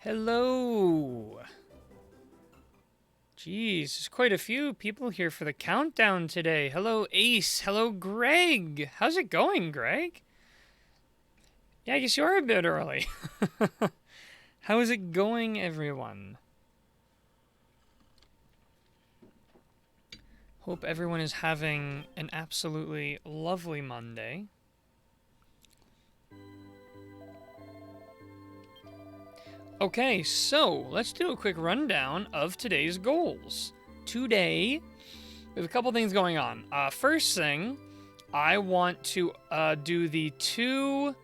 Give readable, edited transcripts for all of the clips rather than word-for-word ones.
Hello. Jeez, there's quite a few people here for the countdown today. Hello, Ace. Hello, Greg. How's it going, Greg? Yeah, I guess you are a bit early. How is it going, everyone? Hope everyone is having an absolutely lovely Monday. Okay, so let's do a quick rundown of today's goals. Today, we have a couple things going on. First thing, I want to do the two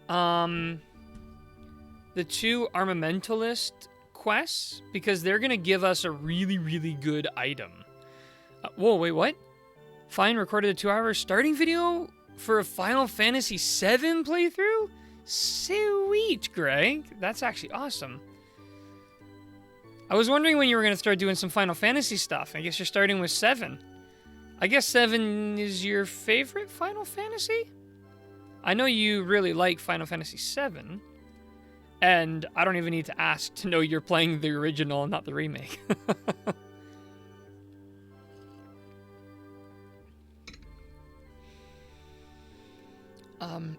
armamentalist quests because they're gonna give us a really, really good item. Whoa, wait, what? Fine, recorded a 2-hour starting video for a Final Fantasy VII playthrough? Sweet, Greg. That's actually awesome. I was wondering when you were going to start doing some Final Fantasy stuff. I guess you're starting with 7. I guess 7 is your favorite Final Fantasy? I know you really like Final Fantasy VII. And I don't even need to ask to know you're playing the original and not the remake.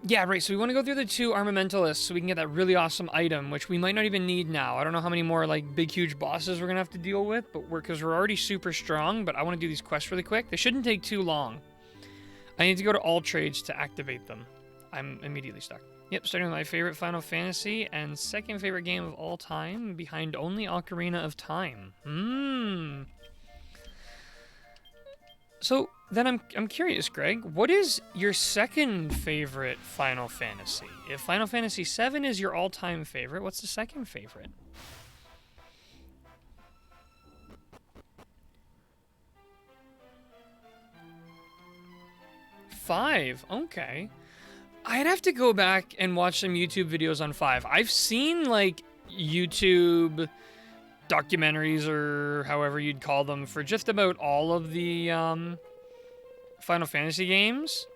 Yeah, right, so we want to go through the two armamentalists so we can get that really awesome item, which we might not even need now. I don't know how many more, like, big, huge bosses we're going to have to deal with, but because we're already super strong, but I want to do these quests really quick. They shouldn't take too long. I need to go to all trades to activate them. I'm immediately stuck. Yep, starting with my favorite Final Fantasy and second favorite game of all time, behind only Ocarina of Time. So then I'm curious, Greg. What is your second favorite Final Fantasy? If Final Fantasy VII is your all-time favorite, what's the second favorite? 5. Okay. I'd have to go back and watch some YouTube videos on 5. I've seen like YouTube documentaries or however you'd call them for just about all of the Final Fantasy games,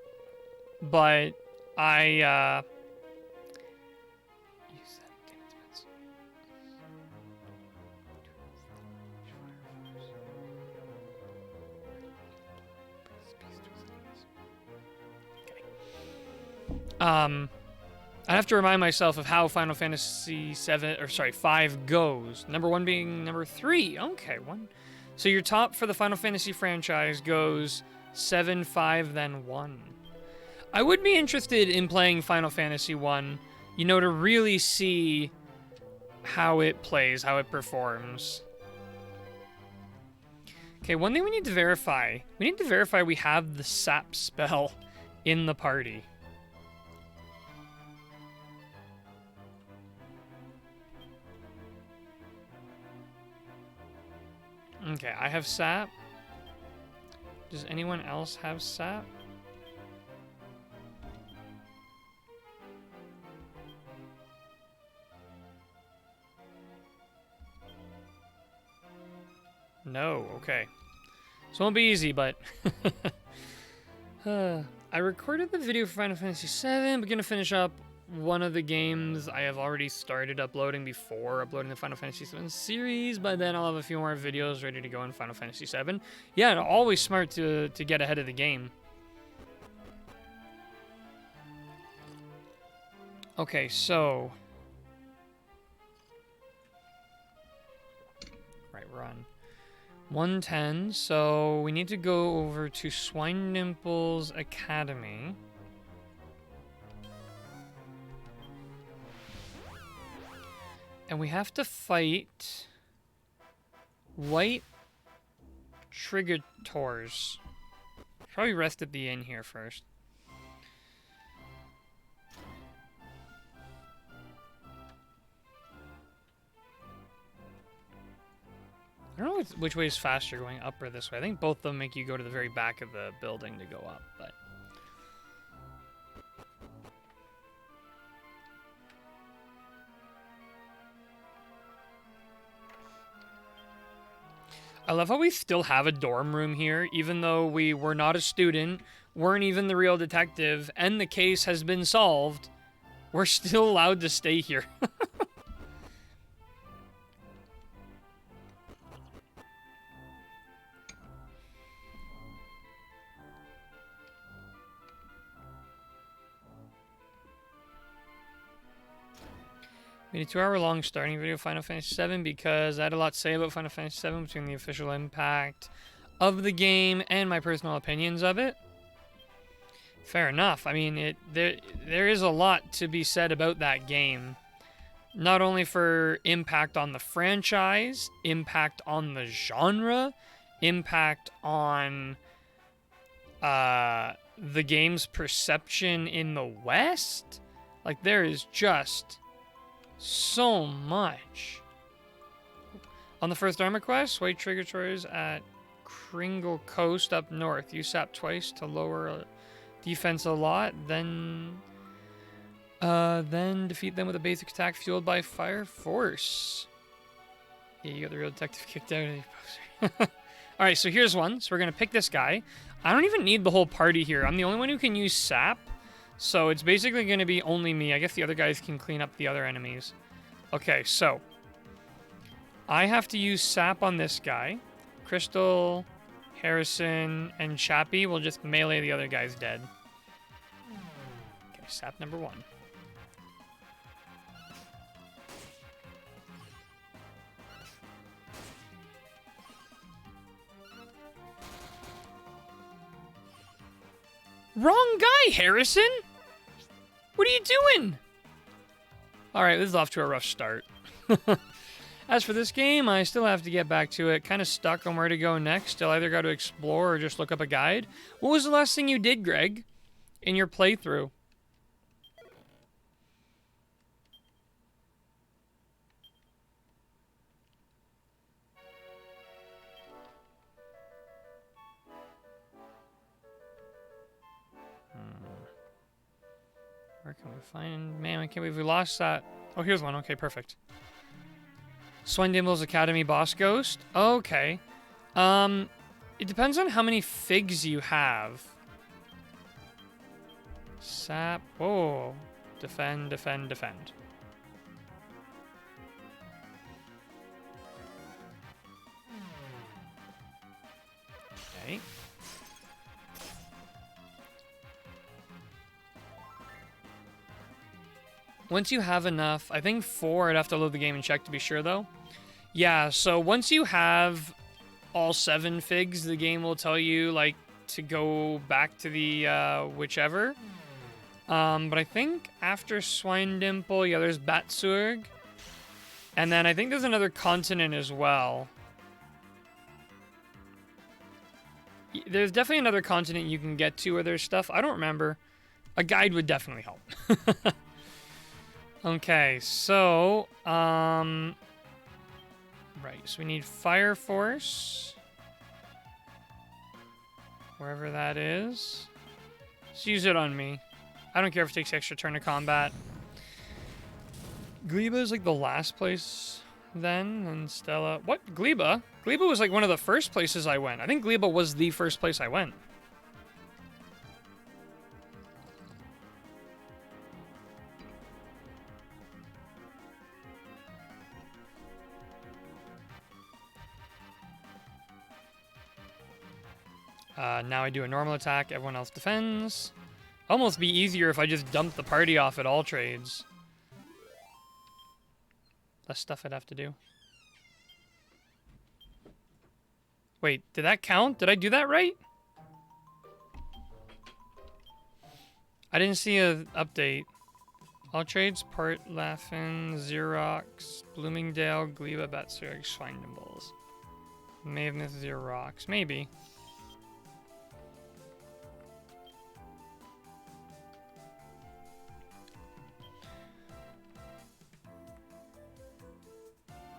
but I I have to remind myself of how Final Fantasy 5 goes. Number 1 being number 3. Okay, one. So your top for the Final Fantasy franchise goes 7, 5, then 1. I would be interested in playing Final Fantasy 1, you know, to really see how it plays, how it performs. Okay, one thing we need to verify. We need to verify we have the sap spell in the party. Okay, I have sap. Does anyone else have sap? No, okay. So it won't be easy, but... I recorded the video for Final Fantasy VII, but gonna finish up one of the games I have already started uploading before uploading the Final Fantasy VII series. By then I'll have a few more videos ready to go in Final Fantasy VII. Yeah, always smart to get ahead of the game. Okay, so... Right, we're on 110, so we need to go over to Swinedimple's Academy. And we have to fight White Trigators. Probably rest at the inn here first. I don't know which way is faster, going up or this way. I think both of them make you go to the very back of the building to go up, but... I love how we still have a dorm room here, even though we were not a student, weren't even the real detective, and the case has been solved. We're still allowed to stay here. We need a 2-hour long starting video of Final Fantasy VII because I had a lot to say about Final Fantasy VII between the official impact of the game and my personal opinions of it. Fair enough. I mean, there is a lot to be said about that game. Not only for impact on the franchise, impact on the genre, impact on the game's perception in the West. Like, there is just so much. On the first armor quest, White Trigger Troyers at Kringle Coast up north. You sap twice to lower defense a lot, then defeat them with a basic attack fueled by Fire Force. Yeah, you got the real detective kicked out of the poster. Alright, so here's one. So we're going to pick this guy. I don't even need the whole party here. I'm the only one who can use sap. So it's basically going to be only me. I guess the other guys can clean up the other enemies. Okay, so I have to use sap on this guy. Crystal, Harrison, and Chappie will just melee the other guys dead. Okay, sap number 1. Wrong guy, Harrison! What are you doing? Alright, this is off to a rough start. As for this game, I still have to get back to it. Kind of stuck on where to go next. I'll either go to explore or just look up a guide. What was the last thing you did, Greg, in your playthrough? Where can we find... Man, I can't believe we lost that. Oh, here's one. Okay, perfect. Swindimble's Academy Boss Ghost. Okay. It depends on how many figs you have. Sap. Whoa. Defend, defend, defend. Okay. Once you have enough, I think 4, I'd have to load the game and check to be sure, though. Yeah, so once you have all 7 figs, the game will tell you, like, to go back to the whichever. But I think after Swinedimple, yeah, there's Batsurg. And then I think there's another continent as well. There's definitely another continent you can get to where there's stuff. I don't remember. A guide would definitely help. Okay, so, right, so we need Fire Force, wherever that is. Just use it on me. I don't care if it takes extra turn of combat. Gleba is like the last place then, and Stella, what, Gleba? Gleba was like one of the first places I went. I think Gleba was the first place I went. Now I do a normal attack, everyone else defends. Almost be easier if I just dumped the party off at all trades. Less stuff I'd have to do. Wait, did that count? Did I do that right? I didn't see an update. All trades, Part Laughin, Xerox, Bloomingdale, Gleba, Batsurg, Schweinimbles. May have missed Xerox. Maybe.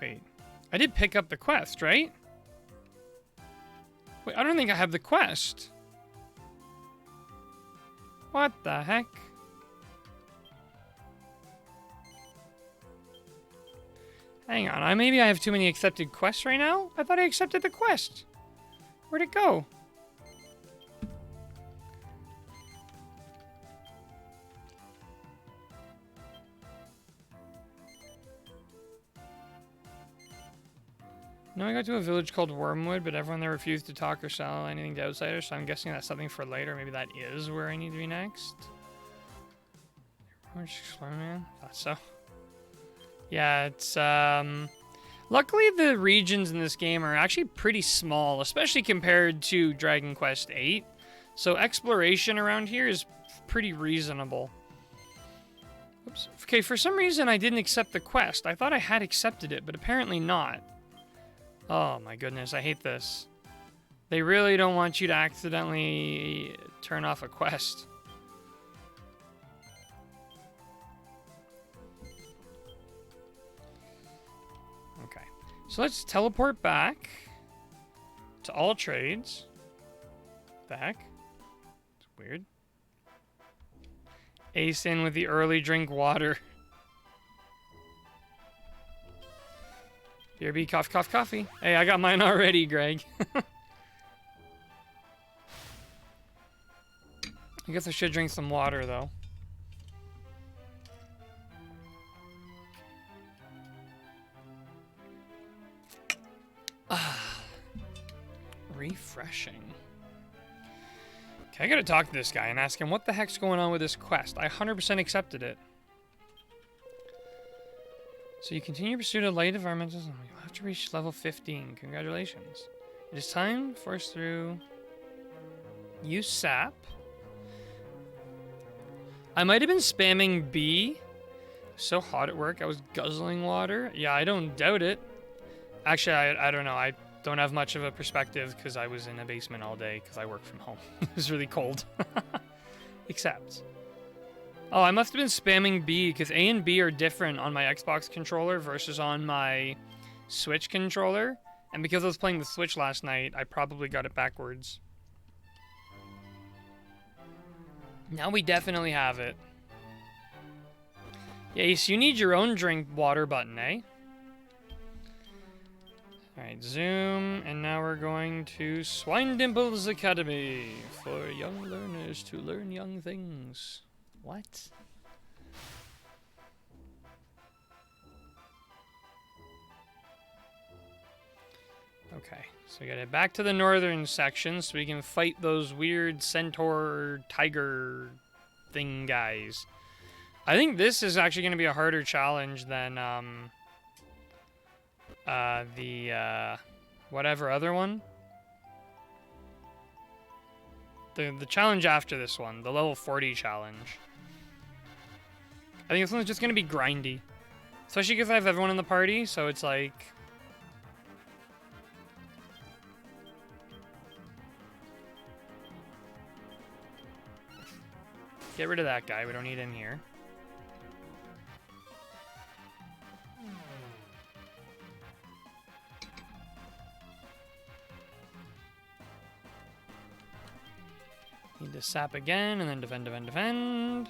Wait, I did pick up the quest, right? Wait, I don't think I have the quest. What the heck? Hang on, maybe I have too many accepted quests right now? I thought I accepted the quest. Where'd it go? No, I got to a village called Wormwood, but everyone there refused to talk or sell anything to outsiders, so I'm guessing that's something for later. Maybe that is where I need to be next. Man? Thought so. Yeah, it's luckily the regions in this game are actually pretty small, especially compared to Dragon Quest VIII. So exploration around here is pretty reasonable. Oops. Okay, for some reason I didn't accept the quest. I thought I had accepted it, but apparently not. Oh my goodness, I hate this. They really don't want you to accidentally turn off a quest. Okay, so let's teleport back to all trades. The heck? It's weird. Ace in with the early drink water. BRB, cough, coffee. Hey, I got mine already, Greg. I guess I should drink some water, though. Refreshing. Okay, I gotta talk to this guy and ask him what the heck's going on with this quest. I 100% accepted it. So you continue pursuit of light environmental. You'll have to reach level 15. Congratulations. It is time to force through. Use sap. I might have been spamming B. So hot at work, I was guzzling water. Yeah, I don't doubt it. Actually, I don't know. I don't have much of a perspective because I was in a basement all day because I work from home. It was really cold. Except. Oh, I must have been spamming B because A and B are different on my Xbox controller versus on my Switch controller. And because I was playing the Switch last night, I probably got it backwards. Now we definitely have it. Yeah, so you need your own drink water button, eh? Alright, zoom, and now we're going to Swine Dimples Academy for young learners to learn young things. What? Okay, so we gotta head back to the northern section so we can fight those weird centaur tiger thing guys. I think this is actually gonna be a harder challenge than the whatever other one. The challenge after this one, the level 40 challenge. I think this one's just gonna be grindy. Especially because I have everyone in the party, so it's like... Get rid of that guy, we don't need him here. Need to sap again, and then defend, defend, defend.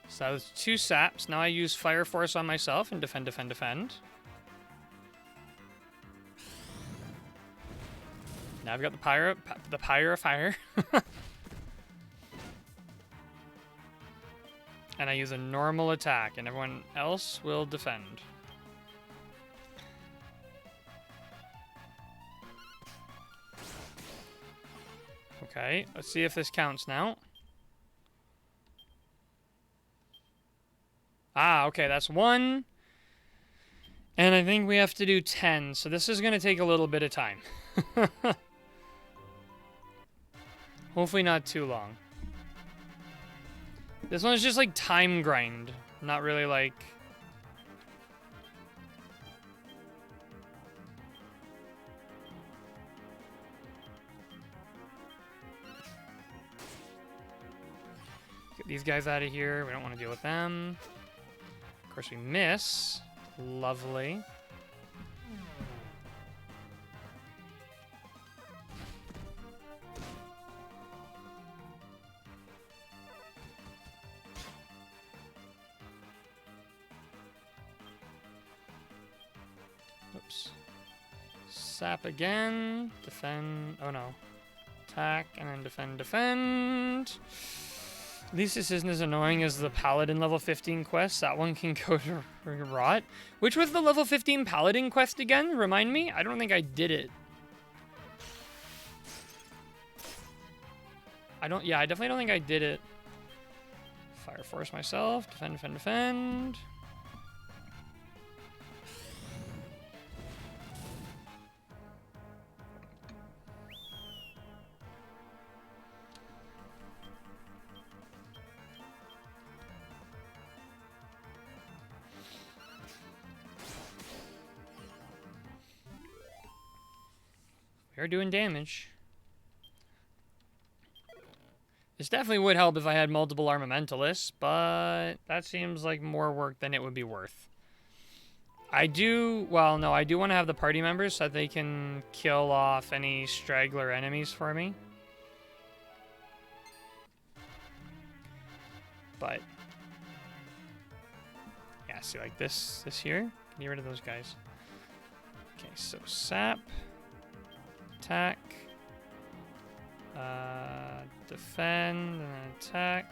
So that was 2 saps. Now I use Fire Force on myself and defend, defend, defend. Now I've got the Pyre of Fire. And I use a normal attack, and everyone else will defend. Okay, let's see if this counts now. Ah, okay, that's 1. And I think we have to do 10, so this is going to take a little bit of time. Hopefully not too long. This one's just like time grind, not really like... Get these guys out of here, we don't want to deal with them. Of course we miss. Lovely. Oops. Sap again. Defend. Oh no. Attack and then defend, defend. At least this isn't as annoying as the Paladin level 15 quest. That one can go to rot. Which was the level 15 Paladin quest again? Remind me? I don't think I did it. Yeah, I definitely don't think I did it. Fire Force myself. Defend, defend, defend. We are doing damage. This definitely would help if I had multiple armamentalists, but that seems like more work than it would be worth. I do want to have the party members so that they can kill off any straggler enemies for me. But, yeah, see, like this here, get rid of those guys. Okay, so sap, attack, defend, and then attack.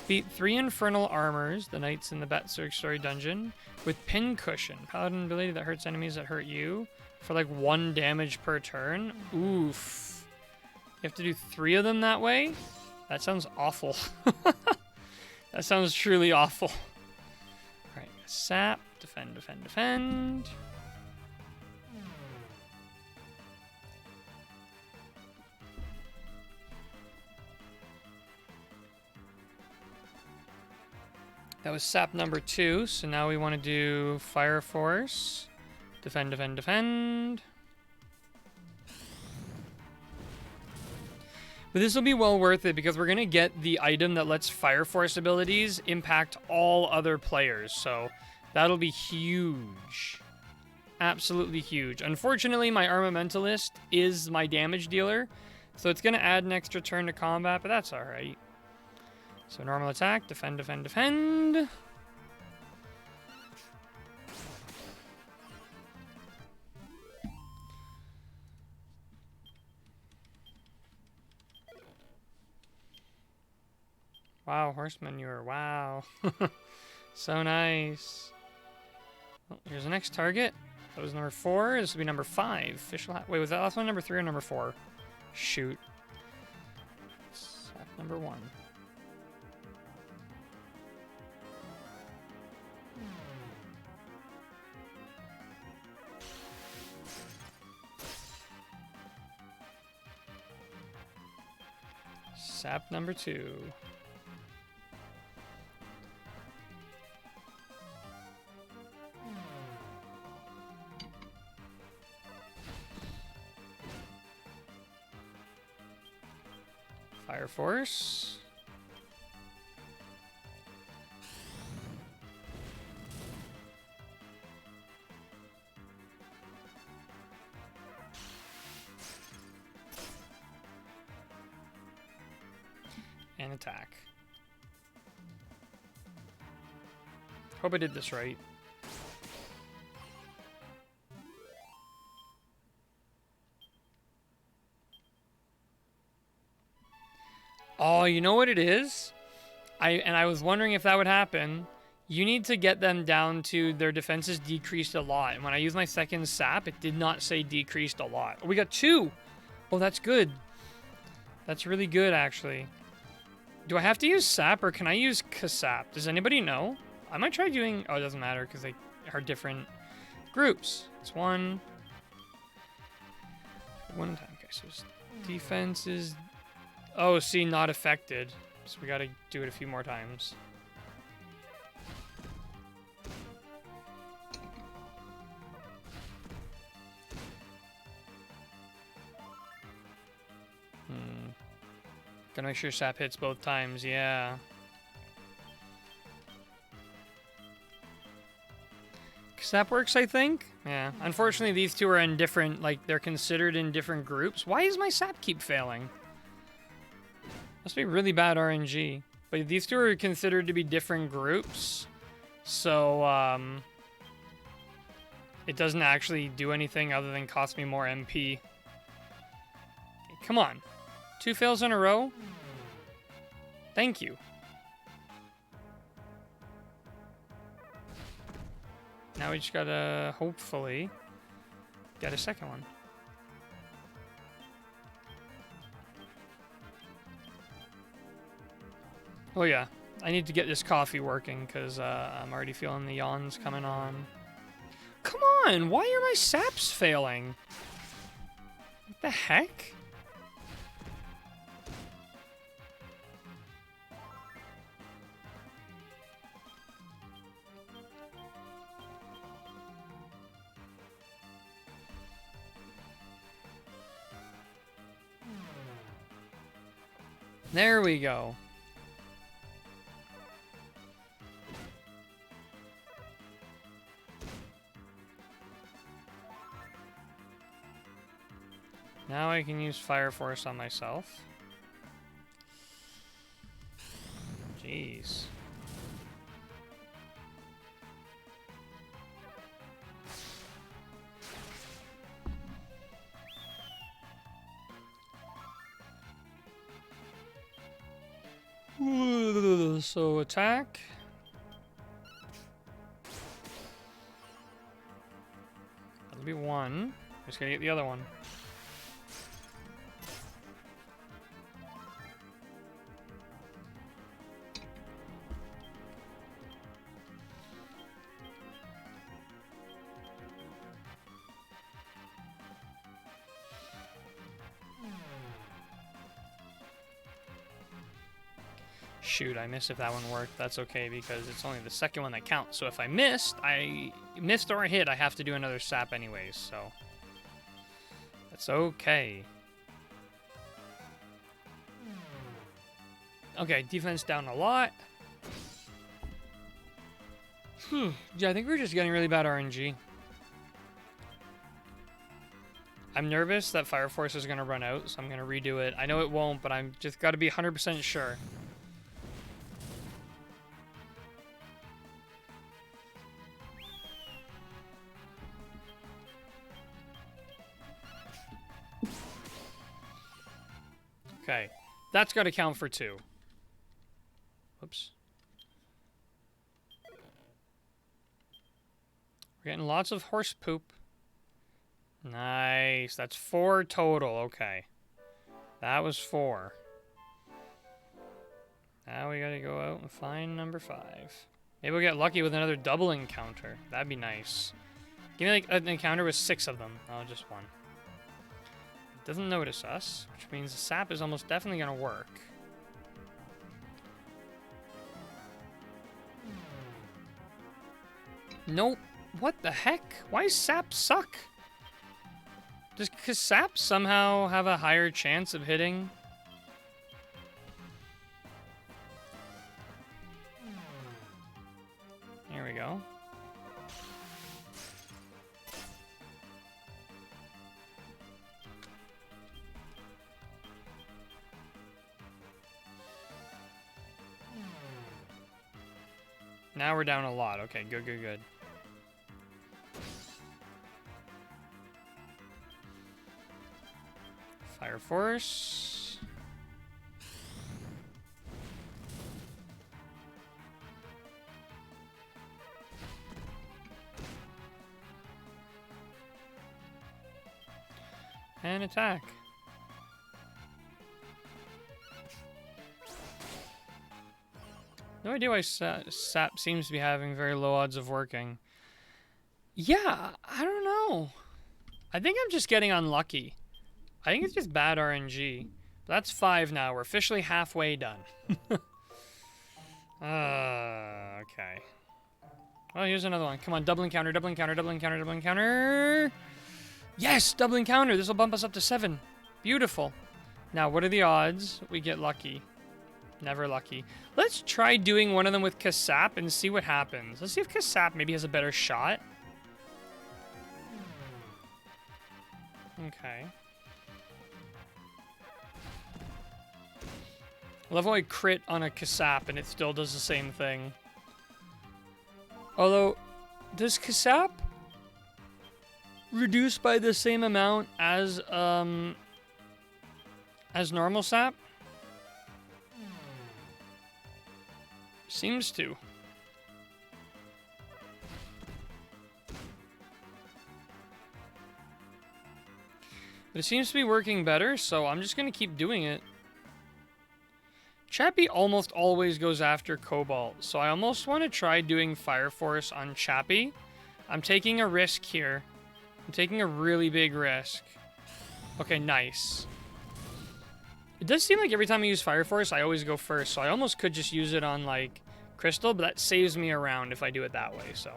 Beat 3 infernal armors, the knights in the Batzurg story dungeon, with pincushion, paladin ability that hurts enemies that hurt you, for like 1 damage per turn. Oof. You have to do 3 of them that way? That sounds awful. That sounds truly awful. Alright, sap, defend, defend, defend. That was sap number 2, so now we want to do Fire Force. Defend, defend, defend. But this will be well worth it because we're going to get the item that lets Fire Force abilities impact all other players. So that'll be huge. Absolutely huge. Unfortunately, my Armamentalist is my damage dealer. So it's going to add an extra turn to combat, but that's alright. So normal attack, defend, defend, defend. Wow, horse manure, wow. So nice. Well, here's the next target. That was number 4. This will be number 5. Official wait, was that last one number 3 or number 4? Shoot. Number 1. Sap number 2. Fire Force. And attack. Hope I did this right. Oh, you know what it is? I was wondering if that would happen. You need to get them down to their defenses decreased a lot. And when I used my second sap, it did not say decreased a lot. Oh, we got 2. Oh, that's good. That's really good, actually. Do I have to use sap or can I use Kasap? Does anybody know? I might try doing... Oh, it doesn't matter because they are different groups. It's 1. 1 time. Okay, so defense is... Oh, see, not affected. So we gotta do it a few more times. Gotta make sure sap hits both times, yeah. Sap works, I think? Yeah. Unfortunately, these two are in different, like, they're considered in different groups. Why does my sap keep failing? Must be really bad RNG. But these two are considered to be different groups. So, it doesn't actually do anything other than cost me more MP. Okay, come on. 2 fails in a row? Thank you. Now we just gotta, hopefully, get a second one. Oh yeah, I need to get this coffee working because I'm already feeling the yawns coming on. Come on, why are my saps failing? What the heck? There we go. Now I can use Fire Force on myself. Jeez. So attack. That'll be one. Just gotta get the other one. Shoot, I missed if that one worked. That's okay because it's only the second one that counts. So if I missed or hit, I have to do another sap anyways, so that's okay. Okay, defense down a lot. Yeah, I think we're just getting really bad RNG. I'm nervous that Fire Force is going to run out, so I'm going to redo it. I know it won't, but I'm just got to be 100% sure. Okay, that's got to count for 2. Whoops. We're getting lots of horse poop. Nice. That's 4 total. Okay. That was 4. Now we gotta go out and find number 5. Maybe we'll get lucky with another double encounter. That'd be nice. Give me like an encounter with 6 of them. Oh, just 1. It doesn't notice us, which means the sap is almost definitely gonna work. Nope. What the heck? Why sap suck? Does sap somehow have a higher chance of hitting? There we go. Now we're down a lot. Okay, good, good, good. Fire Force. And attack. No idea why sap seems to be having very low odds of working. Yeah, I don't know. I think I'm just getting unlucky. I think it's just bad RNG. That's 5 now. We're officially halfway done. Okay. Oh, here's another one. Come on, double encounter, double encounter, double encounter, double encounter. Yes, double encounter. This will bump us up to 7. Beautiful. Now, what are the odds we get lucky? Never lucky. Let's try doing one of them with Kasap and see what happens. Let's see if Kasap maybe has a better shot. Okay. I love how I crit on a Kasap and it still does the same thing. Although, does Kasap reduce by the same amount as normal sap? Seems to. But it seems to be working better, so I'm just going to keep doing it. Chappie almost always goes after Cobalt, so I almost want to try doing Fire Force on Chappie. I'm taking a risk here. I'm taking a really big risk. Okay, nice. It does seem like every time I use Fire Force, I always go first, so I almost could just use it on, like, Crystal, but that saves me a round if I do it that way, so.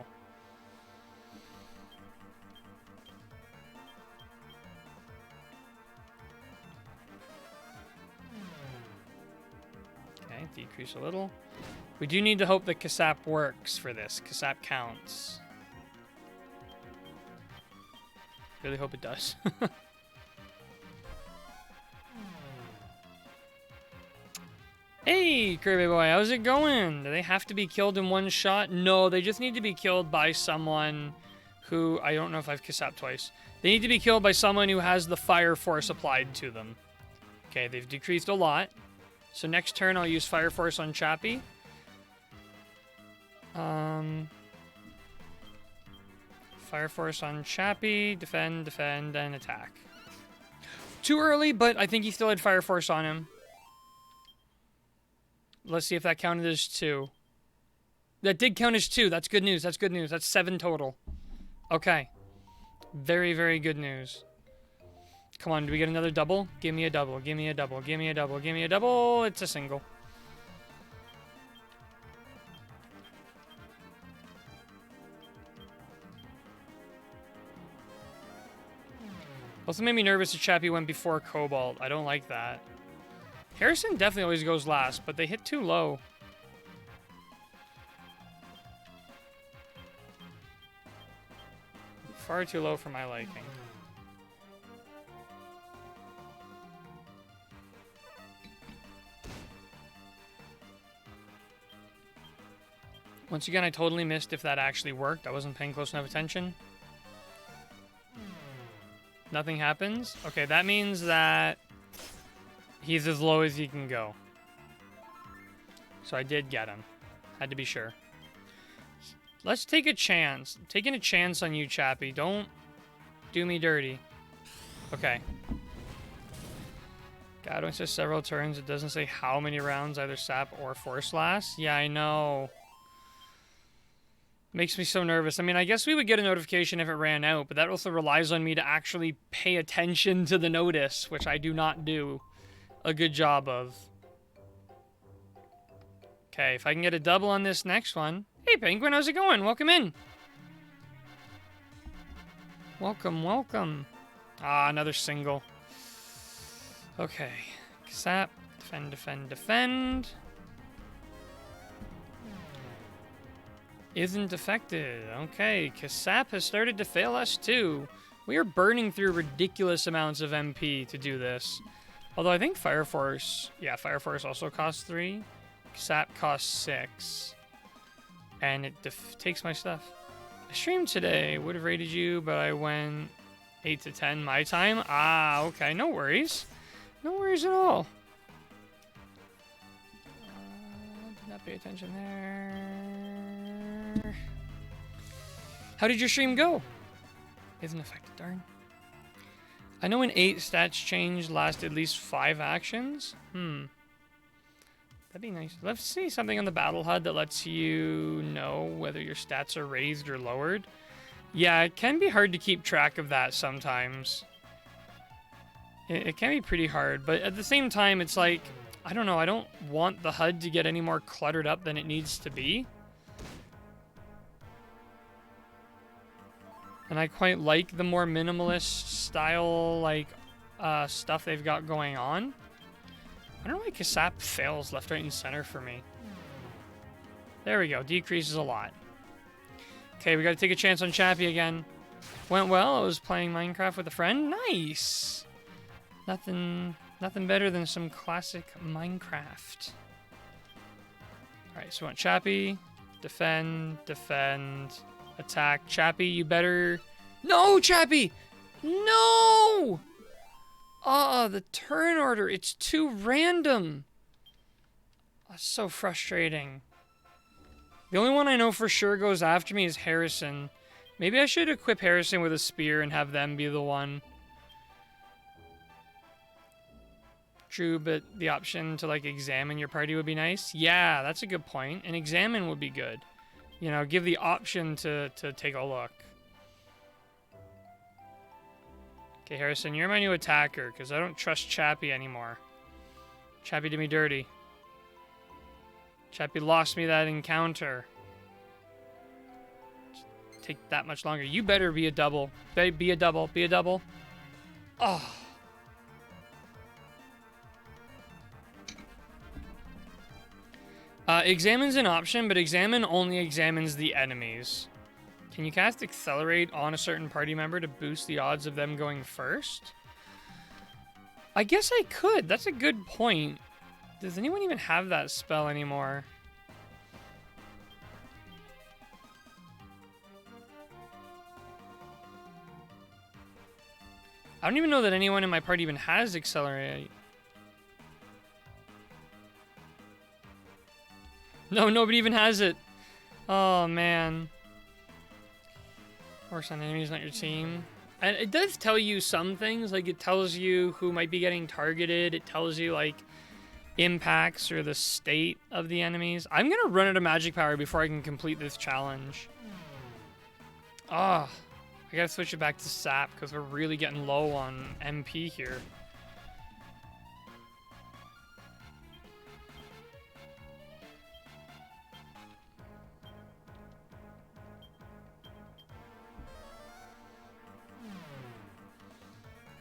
Okay, decrease a little. We do need to hope that Kasap works for this. Kasap counts. Really hope it does. Hey, Kirby boy, how's it going? Do they have to be killed in one shot? No, they just need to be killed by someone who... I don't know if I've Kasap twice. They need to be killed by someone who has the Fire Force applied to them. Okay, they've decreased a lot. So next turn, I'll use Fire Force on Chappie. Fire Force on Chappie. Defend, defend, and attack. Too early, but I think he still had Fire Force on him. Let's see if that counted as 2. That did count as 2. That's good news. That's good news. That's 7 total. Okay. Very, very good news. Come on, do we get another double? Give me a double. Give me a double. Give me a double. Give me a double. It's a single. Also made me nervous that Chappie went before Cobalt. I don't like that. Harrison definitely always goes last, but they hit too low. Far too low for my liking. Once again, I totally missed if that actually worked. I wasn't paying close enough attention. Nothing happens. Okay, that means that he's as low as he can go. So I did get him. Had to be sure. Let's take a chance. I'm taking a chance on you, Chappie. Don't do me dirty. Okay. God, when it says several turns, it doesn't say how many rounds either Sap or Force lasts. Yeah, I know. Makes me so nervous. I mean, I guess we would get a notification if it ran out, but that also relies on me to actually pay attention to the notice, which I do not do a good job of. Okay, if I can get a double on this next one. Hey, Penguin, how's it going? Welcome in. Welcome, welcome. Ah, another single. Okay. Sap, defend, defend, defend. Isn't affected. Okay, Kasap has started to fail us too. We are burning through ridiculous amounts of MP to do this. Although I think Fire Force... Yeah, Fire Force also costs 3. Kasap costs 6. And it takes my stuff. I streamed today. Would have rated you, but I went 8 to 10 my time. Ah, okay. No worries. No worries at all. Did not pay attention there. How did your stream go? Isn't affected, darn. I know in 8 stats change last at least 5 actions. That'd be nice. Let's see something on the battle HUD that lets you know whether your stats are raised or lowered. Yeah, it can be hard to keep track of that sometimes. It can be pretty hard, but at the same time, it's like, I don't know, I don't want the HUD to get any more cluttered up than it needs to be. And I quite like the more minimalist style, like, stuff they've got going on. I don't know why Kasap fails left, right, and center for me. There we go. Decreases a lot. Okay, we got to take a chance on Chappie again. Went well. I was playing Minecraft with a friend. Nice! Nothing better than some classic Minecraft. Alright, so we want Chappie. Defend, defend... Attack. Chappie, you better... No, Chappie! No! The turn order. It's too random. That's so frustrating. The only one I know for sure goes after me is Harrison. Maybe I should equip Harrison with a spear and have them be the one. True, but the option to, like, examine your party would be nice. Yeah, that's a good point. And examine would be good. You know, give the option to take a look. Okay, Harrison, you're my new attacker, because I don't trust Chappie anymore. Chappie did me dirty. Chappie lost me that encounter. Take that much longer. You better be a double. Be a double. Be a double. Oh. Examine's an option, but examine only examines the enemies. Can you cast Accelerate on a certain party member to boost the odds of them going first? I guess I could. That's a good point. Does anyone even have that spell anymore? I don't even know that anyone in my party even has Accelerate. No, nobody even has it. Oh, man. Force on enemies, not your team. And it does tell you some things. Like, it tells you who might be getting targeted. It tells you, like, impacts or the state of the enemies. I'm going to run out of magic power before I can complete this challenge. Ah. Oh, I got to switch it back to sap because we're really getting low on MP here.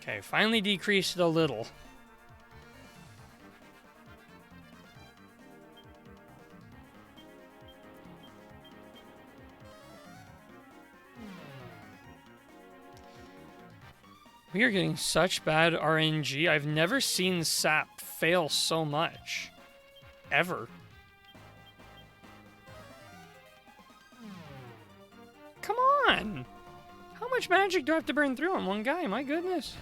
Okay, finally decreased it a little. We are getting such bad RNG. I've never seen sap fail so much. Ever. Come on! How much magic do I have to burn through on one guy? My goodness.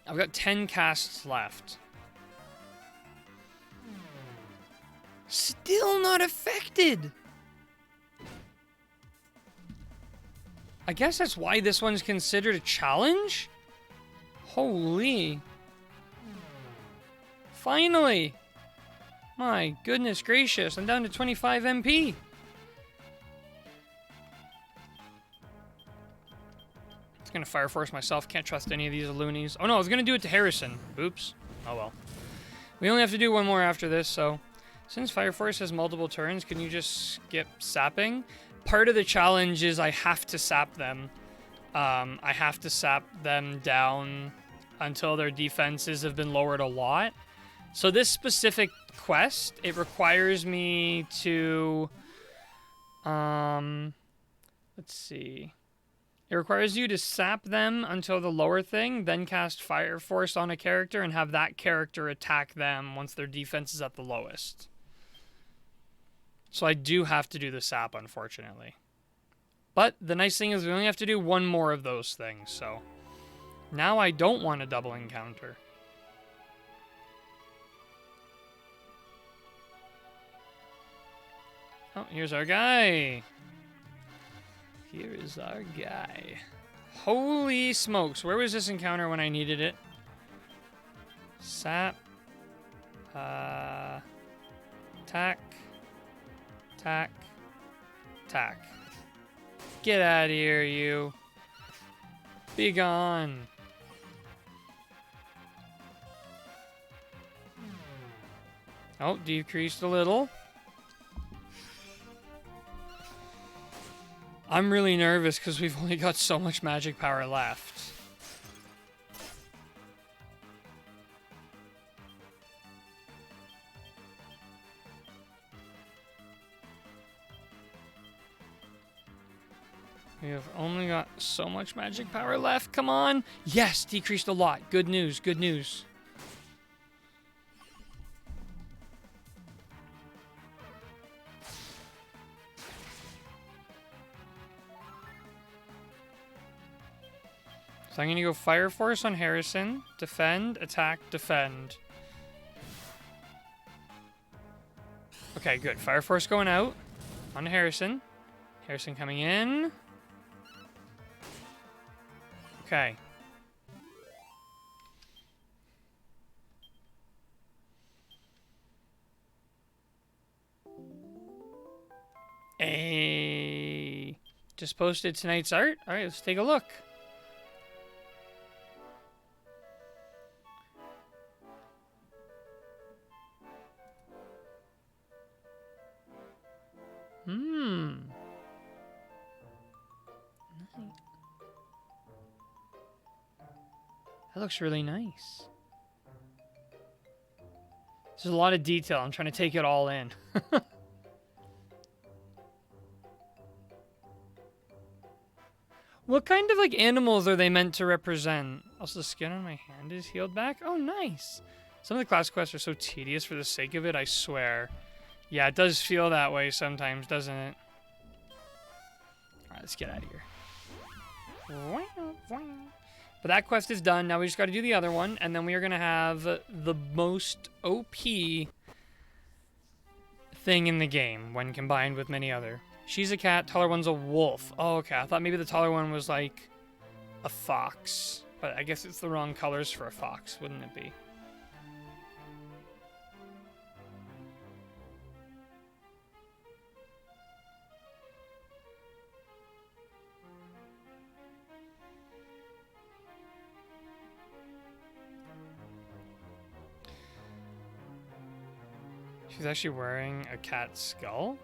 I've got 10 casts left. Still not affected! I guess that's why this one's considered a challenge? Holy. Finally! My goodness gracious, I'm down to 25 MP. It's gonna Fire Force myself, can't trust any of these loonies. Oh no, I was gonna do it to Harrison. Oops. Oh well. We only have to do one more after this, so... Since Fire Force has multiple turns, can you just skip sapping? Part of the challenge is I have to sap them. I have to sap them down until their defenses have been lowered a lot. So this specific quest, it requires me to... let's see. It requires you to sap them until the lower thing, then cast Fire Force on a character and have that character attack them once their defense is at the lowest. So I do have to do the sap, unfortunately. But the nice thing is we only have to do one more of those things, so... Now I don't want a double encounter. Oh, here's our guy. Here is our guy. Holy smokes. Where was this encounter when I needed it? Sap. Tack. Tack. Tack. Get out of here, you. Be gone. Oh, decreased a little. I'm really nervous because we've only got so much magic power left. We have only got so much magic power left. Come on. Yes, decreased a lot. Good news. Good news. So I'm going to go Fire Force on Harrison. Defend, attack, defend. Okay, good. Fire Force going out on Harrison. Harrison coming in. Okay. Hey. Just posted tonight's art. All right, let's take a look. That looks really nice. There's a lot of detail. I'm trying to take it all in. What kind of like animals are they meant to represent? Also, the skin on my hand is healed back. Oh, nice. Some of the class quests are so tedious for the sake of it, I swear. Yeah, it does feel that way sometimes, doesn't it? Alright, let's get out of here. But that quest is done. Now we just got to do the other one, and then we are going to have the most OP thing in the game when combined with many other. She's a cat, taller one's a wolf. Oh, okay. I thought maybe the taller one was like a fox, but I guess it's the wrong colors for a fox, wouldn't it be? She's actually wearing a cat skull?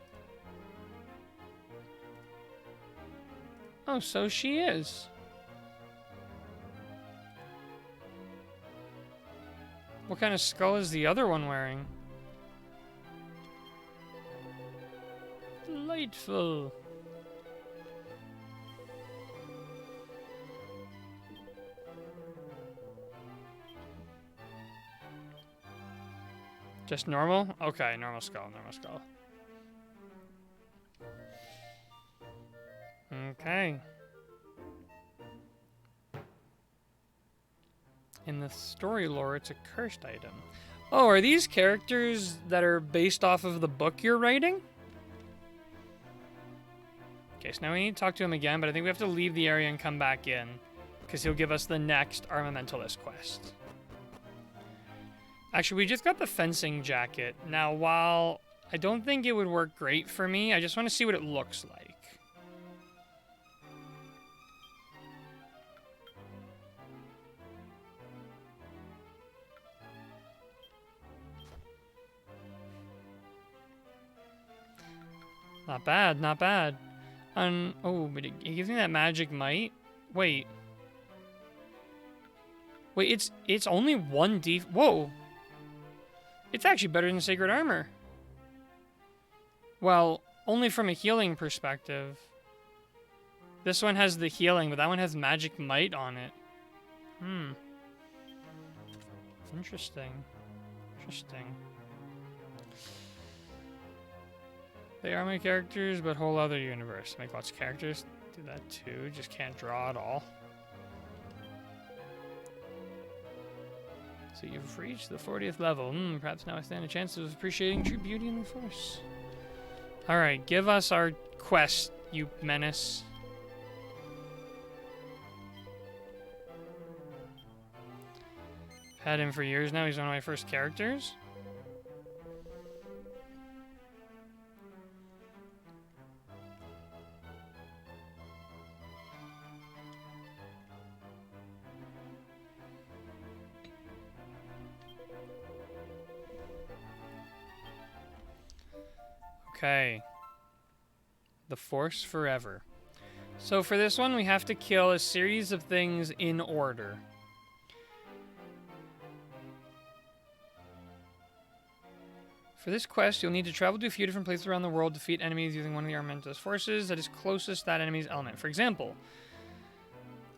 Oh, so she is. What kind of skull is the other one wearing? Delightful. Just normal? Okay, normal skull, normal skull. Okay. In the story lore, it's a cursed item. Oh, are these characters that are based off of the book you're writing? Okay, so now we need to talk to him again, but I think we have to leave the area and come back in, because he'll give us the next Armamentalist quest. Actually, we just got the fencing jacket. Now, while I don't think it would work great for me, I just want to see what it looks like. Not bad, not bad. Oh, but it gives me that magic might. Wait. Wait, it's only 1d. Whoa. It's actually better than Sacred Armor. Well, only from a healing perspective. This one has the healing, but that one has magic might on it. Interesting. Interesting. They are my characters, but whole other universe. Make lots of characters. Do that too. Just can't draw at all. So you've reached the 40th level. Perhaps now I stand a chance of appreciating true beauty in the Force. Alright, give us our quest, you menace. Had him for years now. He's one of my first characters. Okay. The Force Forever. So for this one, we have to kill a series of things in order. For this quest, you'll need to travel to a few different places around the world, defeat enemies using one of the Armamentalist forces that is closest to that enemy's element. For example,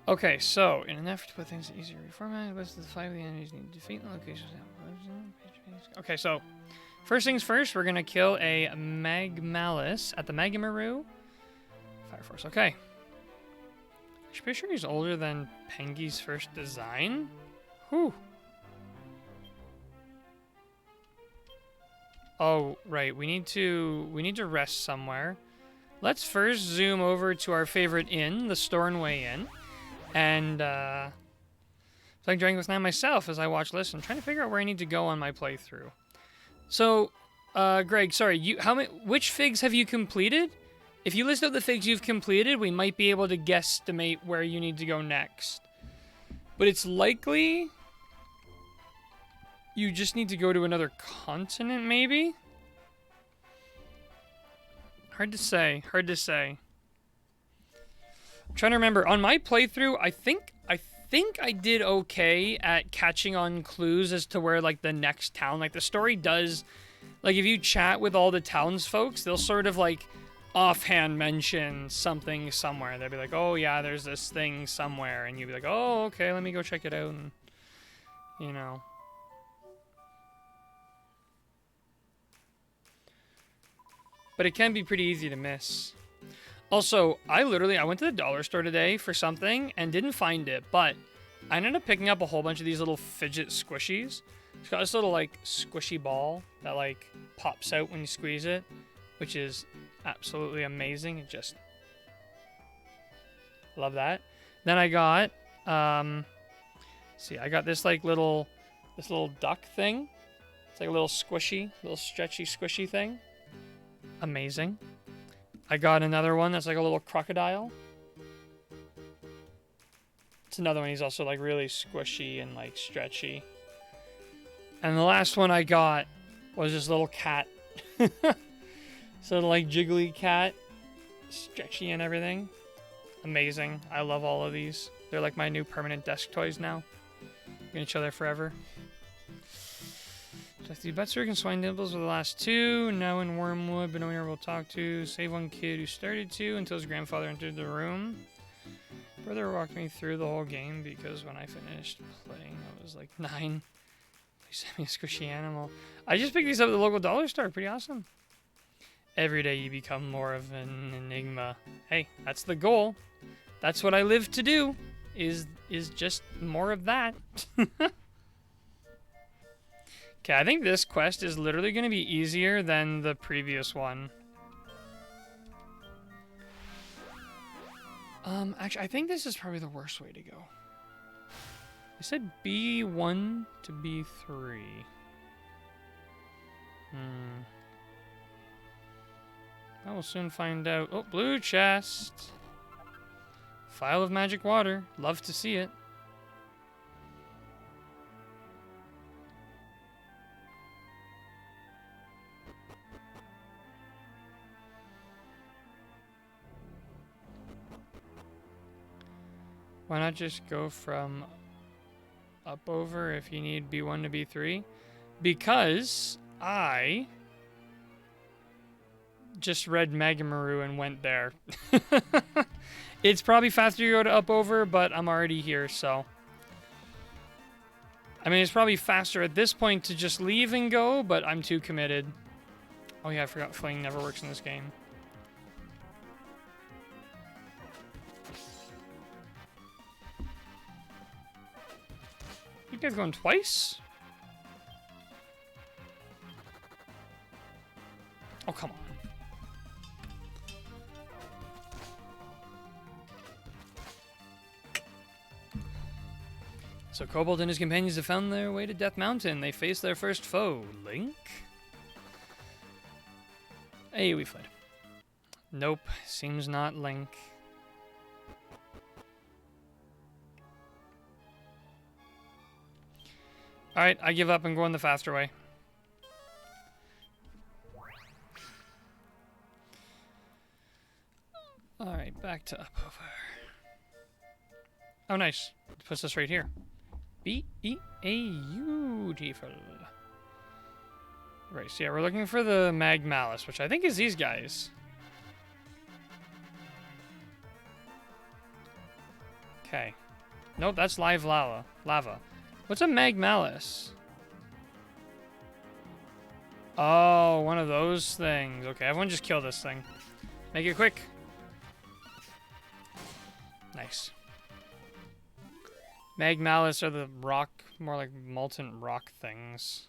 okay, so in an effort to put things easier to reformat, list of the 5 of the enemies need to defeat in the locations. Okay, so first things first, we're gonna kill a Magmalis at the Magmaru Fire Force. Okay. Pretty sure he's older than Pengi's first design? Whew. Oh, right. We need to rest somewhere. Let's first zoom over to our favorite inn, the Stornway Inn. And, so I'm drinking with now myself as I watch this and trying to figure out where I need to go on my playthrough. So, Greg, sorry, which figs have you completed? If you list out the figs you've completed, we might be able to guesstimate where you need to go next. But it's likely you just need to go to another continent, maybe? Hard to say. Hard to say. I'm trying to remember. On my playthrough, I think I did okay at catching on clues as to where, like, the next town... Like, the story does... Like, if you chat with all the townsfolk, they'll sort of, like, offhand mention something somewhere. They'll be like, oh, yeah, there's this thing somewhere. And you'll be like, oh, okay, let me go check it out. And, you know... But it can be pretty easy to miss. Also, I went to the dollar store today for something and didn't find it, but I ended up picking up a whole bunch of these little fidget squishies. It's got this little, like, squishy ball that, like, pops out when you squeeze it, which is absolutely amazing. It just... Love that. Then I got, see, I got this, like, this little duck thing. It's like a little stretchy, squishy thing. Amazing. I got another one that's like a little crocodile. It's another one. He's also like really squishy and like stretchy. And the last one I got was this little cat. Sort of like jiggly cat. Stretchy and everything. Amazing. I love all of these. They're like my new permanent desk toys now. Gonna chill there forever. The Betsrick and Swine Dimples were the last two. Now in Wormwood, but no one ever will talk to. Save one kid who started to until his grandfather entered the room. Brother walked me through the whole game because when I finished playing, I was like 9. He sent me a squishy animal. I just picked these up at the local dollar store. Pretty awesome. Every day you become more of an enigma. Hey, that's the goal. That's what I live to do. Is just more of that. Okay, I think this quest is literally going to be easier than the previous one. Actually, I think this is probably the worst way to go. I said B1 to B3. I will soon find out. Oh, blue chest. Phial of magic water. Love to see it. Why not just go from up over if you need B1 to B3? Because I just read Magamaru and went there. It's probably faster to go to up over, but I'm already here, so. I mean, it's probably faster at this point to just leave and go, but I'm too committed. Oh yeah, I forgot fling never works in this game. You guys going twice? Oh, come on. So Kobold and his companions have found their way to Death Mountain. They face their first foe, Link. Hey, we fled. Nope, seems not Link. Alright, I give up and go on the faster way. Alright, back to up over. Oh, nice. It puts us right here. Beautiful. Right, so yeah, we're looking for the Magmalice, which I think is these guys. Okay. Nope, that's live lava. What's a Magmalice? Oh, one of those things. Okay, everyone just kill this thing. Make it quick. Nice. Magmalis are the rock, more like molten rock things.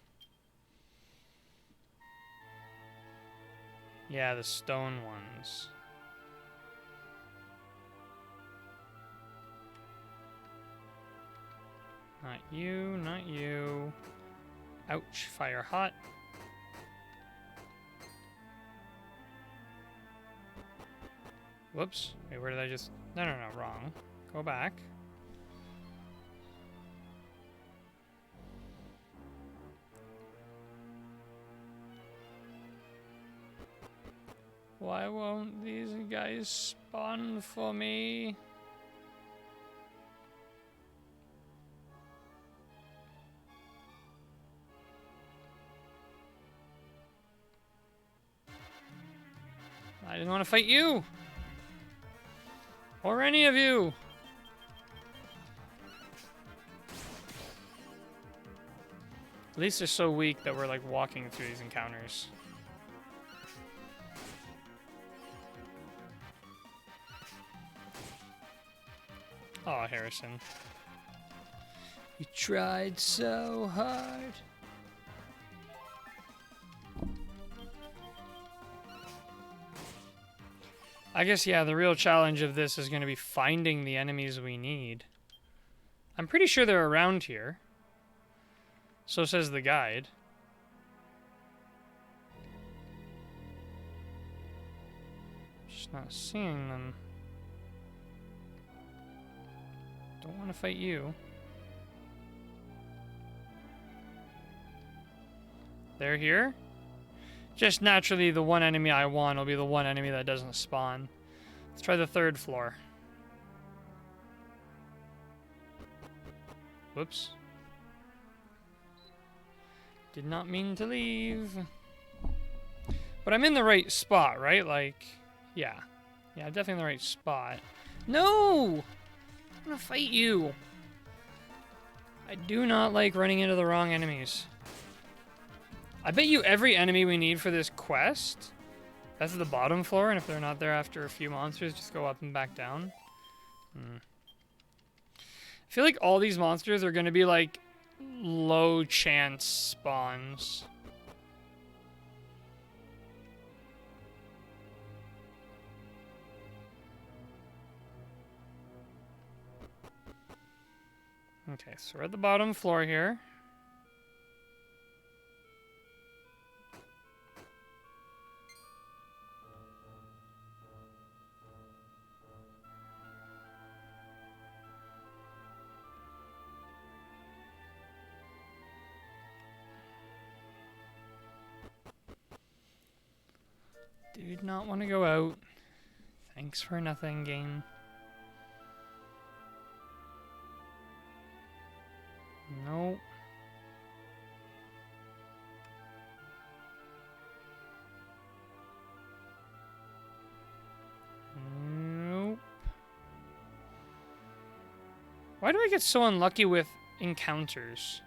Yeah, the stone ones. Not you, not you. Ouch, fire hot. Whoops. Wait, where did I just... No, wrong. Go back. Why won't these guys spawn for me? I didn't want to fight you! Or any of you! At least they're so weak that we're like walking through these encounters. Oh, Harrison. You tried so hard. I guess, yeah, the real challenge of this is going to be finding the enemies we need. I'm pretty sure they're around here. So says the guide. Just not seeing them. Don't want to fight you. They're here? Just naturally, the one enemy I want will be the one enemy that doesn't spawn. Let's try the third floor. Whoops. Did not mean to leave. But I'm in the right spot, right? Like, yeah. Yeah, definitely in the right spot. No! I'm gonna fight you. I do not like running into the wrong enemies. I bet you every enemy we need for this quest, that's the bottom floor, and if they're not there after a few monsters, just go up and back down. I feel like all these monsters are going to be like low chance spawns. Okay, so we're at the bottom floor here. Did not want to go out. Thanks for nothing, game. Nope. Nope. Why do I get so unlucky with encounters?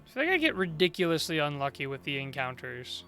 I feel like I get ridiculously unlucky with the encounters.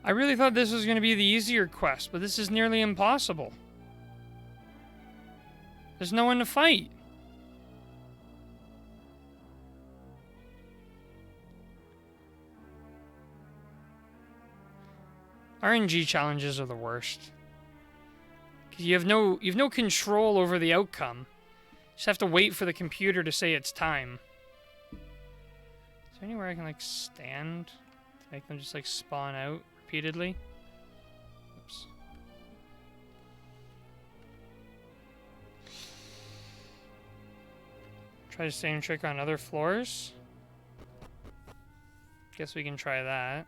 I really thought this was going to be the easier quest, but this is nearly impossible. There's no one to fight. RNG challenges are the worst. 'Cause you have no control over the outcome. You just have to wait for the computer to say it's time. Is there anywhere I can like stand to make them just like spawn out repeatedly? Oops. Try the same trick on other floors. Guess we can try that.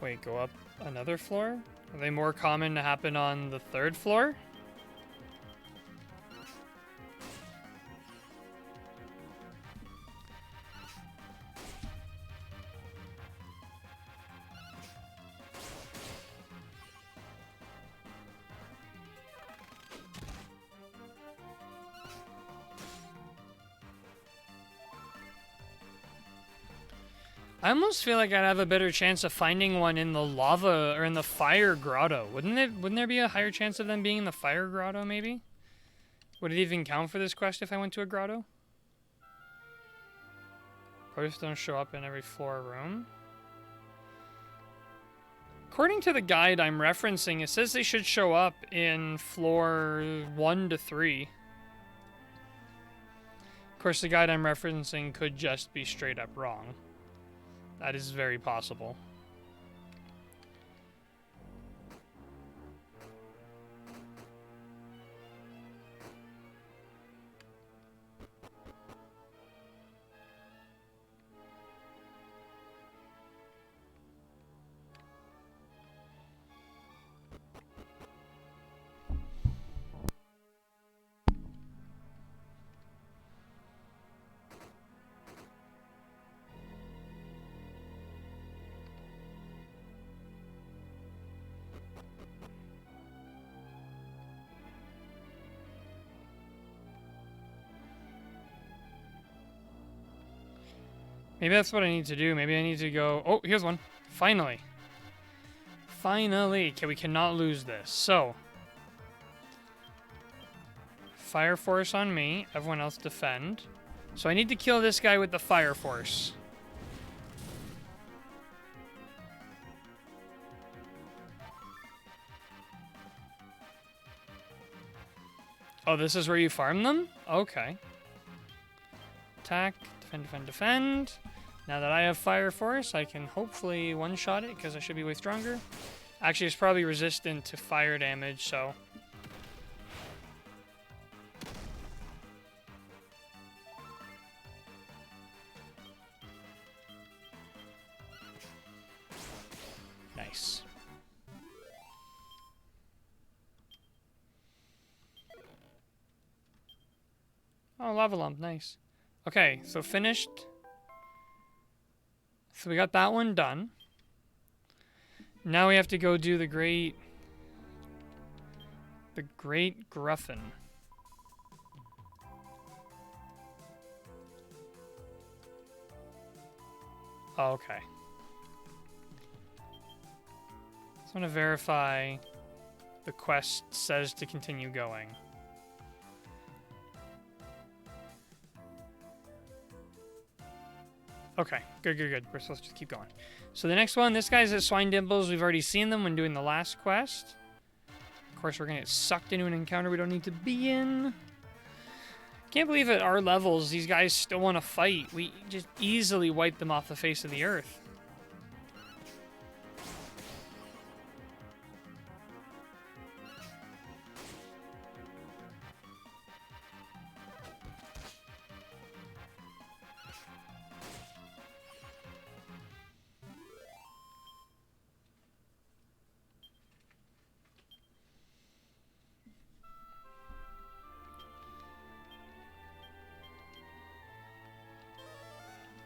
Wait, go up another floor? Are they more common to happen on the 3rd floor? I almost feel like I'd have a better chance of finding one in the lava or in the fire grotto. Wouldn't there be a higher chance of them being in the fire grotto, maybe? Would it even count for this quest if I went to a grotto? Ghosts don't show up in every floor room. According to the guide I'm referencing, it says they should show up in floor 1 to 3. Of course, the guide I'm referencing could just be straight up wrong. That is very possible. Maybe that's what I need to do. Maybe I need to go... Oh, here's one. Finally. Finally. Okay, we cannot lose this. So. Fire Force on me. Everyone else defend. So I need to kill this guy with the Fire Force. Oh, this is where you farm them? Okay. Attack. Defend, defend, defend. Now that I have Fire Force, I can hopefully one-shot it, because I should be way stronger. Actually, it's probably resistant to fire damage, so... Nice. Oh, lava lump, nice. Okay, so finished. So we got that one done. Now we have to go do the Great Gruffin. Oh, okay. Just want to verify the quest says to continue going. Okay, good, good, good. We're supposed to just keep going. So the next one, this guy's at Swine Dimples. We've already seen them when doing the last quest. Of course, we're going to get sucked into an encounter we don't need to be in. Can't believe at our levels, these guys still want to fight. We just easily wipe them off the face of the earth.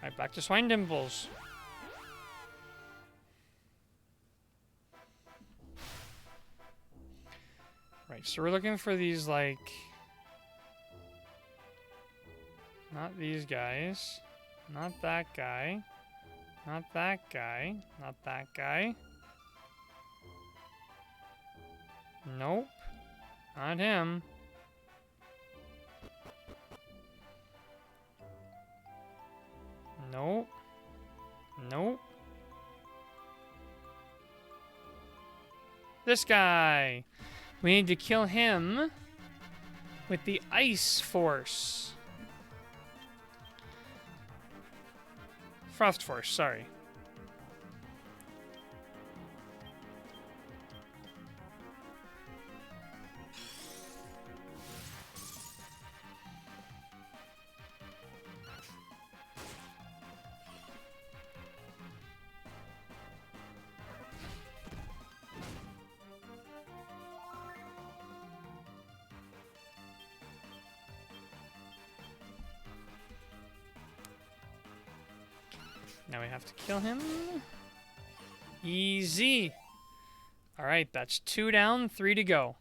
Alright, back to Swine Dimples. Right, so we're looking for these, like... Not these guys. Not that guy. Not that guy. Not that guy. Nope. Not him. Nope. Nope. This guy. We need to kill him with the Ice Force. Frost Force, sorry. Now we have to kill him. Easy. Alright, that's 2 down, 3 to go.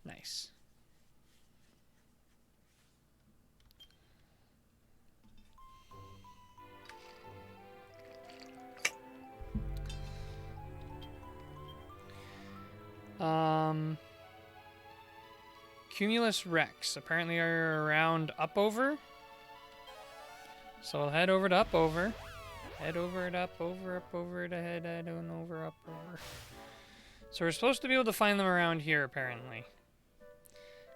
Nice. Cumulus Rex. Apparently are around up over. So we'll head over to up over. Head over to up over to head on over, up over. So we're supposed to be able to find them around here, apparently.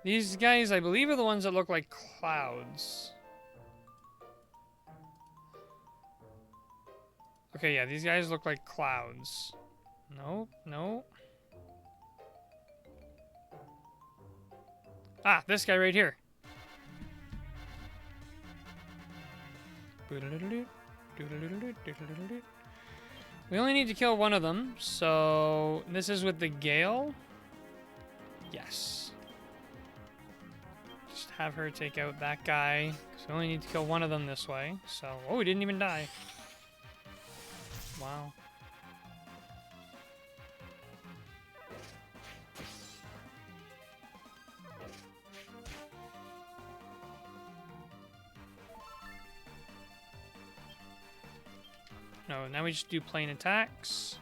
These guys, I believe, are the ones that look like clouds. Okay, yeah, these guys look like clouds. Nope, nope. Ah, this guy right here. We only need to kill one of them, so this is with the Gale. Yes. Just have her take out that guy. So we only need to kill one of them this way. So, oh, he didn't even die. Wow. No, now we just do plain attacks.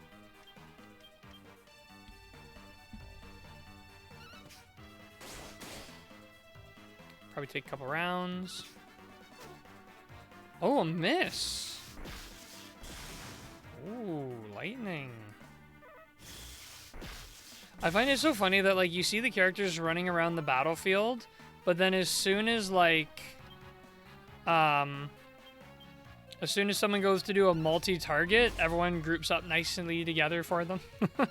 Probably take a couple rounds. Oh, a miss. Ooh, lightning. I find it so funny that, like, you see the characters running around the battlefield, but then as soon as, like, as soon as someone goes to do a multi-target, everyone groups up nicely together for them. All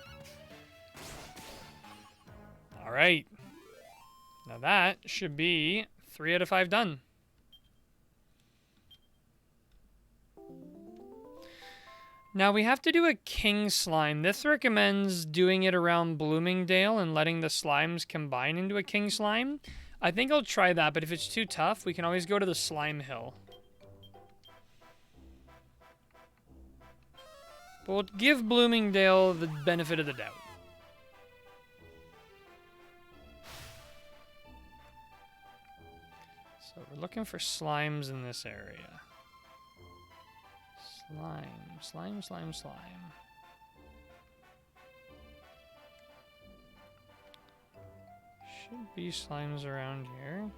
right. Now that should be 3 out of 5 done. Now we have to do a king slime. This recommends doing it around Bloomingdale and letting the slimes combine into a king slime. I think I'll try that, but if it's too tough, we can always go to the slime hill. But we'll give Bloomingdale the benefit of the doubt. So we're looking for slimes in this area. Slime. Should be slimes around here.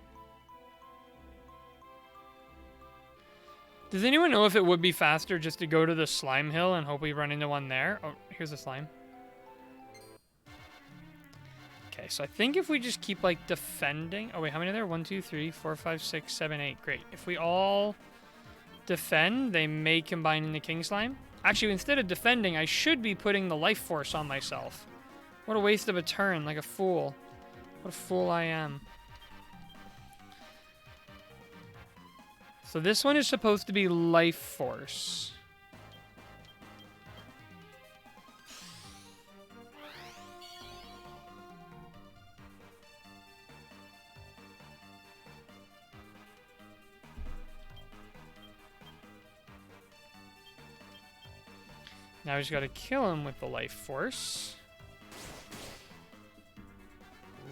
Does anyone know if it would be faster just to go to the slime hill and hope we run into one there? Oh, here's a slime. Okay, so I think if we just keep, like, defending... Oh, wait, how many are there? 1, 2, 3, 4, 5, 6, 7, 8. Great. If we all defend, they may combine into king slime. Actually, instead of defending, I should be putting the life force on myself. What a waste of a turn, like a fool. What a fool I am. So this one is supposed to be life force. Now we just gotta kill him with the life force.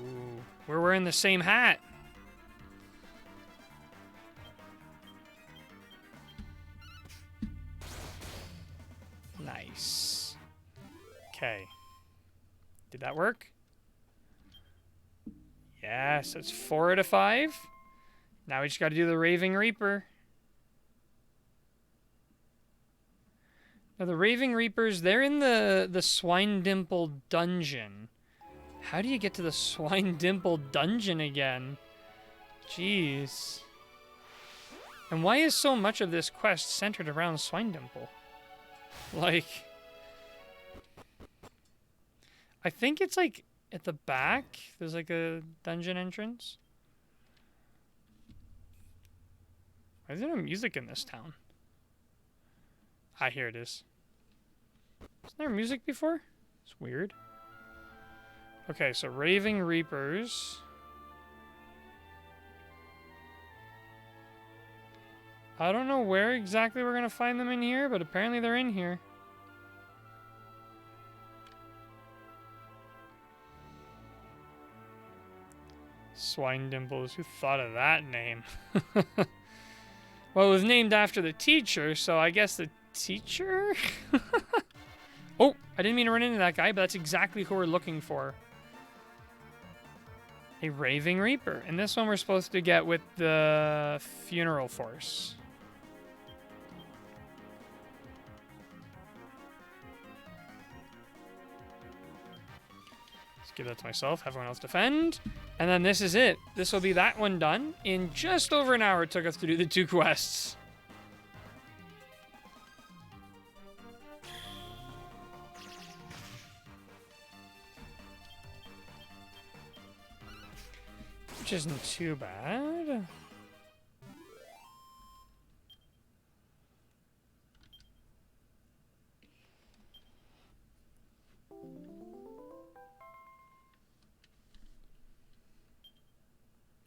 Ooh, we're wearing the same hat. Nice. Okay. Did that work? Yes, that's 4 out of 5. Now we just gotta do the Raving Reaper. Now the Raving Reapers, they're in the Swine Dimple dungeon. How do you get to the Swine Dimple dungeon again? Jeez. And why is so much of this quest centered around Swine Dimple? Like, I think it's like at the back. There's like a dungeon entrance. Why is there no music in this town? Ah, here it is. Wasn't there music before? It's weird. Okay, so Raving Reapers. I don't know where exactly we're going to find them in here, but apparently they're in here. Swine Dimples. Who thought of that name? Well, it was named after the teacher, so I guess the teacher? Oh, I didn't mean to run into that guy, but that's exactly who we're looking for. A Raving Reaper. And this one we're supposed to get with the Funeral Force. Let's give that to myself. Everyone else defend. And then this is it. This will be that one done. In just over an hour it took us to do the 2 quests. Which isn't too bad.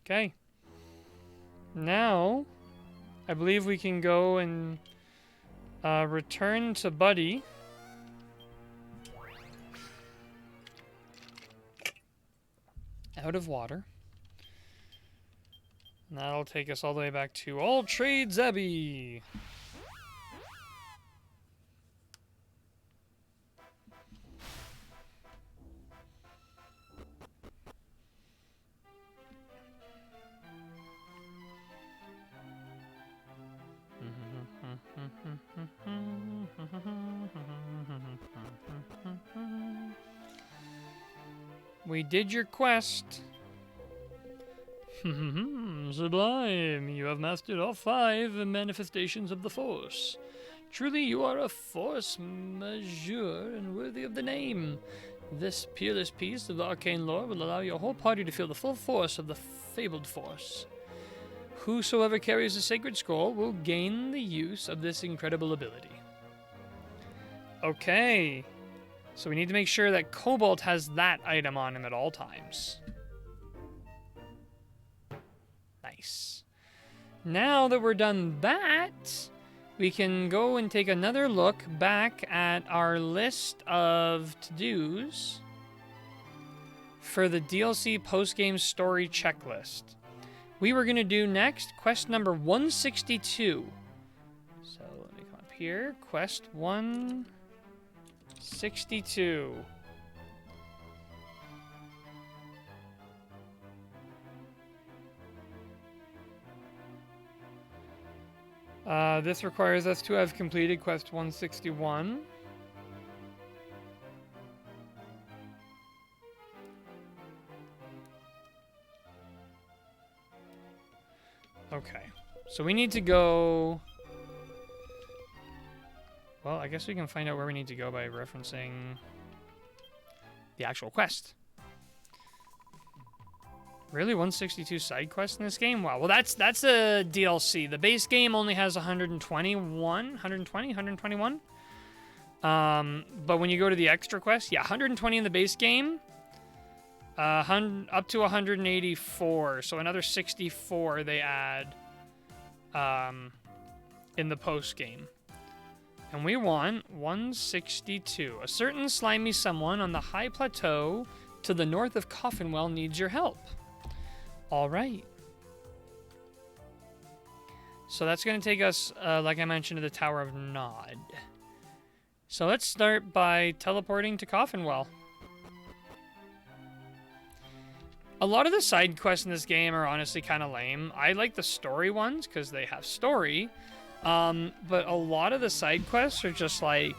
Okay. Now, I believe we can go and return to Buddy. Out of water. And that'll take us all the way back to All Trades Abbey. We did your quest. Sublime, you have mastered all 5 manifestations of the Force. Truly, you are a force majeure and worthy of the name. This peerless piece of the arcane lore will allow your whole party to feel the full force of the fabled Force. Whosoever carries the sacred scroll will gain the use of this incredible ability. Okay, so we need to make sure that Cobalt has that item on him at all times. Nice. Now that we're done that, we can go and take another look back at our list of to-dos for the DLC post-game story checklist. We were going to do next quest number 162. So let me come up here. Quest 162. This requires us to have completed quest 161. Okay, so we need to go... Well, I guess we can find out where we need to go by referencing the actual quest. Really? 162 side quests in this game? Wow. Well, that's a DLC. The base game only has 121. But when you go to the extra quest, yeah, 120 in the base game, up to 184. So another 64 they add in the post game. And we want 162. A certain slimy someone on the high plateau to the north of Coffinwell needs your help. All right. So that's going to take us, like I mentioned, to the Tower of Nod. So let's start by teleporting to Coffinwell. A lot of the side quests in this game are honestly kind of lame. I like the story ones because they have story. But a lot of the side quests are just like,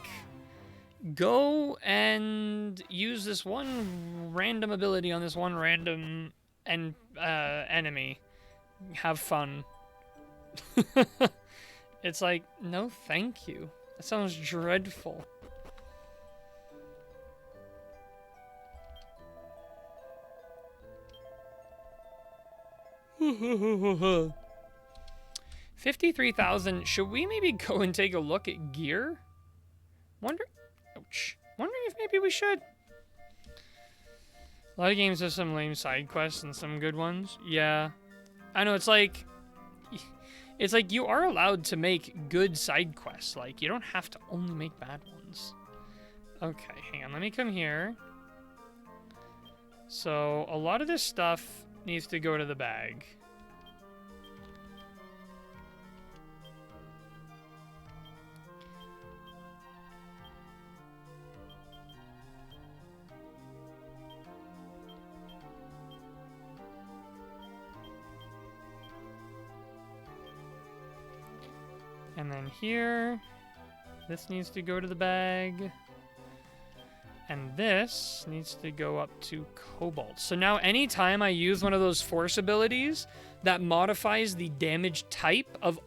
go and use this one random ability on this one random enemy. Have fun. It's like, no thank you. That sounds dreadful. $53,000. Should we maybe go and take a look at gear? Wondering if maybe we should. A lot of games have some lame side quests and some good ones. Yeah. I know, it's like you are allowed to make good side quests. Like, you don't have to only make bad ones. Okay, hang on. Let me come here. So, a lot of this stuff needs to go to the bag. And then here, this needs to go to the bag. And this needs to go up to Cobalt. So now anytime I use one of those force abilities that modifies the damage type of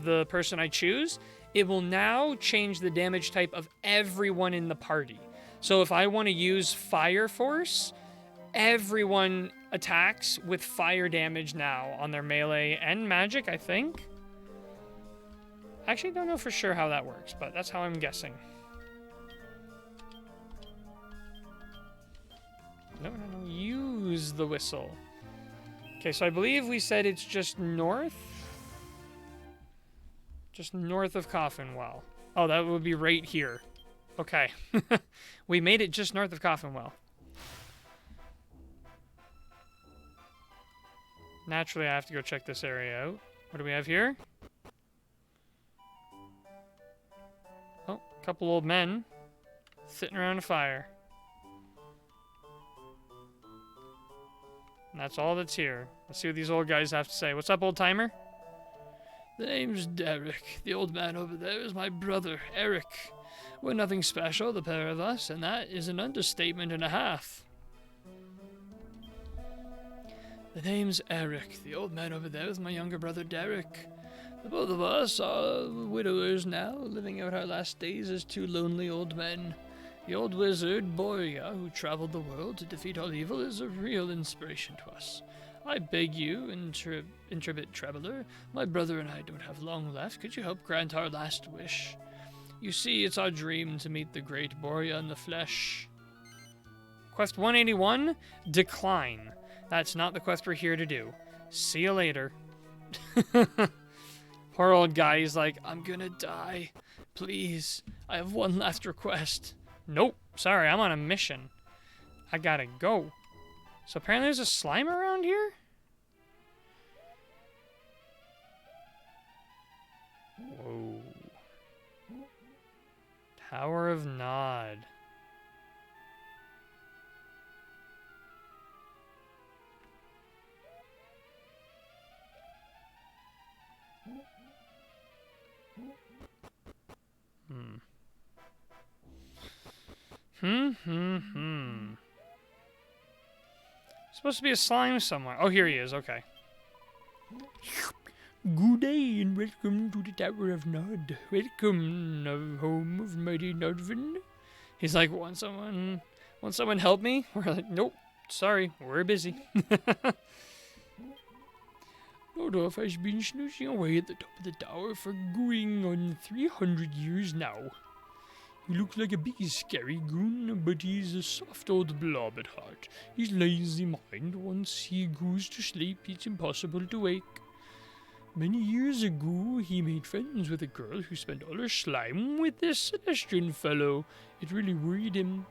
the person I choose, it will now change the damage type of everyone in the party. So if I want to use Fire Force, everyone attacks with fire damage now on their melee and magic, I think. I actually don't know for sure how that works, but that's how I'm guessing. No. Use the whistle. Okay, so I believe we said it's just north? Just north of Coffinwell. Oh, that would be right here. Okay. We made it just north of Coffinwell. Naturally, I have to go check this area out. What do we have here? Oh, a couple old men sitting around a fire. And that's all that's here. Let's see what these old guys have to say. What's up, old timer? The name's Derek. The old man over there is my brother, Eric. We're nothing special, the pair of us, and that is an understatement and a half. The name's Eric. The old man over there is my younger brother, Derek. The both of us are widowers now, living out our last days as two lonely old men. The old wizard, Boria, who traveled the world to defeat all evil, is a real inspiration to us. I beg you, intrepid traveler, my brother and I don't have long left. Could you help grant our last wish? You see, it's our dream to meet the great Boria in the flesh. Quest 181, decline. That's not the quest we're here to do. See you later. Poor old guy, he's like, I'm gonna die. Please, I have one last request. Nope, sorry, I'm on a mission. I gotta go. So apparently there's a slime around here? Whoa. Tower of Nod. Supposed to be a slime somewhere. Oh, here he is. Okay. Good day and welcome to the Tower of Nod. Welcome, home of mighty Nodvin. He's like, want someone help me? We're like, nope. Sorry, we're busy. Nodolf has been snoozing away at the top of the tower for going on 300 years now. He looks like a big scary goon, but he's a soft old blob at heart. He's lazy mind. Once he goes to sleep, it's impossible to wake. Many years ago, he made friends with a girl who spent all her slime with this Celestian fellow. It really worried him.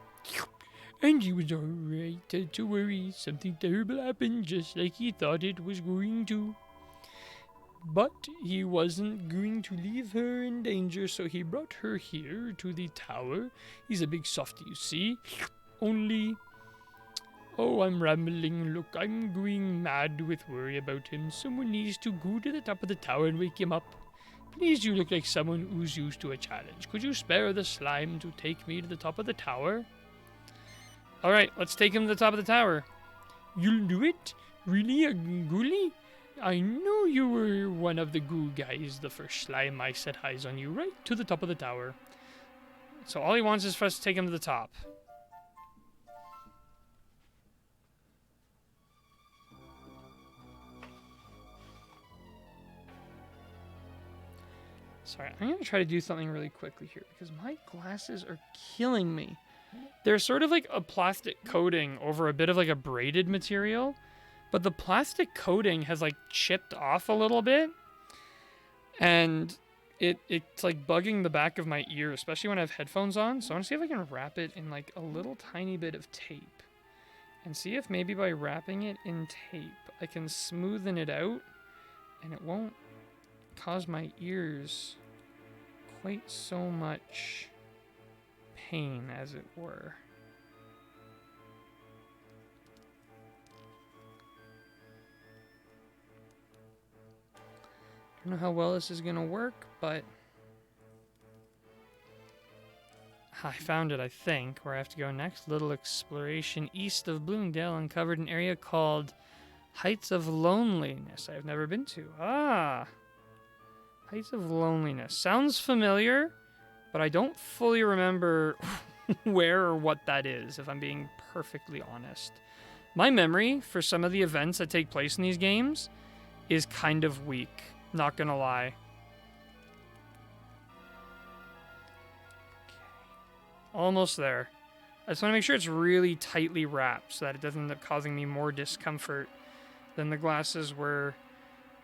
And he was alright to worry. Something terrible happened, just like he thought it was going to. But he wasn't going to leave her in danger, so he brought her here to the tower. He's a big softy, you see. Only... Oh, I'm rambling. Look, I'm going mad with worry about him. Someone needs to go to the top of the tower and wake him up. Please, you look like someone who's used to a challenge. Could you spare the slime to take me to the top of the tower? Alright, let's take him to the top of the tower. You'll do it? Really, a ghoulie? I know you were one of the goo guys, the first slime I set eyes on you, right to the top of the tower. So all he wants is for us to take him to the top. Sorry, I'm going to try to do something really quickly here because my glasses are killing me. There's sort of like a plastic coating over a bit of like a braided material, but the plastic coating has like chipped off a little bit, and it's like bugging the back of my ear, especially when I have headphones on. So I want to see if I can wrap it in like a little tiny bit of tape, and see if maybe by wrapping it in tape I can smoothen it out and it won't cause my ears quite so much pain, as it were. I don't know how well this is gonna work, but I found it, I think, where I have to go next. Little exploration east of Bloomingdale uncovered an area called Heights of Loneliness. I've never been to. Ah, Heights of Loneliness. Sounds familiar, but I don't fully remember where or what that is, if I'm being perfectly honest. My memory for some of the events that take place in these games is kind of weak, not gonna lie. Almost there. I just want to make sure it's really tightly wrapped so that it doesn't end up causing me more discomfort than the glasses were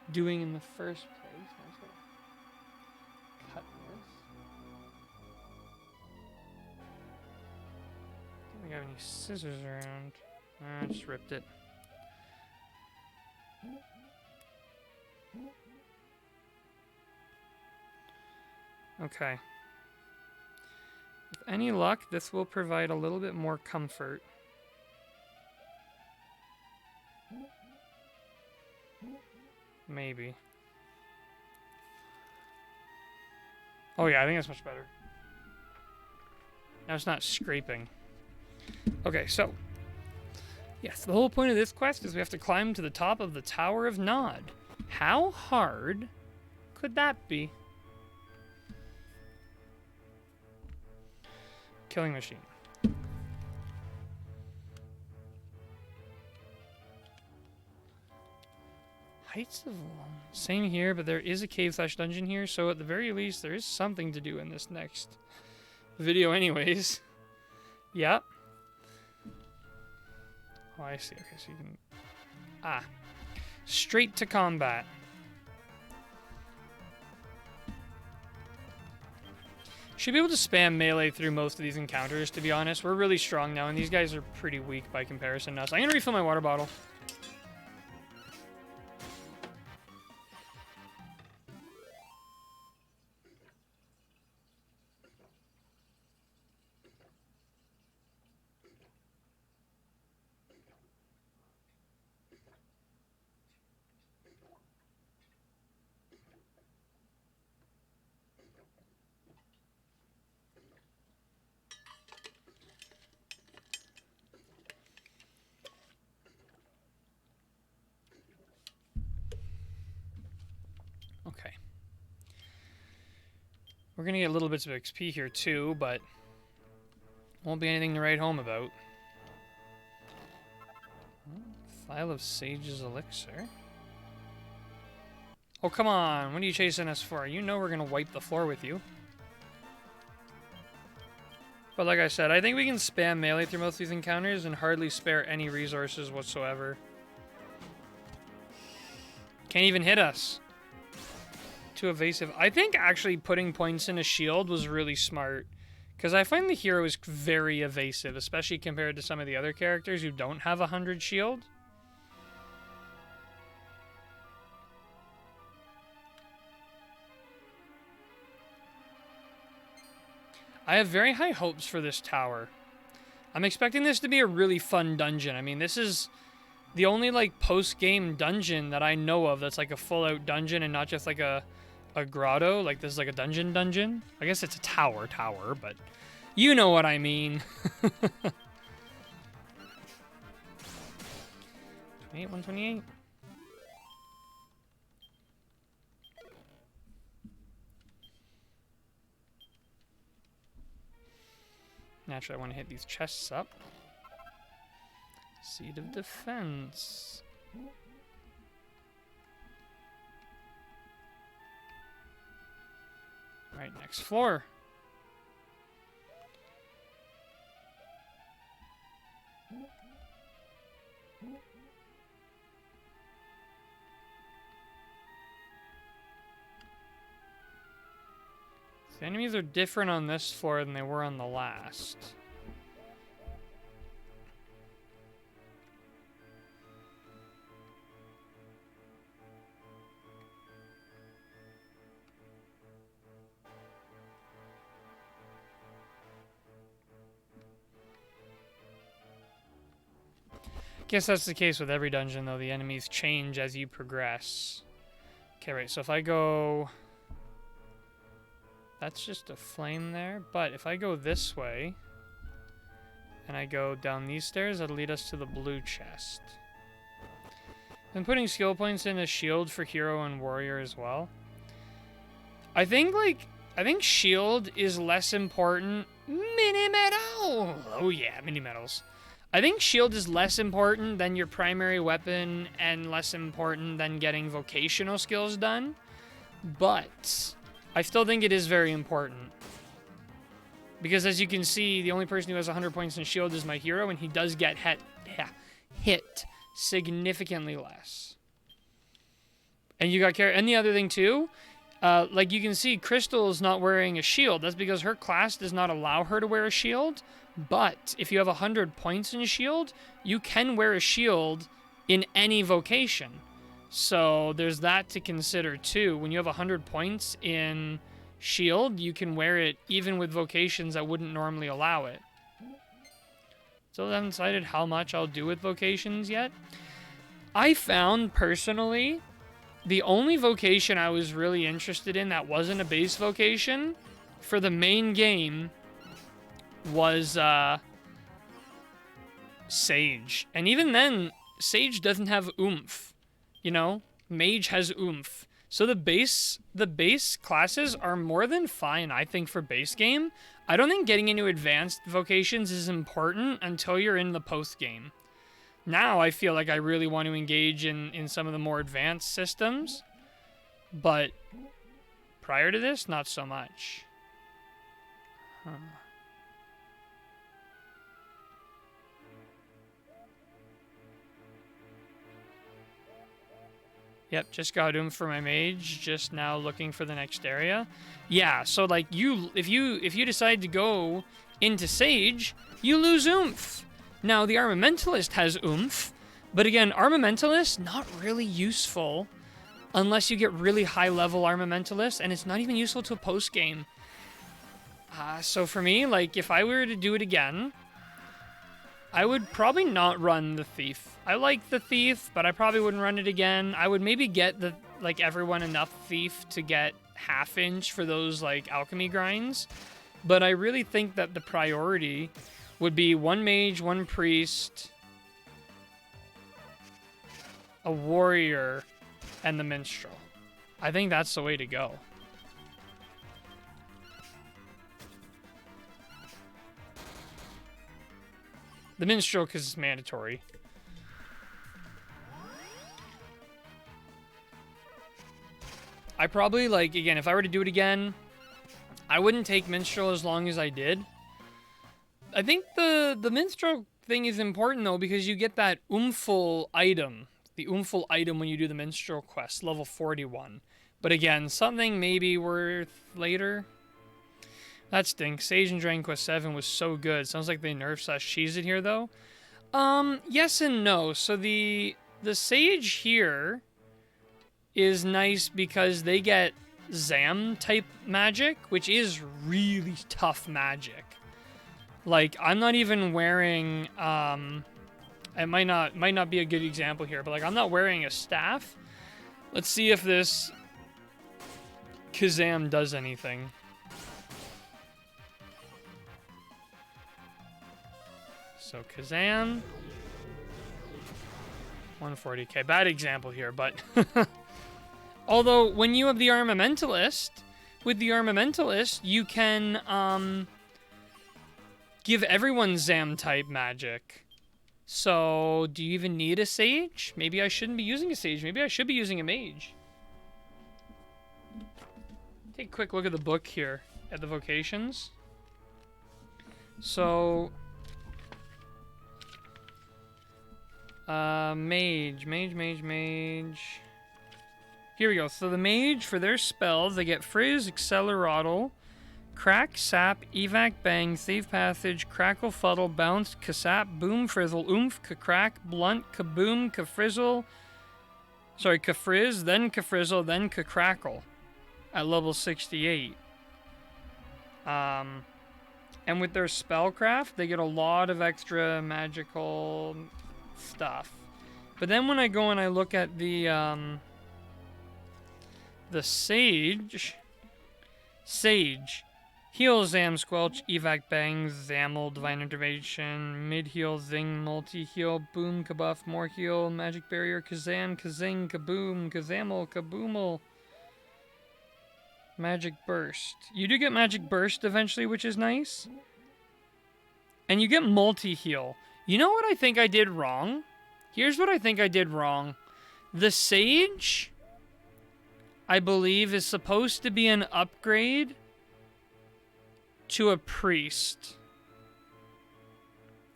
doing in the first place. I'm just gonna cut this. Don't think I have any scissors around. I just ripped it. Okay. With any luck, this will provide a little bit more comfort. Maybe. Oh yeah, I think that's much better. Now it's not scraping. Okay, so. Yes, the whole point of this quest is we have to climb to the top of the Tower of Nod. How hard could that be? Killing machine. Heights of Same here, but there is a cave/dungeon here, so at the very least there is something to do in this next video anyways. Yep. Oh, I see. Okay, so you can... Ah. Straight to combat. Should be able to spam melee through most of these encounters, to be honest. We're really strong now, and these guys are pretty weak by comparison to us. I'm gonna refill my water bottle. Okay. We're gonna get little bits of XP here too, but won't be anything to write home about. Phial of Sage's Elixir. Oh, come on. What are you chasing us for? You know we're gonna wipe the floor with you. But like I said, I think we can spam melee through most of these encounters and hardly spare any resources whatsoever. Can't even hit us. Too evasive. I think actually putting points in a shield was really smart, because I find the hero is very evasive, especially compared to some of the other characters who don't have 100 shield. I have very high hopes for this tower. I'm expecting this to be a really fun dungeon. I mean, this is the only like post-game dungeon that I know of that's like a full-out dungeon and not just like a grotto. Like this is like a dungeon. I guess it's a tower, but you know what I mean. 128. Naturally, I want to hit these chests up. Seed of Defense. Alright, next floor. The enemies are different on this floor than they were on the last. Guess that's the case with every dungeon, though. The enemies change as you progress. Okay, right, so if I go... That's just a flame there, but if I go this way, and I go down these stairs, that'll lead us to the blue chest. I'm putting skill points in a shield for hero and warrior as well. I think shield is less important. Mini medal! Oh yeah, mini medals. I think shield is less important than your primary weapon and less important than getting vocational skills done. But I still think it is very important. Because as you can see, the only person who has 100 points in shield is my hero, and he does get hit significantly less. And you got carry. And the other thing too, like you can see, Crystal's not wearing a shield. That's because her class does not allow her to wear a shield. But if you have 100 points in shield, you can wear a shield in any vocation. So there's that to consider too. When you have 100 points in shield, you can wear it even with vocations that wouldn't normally allow it. Still haven't decided how much I'll do with vocations yet. I found personally the only vocation I was really interested in that wasn't a base vocation for the main game was Sage. And even then, Sage doesn't have oomph. You know? Mage has oomph. So the base classes are more than fine, I think, for base game. I don't think getting into advanced vocations is important until you're in the post game. Now I feel like I really want to engage in some of the more advanced systems. But prior to this, not so much. Huh. Yep, just got Oomph for my mage, just now looking for the next area. Yeah, so like if you decide to go into Sage, you lose Oomph. Now the Armamentalist has Oomph, but again, Armamentalist not really useful unless you get really high level Armamentalist, and it's not even useful to a post game. So for me, like if I were to do it again, I would probably not run the Thief. I like the Thief, but I probably wouldn't run it again. I would maybe get everyone enough Thief to get half inch for those like alchemy grinds. But I really think that the priority would be one mage, one priest, a warrior, and the minstrel. I think that's the way to go. The minstrel, because it's mandatory. I probably, like, again, if I were to do it again, I wouldn't take minstrel as long as I did. I think the minstrel thing is important, though, because you get that oompful item. The oompful item when you do the minstrel quest, level 41. But again, something maybe worth later. That stinks. Sage and Dragon Quest 7 was so good. Sounds like they nerf/cheese it here, though. Yes and no. So the Sage here is nice because they get Zam-type magic, which is really tough magic. Like, I'm not even wearing, it might not be a good example here, but like, I'm not wearing a staff. Let's see if this Kazam does anything. So Kazam, 140k. Bad example here, but although when you have the Armamentalist, with the Armamentalist, you can give everyone Zam type magic. So do you even need a Sage? Maybe I shouldn't be using a Sage. Maybe I should be using a Mage. Take a quick look at the book here at the vocations. So Mage. Here we go. So the mage, for their spells, they get Frizz, Acceleratle, Crack, Sap, Evac, Bang, Save Passage, Crackle, Fuddle, Bounce, Kasap, Boom, Frizzle, Oomph, Ka-Crack, Blunt, Kaboom, Ka-Frizzle. Sorry, Ka-Frizz, then Ka-Frizzle, then Ka-Crackle at level 68. And with their spellcraft, they get a lot of extra magical stuff. But then when I go and I look at the Sage, heal, Zam, Squelch, Evac, Bang, Zammel, Divine Intervention, Mid Heal, Zing, Multi Heal, Boom, Kabuff, More Heal, Magic Barrier, Kazan, Kazing, Kaboom, Kazammel, Kaboomel, Magic Burst. You do get Magic Burst eventually, which is nice. And you get Multi Heal. You know what I think I did wrong? Here's what I think I did wrong. The Sage, I believe, is supposed to be an upgrade to a priest.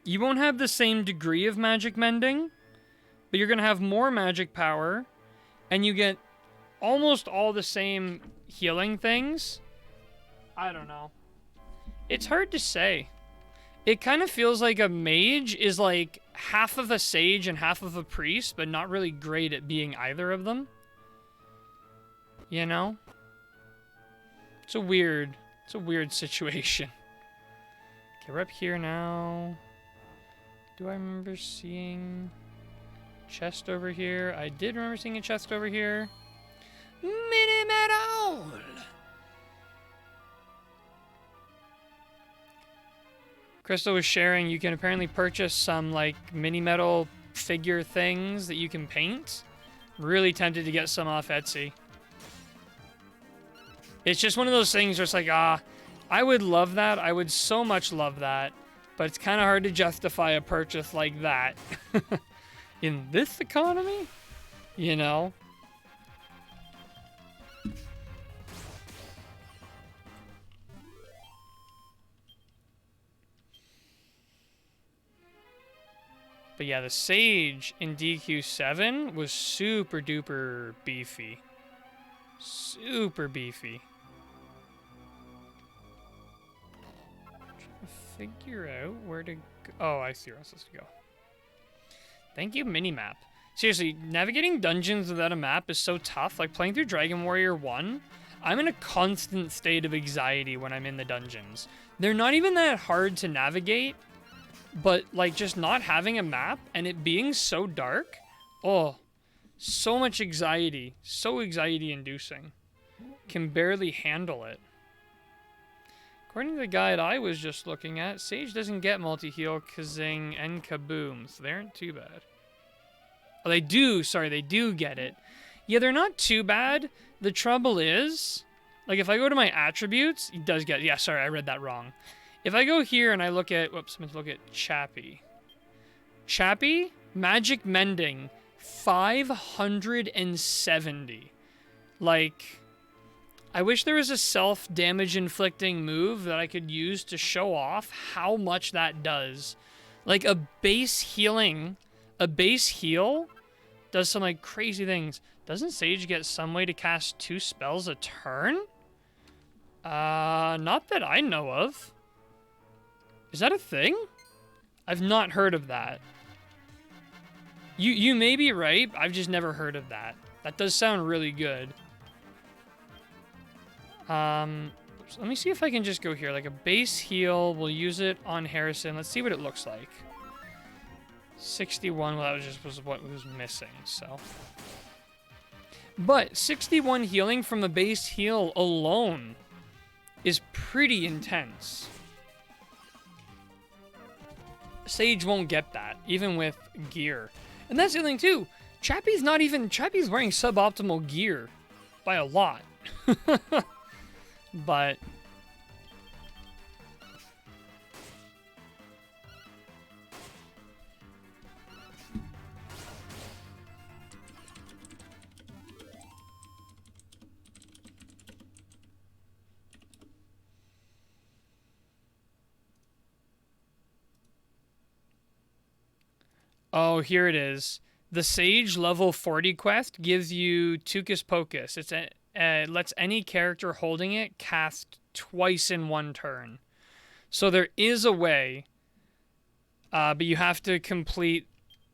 You won't have the same degree of magic mending, but you're going to have more magic power, and you get almost all the same healing things. I don't know. It's hard to say. It kind of feels like a mage is like half of a sage and half of a priest, but not really great at being either of them. You know? It's a weird situation. Okay, we're up here now. Do I remember seeing chest over here? I did remember seeing a chest over here. Mini Metal! Crystal was sharing you can apparently purchase some like mini metal figure things that you can paint. Really tempted to get some off Etsy. It's just one of those things where it's like, I would love that. I would so much love that. But it's kind of hard to justify a purchase like that. In this economy? You know? But yeah, the Sage in DQ7 was super duper beefy. Super beefy. Trying to figure out where to go. Oh, I see where I'm supposed to go. Thank you, minimap. Seriously, navigating dungeons without a map is so tough. Like playing through Dragon Warrior 1, I'm in a constant state of anxiety when I'm in the dungeons. They're not even that hard to navigate. But, like, just not having a map and it being so dark, oh, so much anxiety. So anxiety-inducing. Can barely handle it. According to the guide I was just looking at, Sage doesn't get multi-heal, Kazing, and Kaboom, so they aren't too bad. Oh, they do. Sorry, they do get it. Yeah, they're not too bad. The trouble is, like, if I go to my attributes, he does get... Yeah, sorry, I read that wrong. If I go here and I look at... Whoops, I'm going to look at Chappie. Chappie, Magic Mending, 570. Like, I wish there was a self-damage inflicting move that I could use to show off how much that does. Like, a base heal does some, like, crazy things. Doesn't Sage get some way to cast 2 spells a turn? Not that I know of. Is that a thing? I've not heard of that. You may be right. I've just never heard of that. That does sound really good. Let me see if I can just go here. Like a base heal. We'll use it on Harrison. Let's see what it looks like. 61. Well, that was what was missing. So, but 61 healing from a base heal alone is pretty intense. Sage won't get that, even with gear. And that's the thing, too. Chappie's wearing suboptimal gear by a lot. But... Oh, here it is. The Sage level 40 quest gives you Tucus Pocus. It lets any character holding it cast twice in one turn. So there is a way, but you have to complete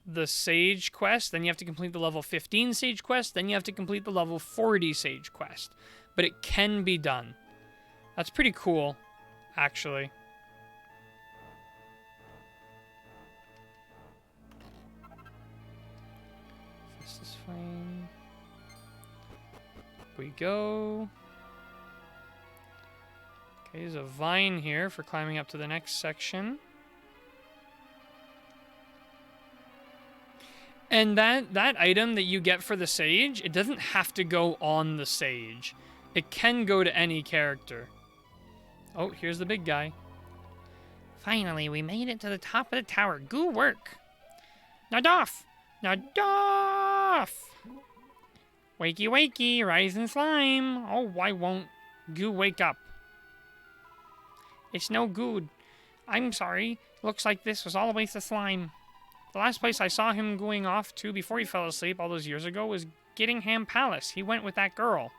the Sage quest, then you have to complete the level 15 Sage quest, then you have to complete the level 40 Sage quest. But it can be done. That's pretty cool, actually. This is fine. Up we go. Okay, there's a vine here for climbing up to the next section. And that item that you get for the Sage, it doesn't have to go on the Sage. It can go to any character. Oh, here's the big guy. Finally, we made it to the top of the tower. Good work. Nadolf! Nadolf! Wakey, wakey, rising slime. Oh, why won't Goo wake up? It's no good. I'm sorry. Looks like this was all a waste of slime. The last place I saw him going off to before he fell asleep all those years ago was Gittingham Palace. He went with that girl.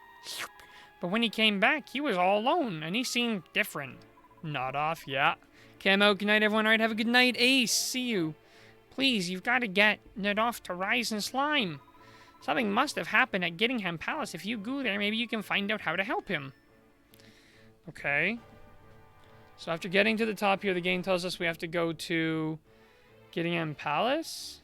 But when he came back, he was all alone, and he seemed different. Nod off, yeah. Camo, good night, everyone. All right, have a good night. Ace, see you. Please, you've got to get Nadolf to rise in slime. Something must have happened at Gittingham Palace. If you go there, maybe you can find out how to help him. Okay. So after getting to the top here, the game tells us we have to go to Gittingham Palace.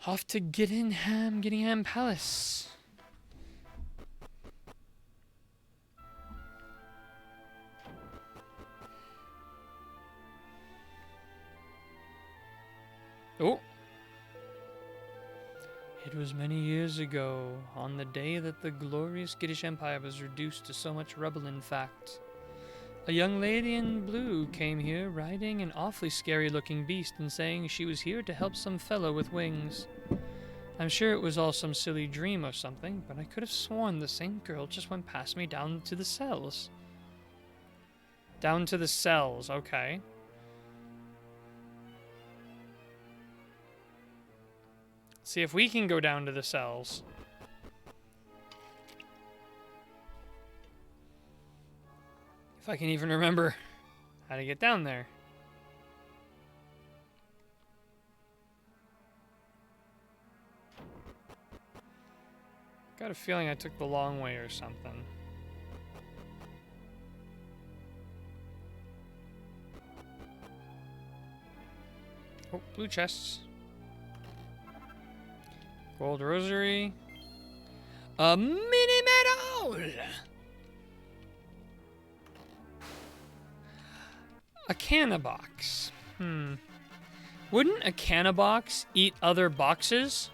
Off to Gittingham Palace. Oh. It was many years ago, on the day that the glorious Gittish Empire was reduced to so much rubble, in fact. A young lady in blue came here riding an awfully scary-looking beast and saying she was here to help some fellow with wings. I'm sure it was all some silly dream or something, but I could have sworn the same girl just went past me down to the cells. Down to the cells, okay. Let's see if we can go down to the cells. If I can even remember how to get down there. Got a feeling I took the long way or something. Oh, blue chests. Gold rosary. A mini medal! A canna box. Wouldn't a canna box eat other boxes?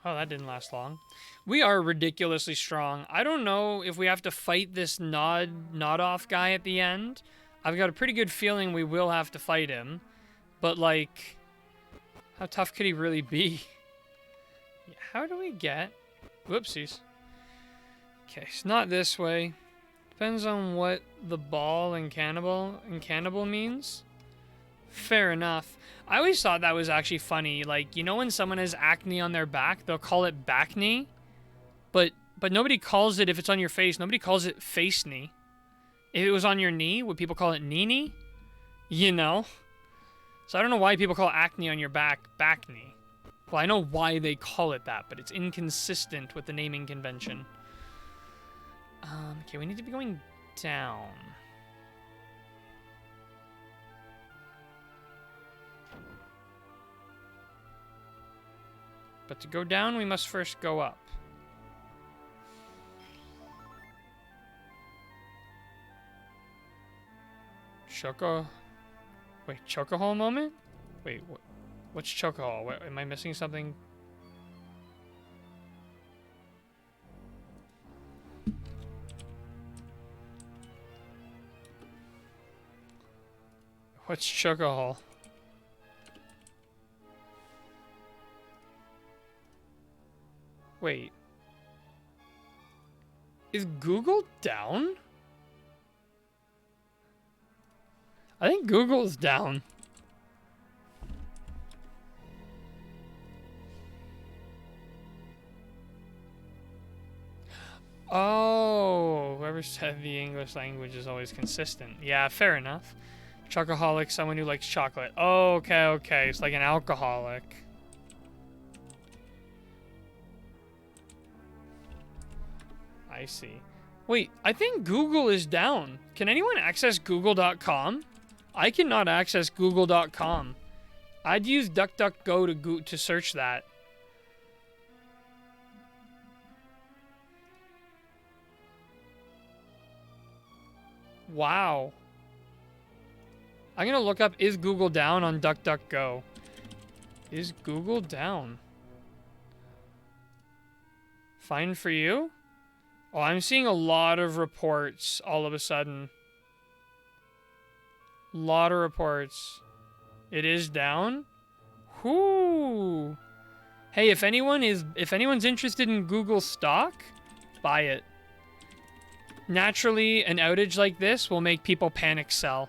Oh, that didn't last long. We are ridiculously strong. I don't know if we have to fight this nod off guy at the end. I've got a pretty good feeling we will have to fight him. But, like, how tough could he really be? Yeah, how do we get... Whoopsies. Okay, it's not this way. Depends on what the ball and cannibal means. Fair enough. I always thought that was actually funny. Like, you know when someone has acne on their back, they'll call it back knee? But nobody calls it, if it's on your face, nobody calls it face knee. If it was on your knee, would people call it knee knee? You know? So I don't know why people call acne on your back knee. Well, I know why they call it that, but it's inconsistent with the naming convention. Okay, we need to be going down. But to go down, we must first go up. Wait, Chocohol moment? Wait, what's Chocohol? What, am I missing something? What's Chocohol? Wait. Is Google down? I think Google's down. Oh, whoever said the English language is always consistent. Yeah, fair enough. Chocoholic, someone who likes chocolate. Oh, okay, okay. It's like an alcoholic. I see. Wait, I think Google is down. Can anyone access google.com? I cannot access google.com. I'd use DuckDuckGo to search that. Wow. I'm gonna look up, is Google down on DuckDuckGo? Is Google down? Fine for you? Oh, I'm seeing a lot of reports all of a sudden. Lot of reports. It is down? Whoo! Hey, if anyone's interested in Google stock, buy it. Naturally, an outage like this will make people panic sell.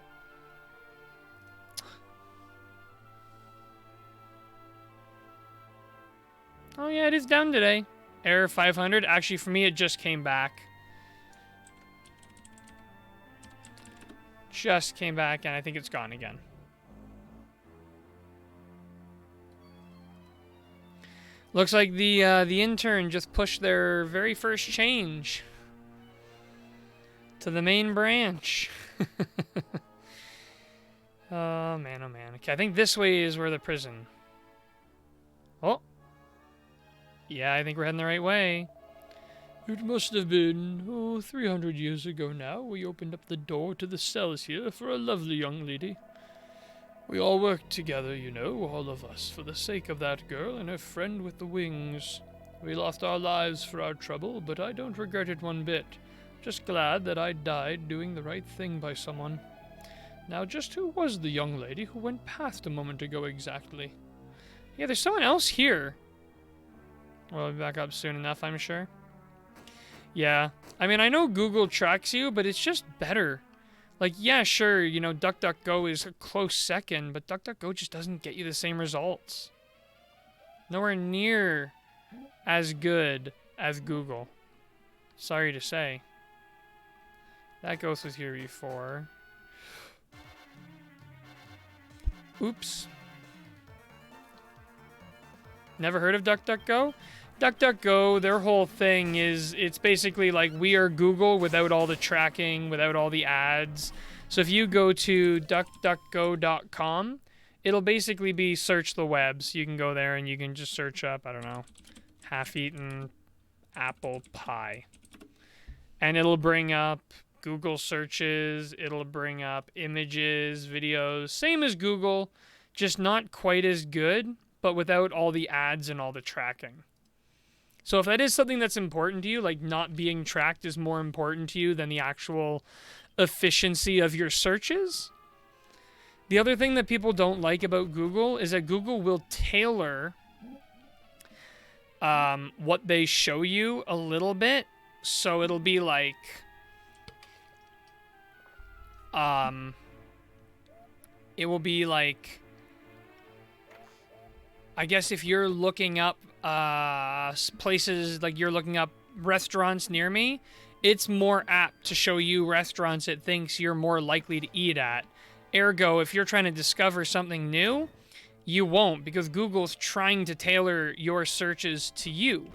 Oh yeah, it is down today. Error 500. Actually, for me, it just came back. Just came back, and I think it's gone again. Looks like the intern just pushed their very first change to the main branch. Oh man, oh man. Okay, I think this way is where the prison. Oh. Yeah, I think we're heading the right way. It must have been, 300 years ago now, we opened up the door to the cells here for a lovely young lady. We all worked together, you know, all of us, for the sake of that girl and her friend with the wings. We lost our lives for our trouble, but I don't regret it one bit. Just glad that I died doing the right thing by someone. Now, just who was the young lady who went past a moment ago exactly? Yeah, there's someone else here. We'll be back up soon enough, I'm sure. Yeah. I mean, I know Google tracks you, but it's just better. Like, yeah, sure, you know, DuckDuckGo is a close second, but DuckDuckGo just doesn't get you the same results. Nowhere near as good as Google. Sorry to say. That ghost was here before. Oops. Never heard of DuckDuckGo? DuckDuckGo, their whole thing is, it's basically like we are Google without all the tracking, without all the ads. So if you go to duckduckgo.com, it'll basically be search the webs. You can go there and you can just search up, I don't know, half-eaten apple pie. And it'll bring up Google searches, it'll bring up images, videos, same as Google, just not quite as good, but without all the ads and all the tracking. So if that is something that's important to you, like not being tracked is more important to you than the actual efficiency of your searches. The other thing that people don't like about Google is that Google will tailor what they show you a little bit. So it'll be like, it will be like, I guess if you're looking up places, like you're looking up restaurants near me, it's more apt to show you restaurants it thinks you're more likely to eat at. Ergo, if you're trying to discover something new, you won't, because Google's trying to tailor your searches to you.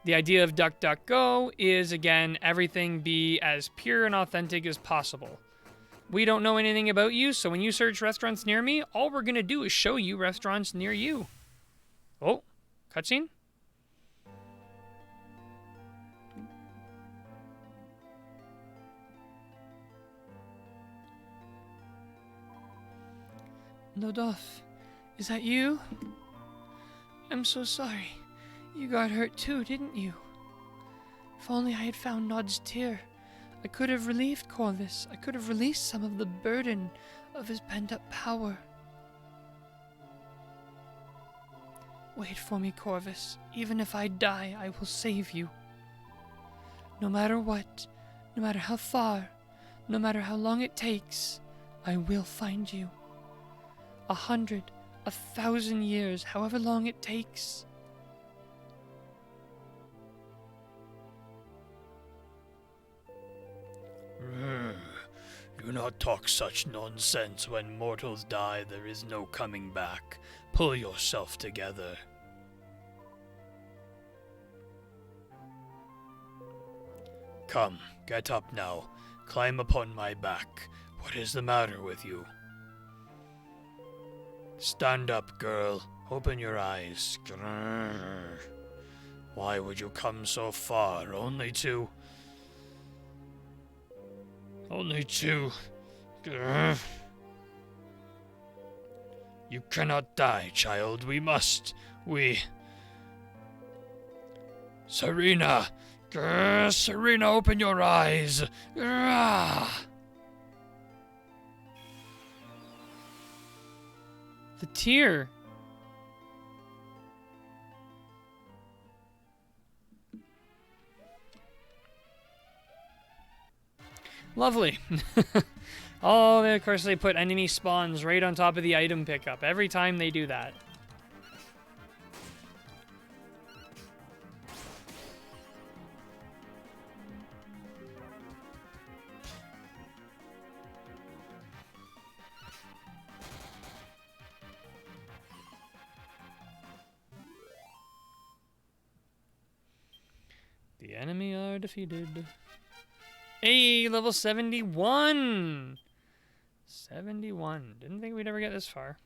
The idea of DuckDuckGo is, again, everything be as pure and authentic as possible. We don't know anything about you, so when you search restaurants near me, all we're going to do is show you restaurants near you. Oh, cutscene? Nodolf, is that you? I'm so sorry. You got hurt too, didn't you? If only I had found Nod's tear, I could have relieved Corvus. I could have released some of the burden of his pent-up power. Wait for me, Corvus. Even if I die, I will save you. No matter what, no matter how far, no matter how long it takes, I will find you. 100, 1,000 years, however long it takes. Do not talk such nonsense. When mortals die, there is no coming back. Pull yourself together. Come, get up now. Climb upon my back. What is the matter with you? Stand up, girl. Open your eyes. Grrr. Why would you come so far? Only to... Grrr. You cannot die, child. We... Serena! Grrr, Serena, open your eyes! Grrr. The tear. Lovely. Oh, of course they put enemy spawns right on top of the item pickup every time they do that. The enemy are defeated. Hey, level 71! 71. Didn't think we'd ever get this far.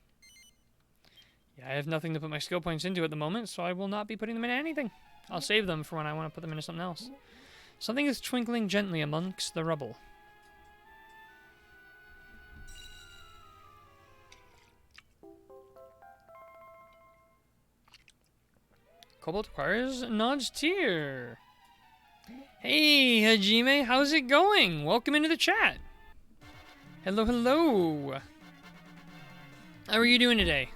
Yeah, I have nothing to put my skill points into at the moment, so I will not be putting them in anything. I'll save them for when I want to put them into something else. Something is twinkling gently amongst the rubble. Cobalt acquires Nod's Tear. Hey, Hajime, how's it going? Welcome into the chat. Hello, hello. How are you doing today?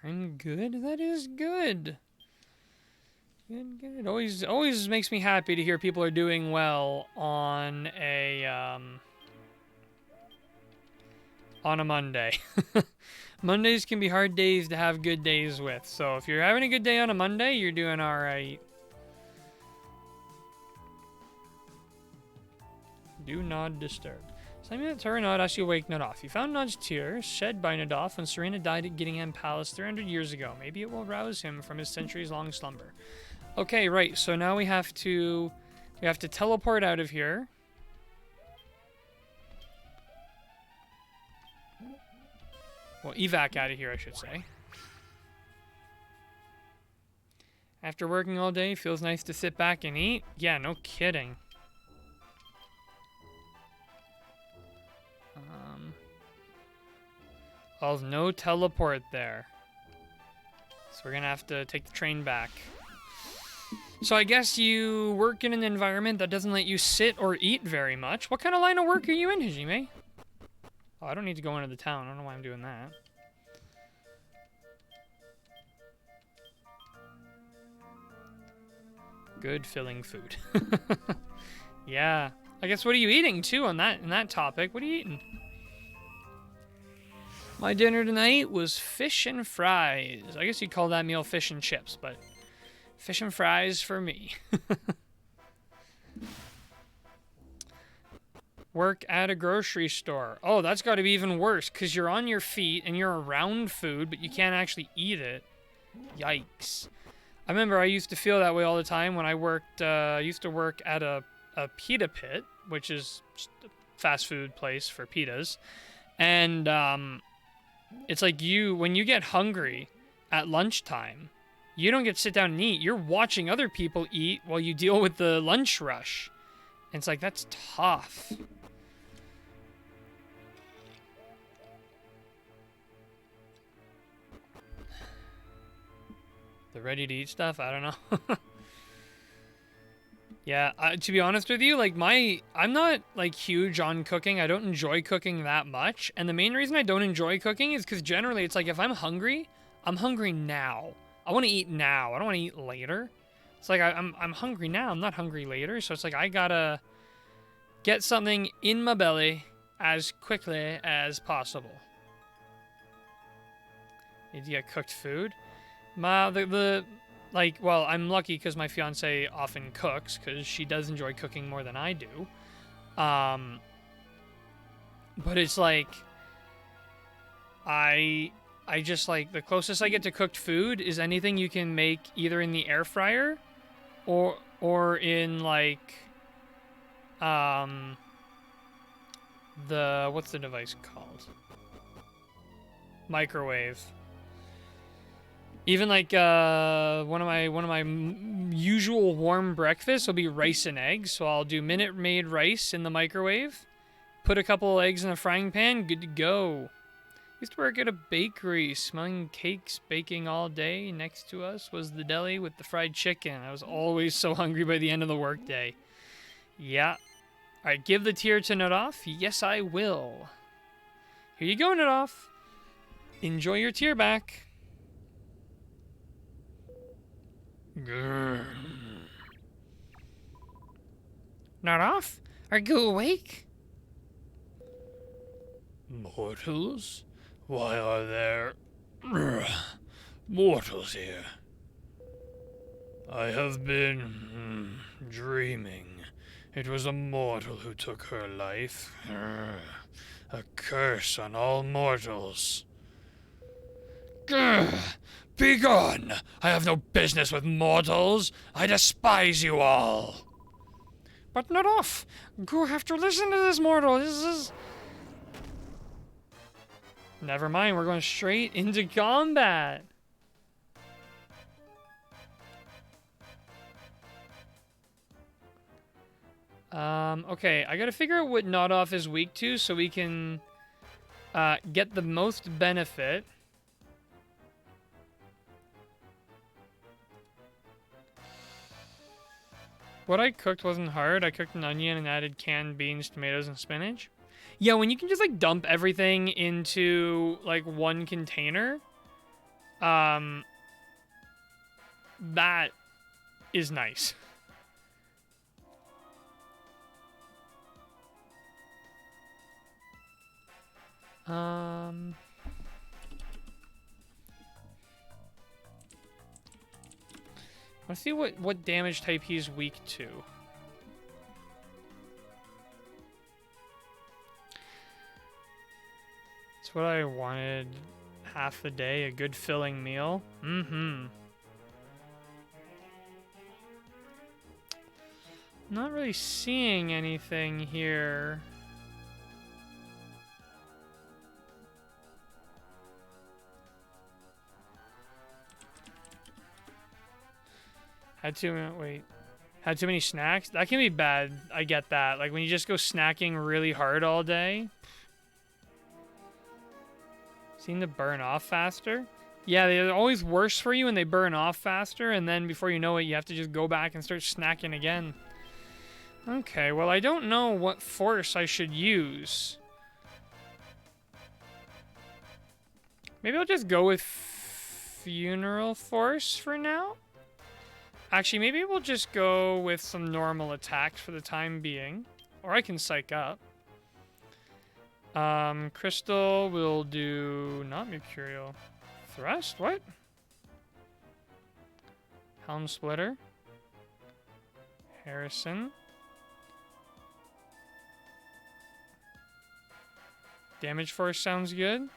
I'm good. That is good. Good, good. Always makes me happy to hear people are doing well on a Monday. Mondays can be hard days to have good days with. So if you're having a good day on a Monday, you're doing all right. Do not disturb. Simon Nod asked you to wake Nodolf. You found Nod's tear shed by Nodolf when Serena died at Gittingham Palace 300 years ago. Maybe it will rouse him from his centuries-long slumber. Okay, right. So now we have to teleport out of here. Well, evac out of here, I should say. After working all day, feels nice to sit back and eat. Yeah, no kidding. Well, no teleport there. So we're gonna have to take the train back. So I guess you work in an environment that doesn't let you sit or eat very much. What kind of line of work are you in, Hajime? Oh, I don't need to go into the town. I don't know why I'm doing that. Good filling food. Yeah. I guess what are you eating too on that topic? What are you eating? My dinner tonight was fish and fries. I guess you'd call that meal fish and chips, but fish and fries for me. Work at a grocery store. Oh, that's got to be even worse because you're on your feet and you're around food, but you can't actually eat it. Yikes. I remember I used to feel that way all the time when I used to work at a pita pit, which is just fast food place for pitas. And it's like when you get hungry at lunchtime, you don't get to sit down and eat. You're watching other people eat while you deal with the lunch rush. And it's like, that's tough. The ready to eat stuff? I don't know. Yeah, to be honest with you, like I'm not like huge on cooking. I don't enjoy cooking that much. And the main reason I don't enjoy cooking is because generally it's like if I'm hungry now. I want to eat now. I don't want to eat later. It's like I'm hungry now. I'm not hungry later. So it's like I gotta get something in my belly as quickly as possible. Need to get cooked food. Well, I'm lucky because my fiance often cooks because she does enjoy cooking more than I do. But it's like, I just like, the closest I get to cooked food is anything you can make either in the air fryer or in like, what's the device called? Microwave. Even like one of my usual warm breakfasts will be rice and eggs. So I'll do Minute Maid rice in the microwave, put a couple of eggs in a frying pan, good to go. Used to work at a bakery, smelling cakes baking all day. Next to us was the deli with the fried chicken. I was always so hungry by the end of the workday. Yeah. All right, give the tier to Nadoff. Yes, I will. Here you go, Nadoff. Enjoy your tier back. Nadoff? Are you awake? Mortals? Why are there mortals here? I have been dreaming. It was a mortal who took her life. A curse on all mortals. Begone! I have no business with mortals. I despise you all. But Nadoff, you have to listen to this mortal. This is... Never mind, we're going straight into combat. Okay, I gotta figure out what Nadoff is weak to so we can get the most benefit. What I cooked wasn't hard. I cooked an onion and added canned beans, tomatoes, and spinach. Yeah, when you can just like dump everything into like one container, that is nice. Let's see what damage type he's weak to. That's what I wanted. Half a day, a good filling meal. Mm-hmm. Not really seeing anything here. Had too many snacks? That can be bad. I get that. Like when you just go snacking really hard all day. Seem to burn off faster? Yeah, they're always worse for you when they burn off faster, and then before you know it, you have to just go back and start snacking again. Okay, well, I don't know what force I should use. Maybe I'll just go with Funeral Force for now? Actually, maybe we'll just go with some normal attacks for the time being. Or I can psych up. Crystal will do... Not Mercurial. Thrust? What? Helm Splitter. Harrison. Damage Force sounds good.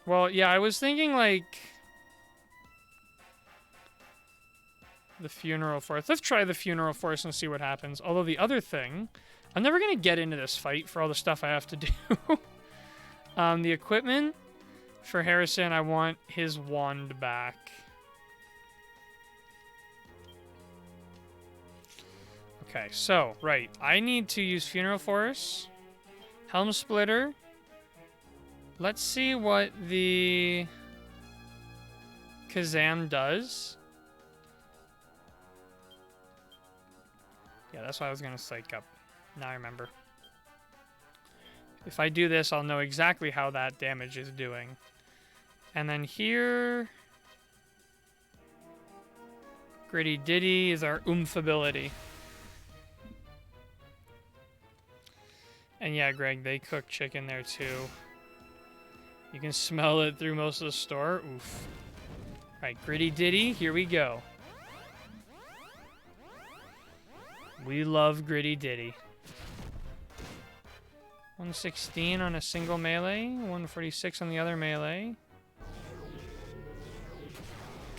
Well, yeah, I was thinking, like... the Funeral Force. Let's try the Funeral Force and see what happens. Although the other thing, I'm never going to get into this fight for all the stuff I have to do. The equipment for Harrison, I want his wand back. Okay, so, right. I need to use Funeral Force, Helm Splitter. Let's see what the Kazam does. Yeah, that's what I was going to psych up. Now I remember. If I do this, I'll know exactly how that damage is doing. And then here... Gritty Ditty is our oomph ability. And yeah, Greg, they cook chicken there too. You can smell it through most of the store. Oof. Alright, Gritty Ditty, here we go. We love Gritty Ditty. 116 on a single melee, 146 on the other melee.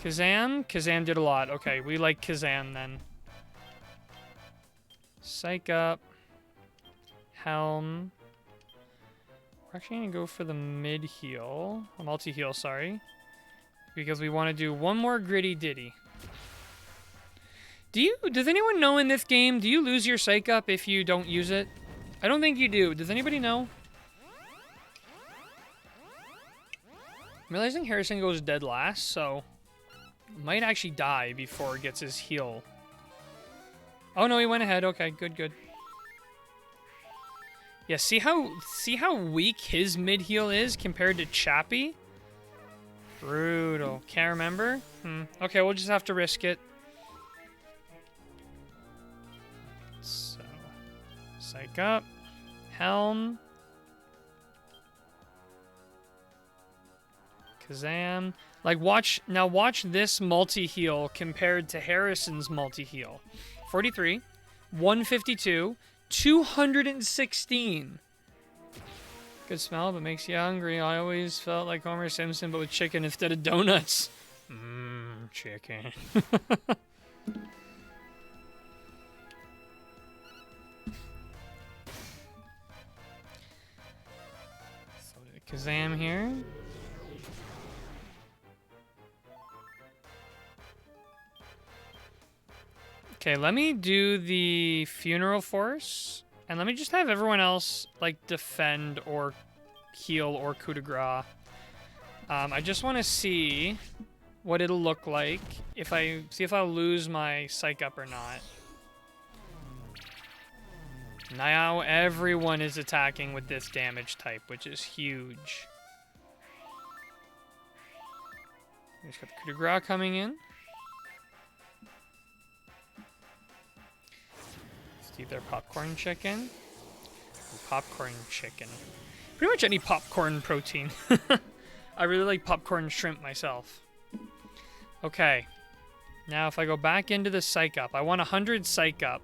Kazam? Kazam did a lot. Okay, we like Kazam then. Psych up. Helm. We're actually going to go for the mid-heal. A multi-heal, sorry. Because we want to do one more Gritty Ditty. Does anyone know in this game, do you lose your psych up if you don't use it? I don't think you do. Does anybody know? I'm realizing Harrison goes dead last, so... might actually die before he gets his heal. Oh no, he went ahead. Okay, good, good. Yeah, see how weak his mid-heal is compared to Chappie? Brutal. Can't remember? Okay, we'll just have to risk it. So, psych up. Helm. Kazam. Like, watch this multi-heal compared to Harrison's multi-heal. 43, 152, 216. Good smell, but makes you hungry. I always felt like Homer Simpson, but with chicken instead of donuts. Chicken. So Kazam here. Okay, let me do the Funeral Force, and let me just have everyone else, like, defend or heal or coup de grace. I just want to see what it'll look like if I'll lose my psych up or not. Now everyone is attacking with this damage type, which is huge. We just got the coup de grace coming in. Eat their popcorn chicken. Popcorn chicken. Pretty much any popcorn protein. I really like popcorn shrimp myself. Okay. Now if I go back into the psych up, I want 100 psych up.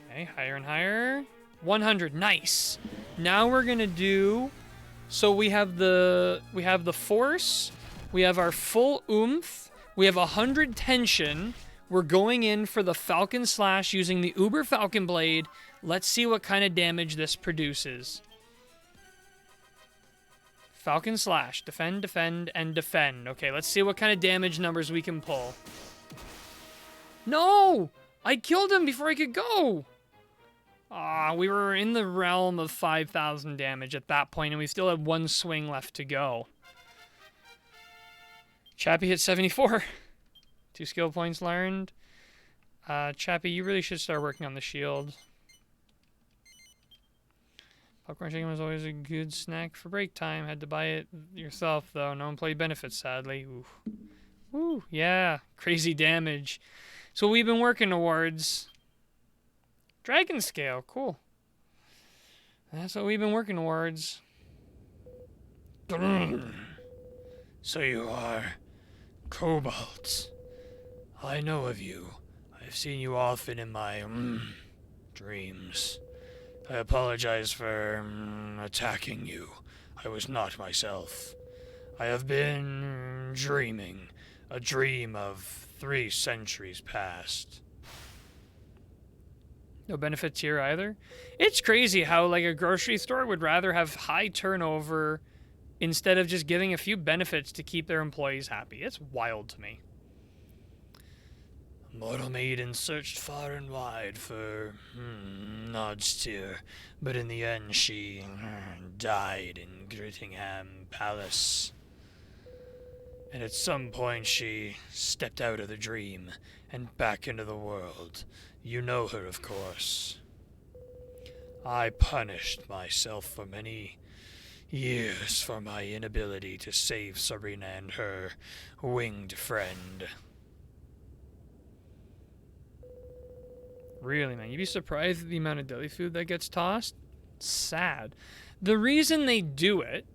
Okay, higher and higher. 100, nice. Now we're gonna do, so we have the force, we have our full oomph, we have 100 tension. We're going in for the Falcon Slash using the Uber Falcon Blade. Let's see what kind of damage this produces. Falcon Slash. Defend, defend, and defend. Okay, let's see what kind of damage numbers we can pull. No! I killed him before I could go! We were in the realm of 5,000 damage at that point, and we still had one swing left to go. Chappie hit 74. 2 skill points learned. Chappie, you really should start working on the shield. Popcorn chicken was always a good snack for break time. Had to buy it yourself, though. No employee benefits, sadly. Ooh. Woo, yeah. Crazy damage. So we've been working towards. Dragon Scale, cool. That's what we've been working towards. So you are Cobalt. I know of you. I've seen you often in my dreams. I apologize for attacking you. I was not myself. I have been dreaming, a dream of 3 centuries past. No benefits here either. It's crazy how like a grocery store would rather have high turnover instead of just giving a few benefits to keep their employees happy. It's wild to me. Mortal maiden searched far and wide for Nodsteer, but in the end she died in Grittingham Palace. And at some point she stepped out of the dream and back into the world. You know her, of course. I punished myself for many years for my inability to save Serena and her winged friend. Really, man. You'd be surprised at the amount of deli food that gets tossed. Sad. The reason they do it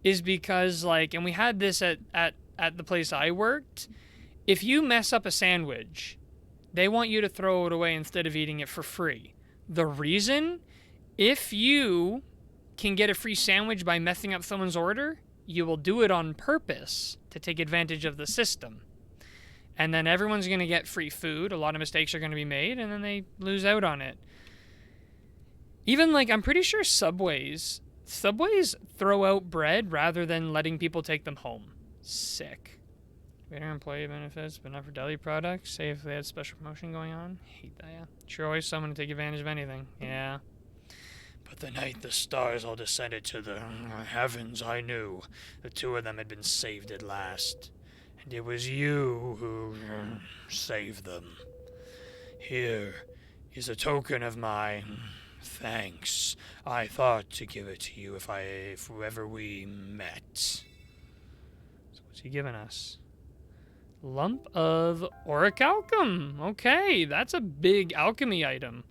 is because, like, and we had this at the place I worked, if you mess up a sandwich, they want you to throw it away instead of eating it for free. The reason? If you can get a free sandwich by messing up someone's order, you will do it on purpose to take advantage of the system. And then everyone's going to get free food. A lot of mistakes are going to be made, and then they lose out on it. Even, like, I'm pretty sure Subways throw out bread rather than letting people take them home. Sick. Better employee benefits, but not for deli products. Say if they had special promotion going on. Hate that, yeah. Sure, always someone to take advantage of anything. Yeah. But the night the stars all descended to the heavens, I knew the 2 of them had been saved at last. And it was you who saved them. Here is a token of my thanks. I thought to give it to you if ever we met. So what's he giving us? Lump of orichalcum. Okay, that's a big alchemy item.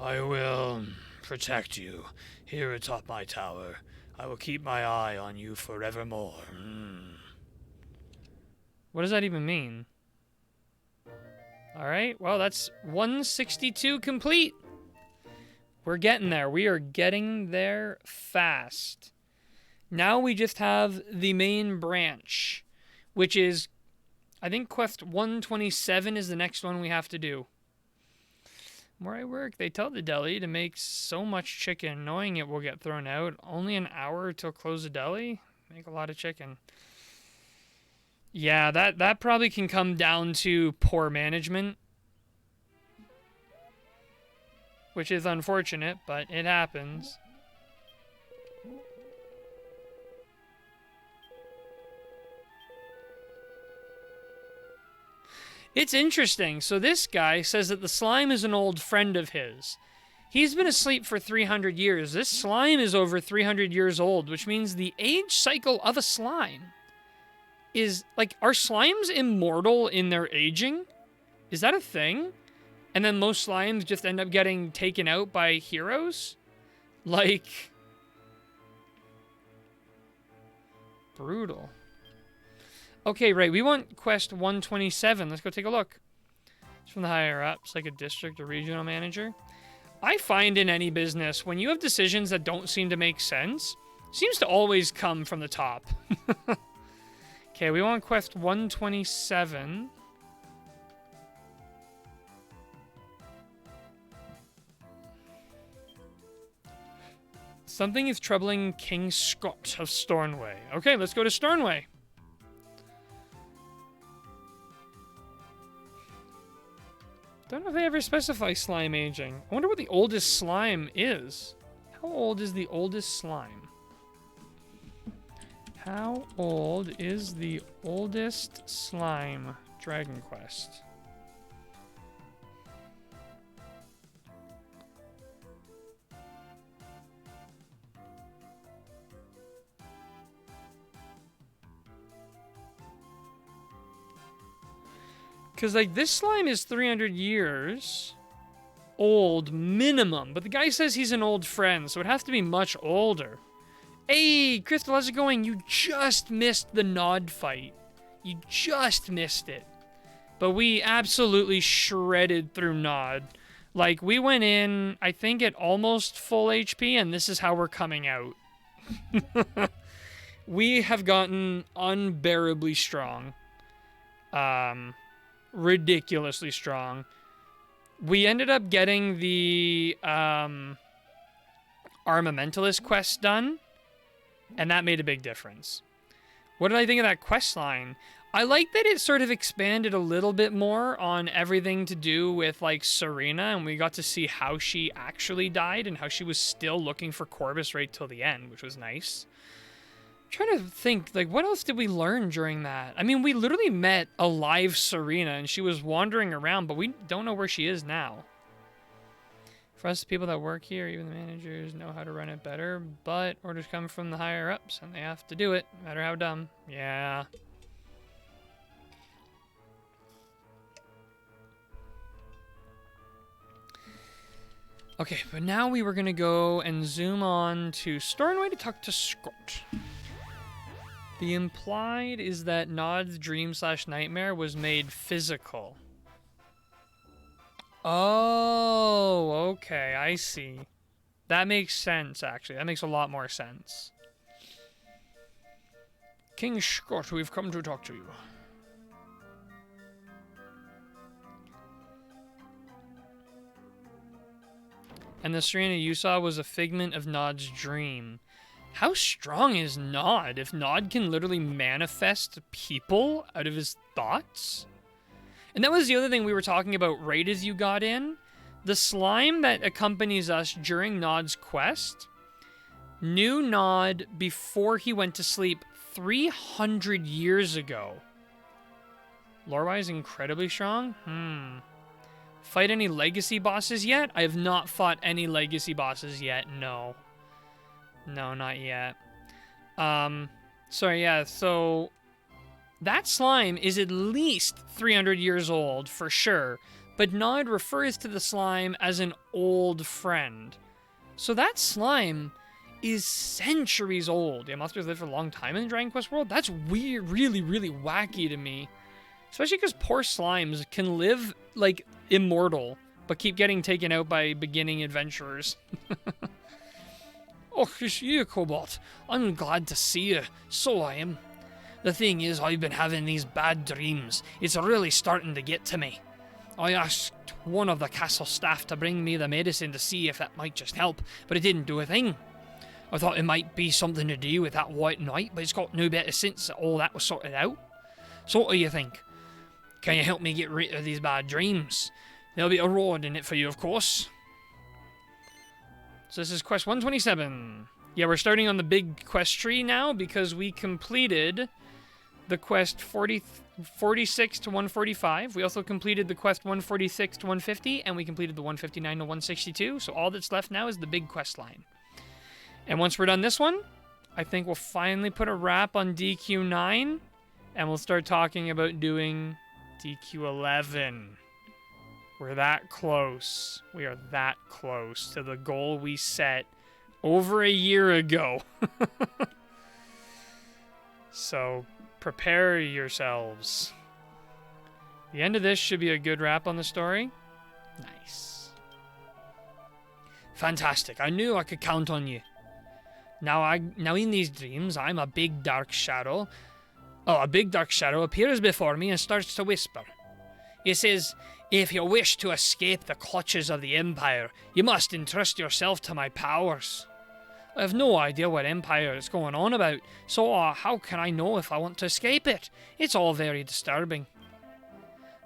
I will protect you here atop my tower. I will keep my eye on you forevermore. What does that even mean? Alright, well, that's 162 complete. We're getting there. We are getting there fast. Now we just have the main branch, which is, I think quest 127 is the next one we have to do. Where I work, they tell the deli to make so much chicken, knowing it will get thrown out. Only an hour till close the deli. Make a lot of chicken. Yeah, that probably can come down to poor management. Which is unfortunate, but it happens. It's interesting. So this guy says that the slime is an old friend of his. He's been asleep for 300 years. This slime is over 300 years old, which means the age cycle of a slime is, like, are slimes immortal in their aging? Is that a thing? And then most slimes just end up getting taken out by heroes? Like, brutal. Okay, right, we want quest 127. Let's go take a look. It's from the higher ups, like a district or regional manager. I find in any business, when you have decisions that don't seem to make sense, it seems to always come from the top. Okay, we want quest 127. Something is troubling King Scott of Stornway. Okay, let's go to Stornway. Don't know if they ever specify slime aging. I wonder what the oldest slime is. How old is the oldest slime? How old is the oldest slime? Dragon Quest. Because, like, this slime is 300 years old minimum. But the guy says he's an old friend, so it has to be much older. Hey, Crystal, how's it going? You just missed the Nod fight. You just missed it. But we absolutely shredded through Nod. Like, we went in, I think, at almost full HP, and this is how we're coming out. we have gotten unbearably strong. Ridiculously strong. We ended up getting the Armamentalist quest done, and that made a big difference. What did I think of that quest line? I like that it sort of expanded a little bit more on everything to do with, like, Serena, and we got to see how she actually died and how she was still looking for Corvus right till the end, which was nice. I'm trying to think, like, what else did we learn during that? I mean, we literally met a live Serena, and she was wandering around, but we don't know where she is now. For us, the people that work here, even the managers, know how to run it better, but orders come from the higher-ups, and they have to do it, no matter how dumb. Yeah. Okay, but now we were going to go and zoom on to Stornoway to talk to Scott. The implied is that Nod's dream/nightmare was made physical. Oh, okay, I see. That makes sense, actually. That makes a lot more sense. King Scott, we've come to talk to you. And the Serena you saw was a figment of Nod's dream. How strong is Nod if Nod can literally manifest people out of his thoughts? And that was the other thing we were talking about right as you got in. The slime that accompanies us during Nod's quest knew Nod before he went to sleep 300 years ago. Lore-wise, incredibly strong? Fight any legacy bosses yet? I have not fought any legacy bosses yet, no. No, not yet. Sorry, yeah, so that slime is at least 300 years old, for sure, but Nod refers to the slime as an old friend. So that slime is centuries old. Yeah, monsters live for a long time in the Dragon Quest world? That's weird, really, really wacky to me. Especially because poor slimes can live, like, immortal, but keep getting taken out by beginning adventurers. Oh, it's you, Cobalt. I'm glad to see you. So I am. The thing is, I've been having these bad dreams. It's really starting to get to me. I asked one of the castle staff to bring me the medicine to see if that might just help, but it didn't do a thing. I thought it might be something to do with that white knight, but it's got no better since all that was sorted out. So what do you think? Can you help me get rid of these bad dreams? There'll be a reward in it for you, of course. So this is quest 127. Yeah, we're starting on the big quest tree now because we completed the quest 46 to 145. We also completed the quest 146 to 150, and we completed the 159 to 162. So all that's left now is the big quest line. And once we're done this one, I think we'll finally put a wrap on DQ9, and we'll start talking about doing DQ11. We're that close. We are that close to the goal we set over a year ago. So prepare yourselves. The end of this should be a good wrap on the story. Nice. Fantastic. I knew I could count on you. Now in these dreams, I'm a big dark shadow. Oh, a big dark shadow appears before me and starts to whisper. It says, if you wish to escape the clutches of the Empire, you must entrust yourself to my powers. I have no idea what Empire is going on about, so how can I know if I want to escape it? It's all very disturbing.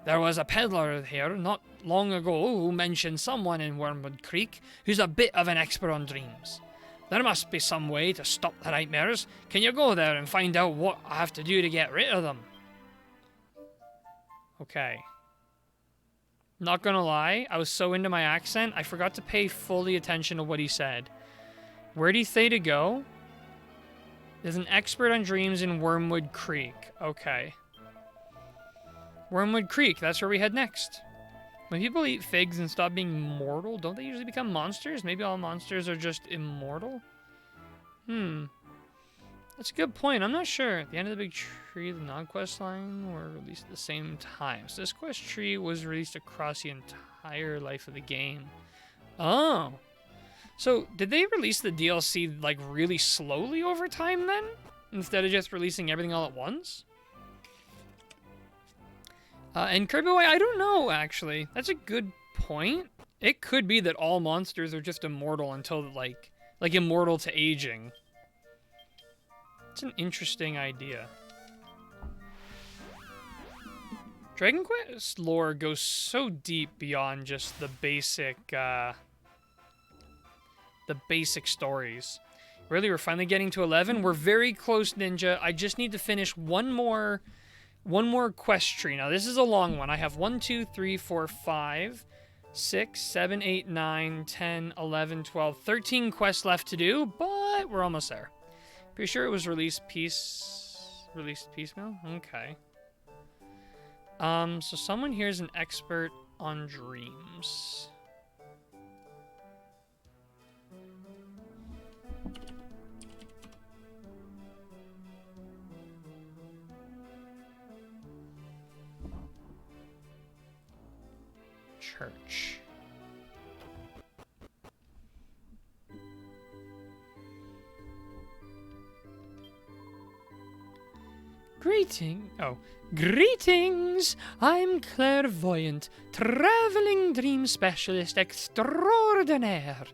There was a peddler here not long ago who mentioned someone in Wormwood Creek who's a bit of an expert on dreams. There must be some way to stop the nightmares. Can you go there and find out what I have to do to get rid of them? Okay. Not gonna lie, I was so into my accent, I forgot to pay fully attention to what he said. Where'd he say to go? There's an expert on dreams in Wormwood Creek. Okay. Wormwood Creek, that's where we head next. When people eat figs and stop being mortal, don't they usually become monsters? Maybe all monsters are just immortal? That's a good point. I'm not sure. At the end of the big tree, the non-quest line were released at the same time. So this quest tree was released across the entire life of the game. Oh. So did they release the DLC like really slowly over time then? instead of just releasing everything all at once. And Kirby Boy, I don't know, actually. That's a good point. It could be that all monsters are just immortal until, like immortal to aging. It's an interesting idea. Dragon Quest lore goes so deep beyond just the basic stories. Really, we're finally getting to 11. We're very close, Ninja. I just need to finish one more quest tree. Now, this is a long one. I have 1, 2, 3, 4, 5, 6, 7, 8, 9, 10, 11, 12, 13 quests left to do, but we're almost there. Pretty sure it was released piecemeal? Okay. So someone here is an expert on dreams. Church. Greetings! I'm Clairvoyant, traveling dream specialist extraordinaire.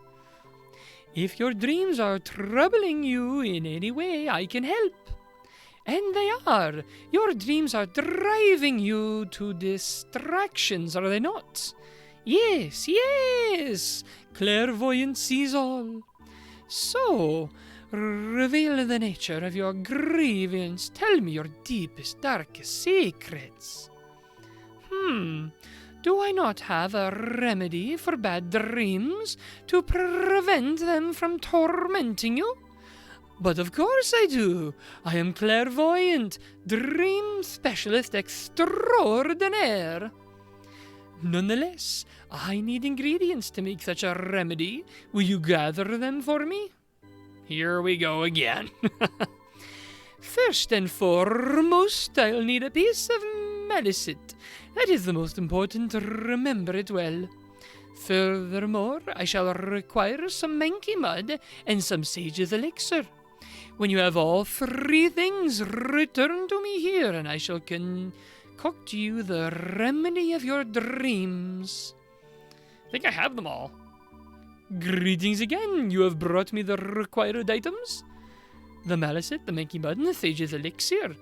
If your dreams are troubling you in any way, I can help. And they are. Your dreams are driving you to distractions, are they not? Yes. Clairvoyant sees all. So, reveal the nature of your grievance. Tell me your deepest, darkest secrets. Do I not have a remedy for bad dreams to prevent them from tormenting you? But of course I do. I am Clairvoyant, dream specialist extraordinaire. Nonetheless, I need ingredients to make such a remedy. Will you gather them for me? Here we go again. First and foremost, I'll need a piece of Malicet. That is the most important, remember it well. Furthermore, I shall require some Mankey Mud and some Sage's Elixir. When you have all three things, return to me here, and I shall concoct you the remedy of your dreams. I think I have them all. Greetings again. You have brought me the required items. The Malicet, the Mankey Mud, and the Sage's Elixir.